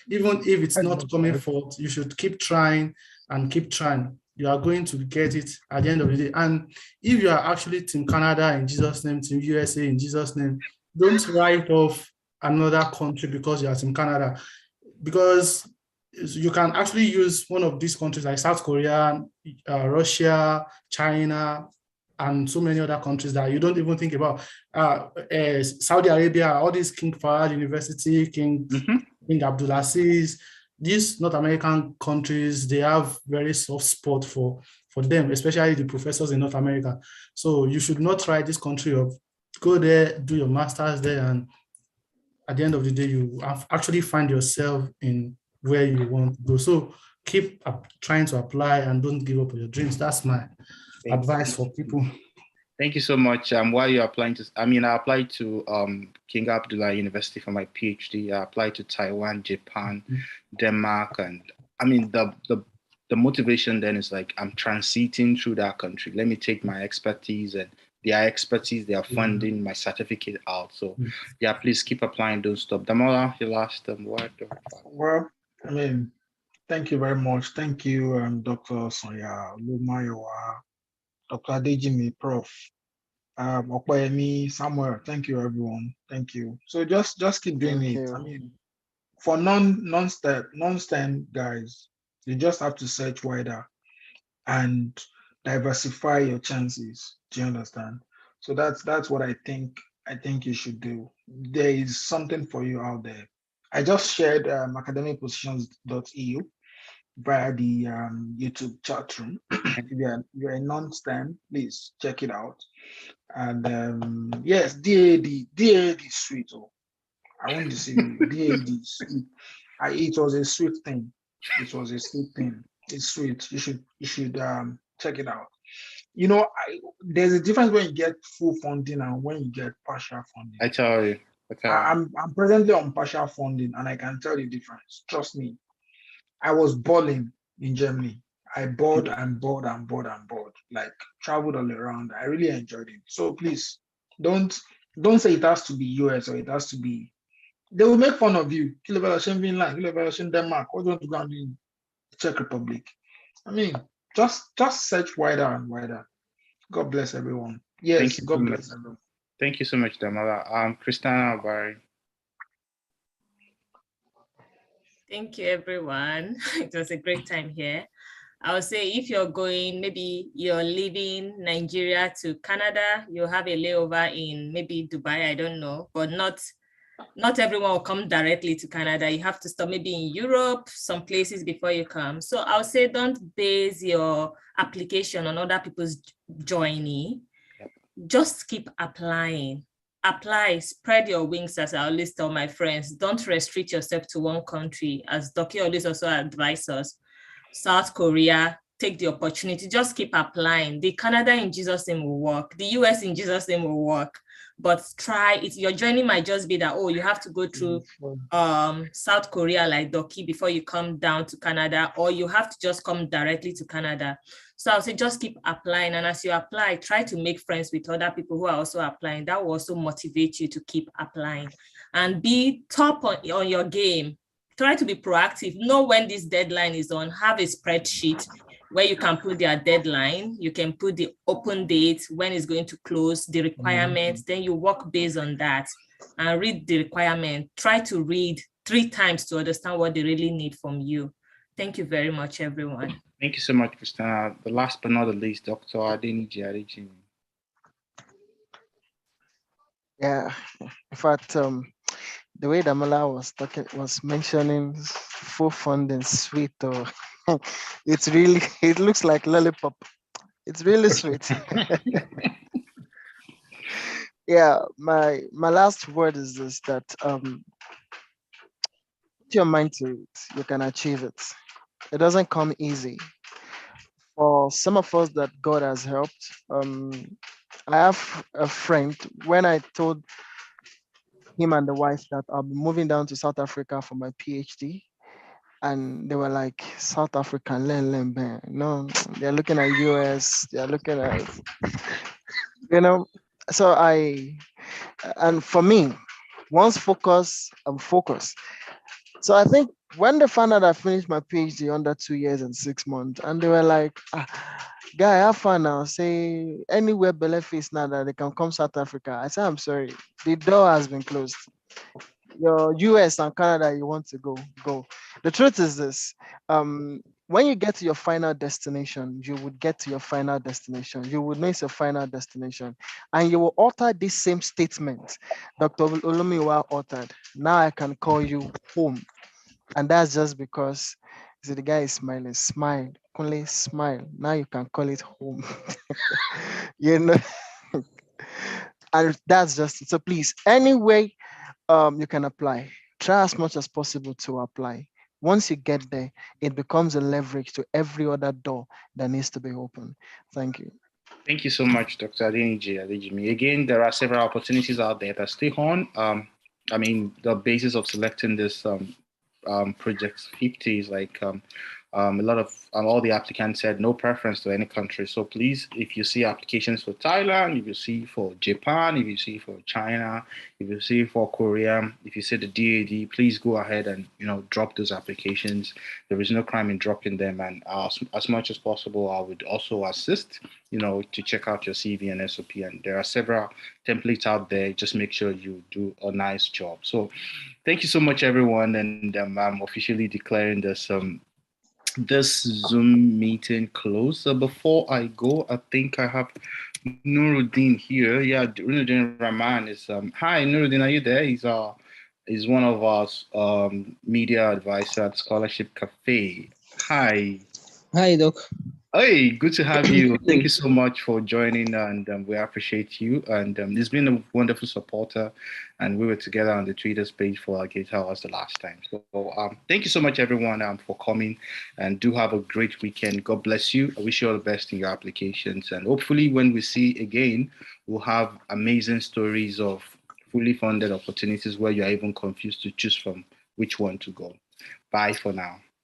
Even if it's not coming forth, you should keep trying and keep trying. You are going to get it at the end of the day. And if you are actually Team Canada in Jesus' name, Team USA in Jesus' name, don't write off another country because you are Team Canada. Because you can actually use one of these countries like South Korea, Russia, China, and so many other countries that you don't even think about. Saudi Arabia, all these King Fahd University, King Abdulaziz, these North American countries, they have very soft spot for them, especially the professors in North America. So you should not try this country up. Go there, do your master's there, and at the end of the day, you actually find yourself in where you want to go. So keep trying to apply and don't give up on your dreams. That's my advice for people. Thank you so much. While you're applying to, I applied to King Abdullah University for my PhD. I applied to Taiwan, Japan, Denmark, and the motivation then is like I'm transiting through that country. Let me take my expertise and their expertise, they are funding my certificate out. So yeah, please keep applying, don't stop. Damola, your last word. Well, thank you very much. Thank you, Dr. Sonia Lumayowa, Dr. Adejimi, Prof. Okwayemi, Samuel. Thank you, everyone. Thank you. So just keep doing it. For non-STEM guys, you just have to search wider and diversify your chances. Do you understand? So that's what I think you should do. There is something for you out there. I just shared academicpositions.eu via the YouTube chat room. If you're a non-STEM, please check it out. And yes, DAD is sweet. Oh, I won't deceive you. DAD is sweet. It was a sweet thing. It was a sweet thing. It's sweet. You should check it out. You know, there's a difference when you get full funding and when you get partial funding. I tell you. I'm presently on partial funding and I can tell the difference. Trust me. I was balling in Germany. I bored and bored. Like traveled all around. I really enjoyed it. So please don't say it has to be US or it has to be. They will make fun of you. Denmark. What do you want to go and do in Czech Republic? Just search wider and wider. God bless everyone. Yes, God bless everyone. Thank you so much, Damola. Christina Barry. Thank you, everyone. It was a great time here. I would say if you're going, maybe you're leaving Nigeria to Canada, you'll have a layover in maybe Dubai, I don't know, but not everyone will come directly to Canada. You have to stop maybe in Europe, some places before you come. So I'll say don't base your application on other people's journey. Just keep applying. Apply, spread your wings, as I always tell my friends. Don't restrict yourself to one country, as Doki always also advises us. South Korea, take the opportunity, just keep applying. The Canada in Jesus' name will work. The US in Jesus' name will work. But try it. Your journey might just be that, oh, you have to go through South Korea like Doki before you come down to Canada, or you have to just come directly to Canada. So I'll say just keep applying. And as you apply, try to make friends with other people who are also applying. That will also motivate you to keep applying. And be top on your game. Try to be proactive. Know when this deadline is on. Have a spreadsheet where you can put their deadline. You can put the open date, when it's going to close, the requirements. Then you work based on that and read the requirement. Try to read 3 times to understand what they really need from you. Thank you very much, everyone. Thank you so much, Christina. The last but not the least, Dr. Adeniji Adejimi. Yeah, in fact, the way Damola was mentioning full funding sweet, or it looks like lollipop. It's really sweet. Yeah, my last word is this: that put your mind to it, you can achieve it. It doesn't come easy. For some of us that God has helped, I have a friend. When I told him and the wife that I'll be moving down to South Africa for my PhD, and they were like, South Africa, learn, bang. No, they're looking at US, they're looking at, you know. So and for me, once focus, I'm focused. So I think when they found out I finished my PhD under 2 years and 6 months, and they were like, guy, have fun now. Say anywhere Belle face now that they can come South Africa. I said, I'm sorry, the door has been closed. Your US and Canada, you want to go, go. The truth is this. When you get to your final destination, you would get to your final destination. You would know it's your final destination. And you will utter this same statement Dr. Olumiwa uttered. Now I can call you home. And that's just because see, the guy is smiling. Smile. Kunle, smile. Now you can call it home. you know, and that's just it. So please, anyway, you can apply. Try as much as possible to apply. Once you get there, it becomes a leverage to every other door that needs to be open. Thank you. Thank you so much, Dr. Adejimi. Again, there are several opportunities out there that stay on. I mean, the basis of selecting this project 50 is like a lot of all the applicants said no preference to any country. So please, if you see applications for Thailand, if you see for Japan, if you see for China, if you see for Korea, if you see the DAD, please go ahead and drop those applications. There is no crime in dropping them, and as much as possible, I would also assist to check out your CV and SOP. And there are several templates out there. Just make sure you do a nice job. So thank you so much, everyone. And I'm officially declaring this Zoom meeting closed. So before I go, I think I have Nuruddin here. Yeah, Nuruddin Rahman is hi Nuruddin, are you there? He's one of our media advisor at Scholarship Cafe. Hi. Hi, Doc. Hey, good to have you. Thank you so much for joining, and we appreciate you. And he's been a wonderful supporter, and we were together on the Twitter page for like 8 hours the last time. So thank you so much, everyone, for coming, and do have a great weekend. God bless you. I wish you all the best in your applications, and hopefully, when we see again, we'll have amazing stories of fully funded opportunities where you're even confused to choose from which one to go. Bye for now.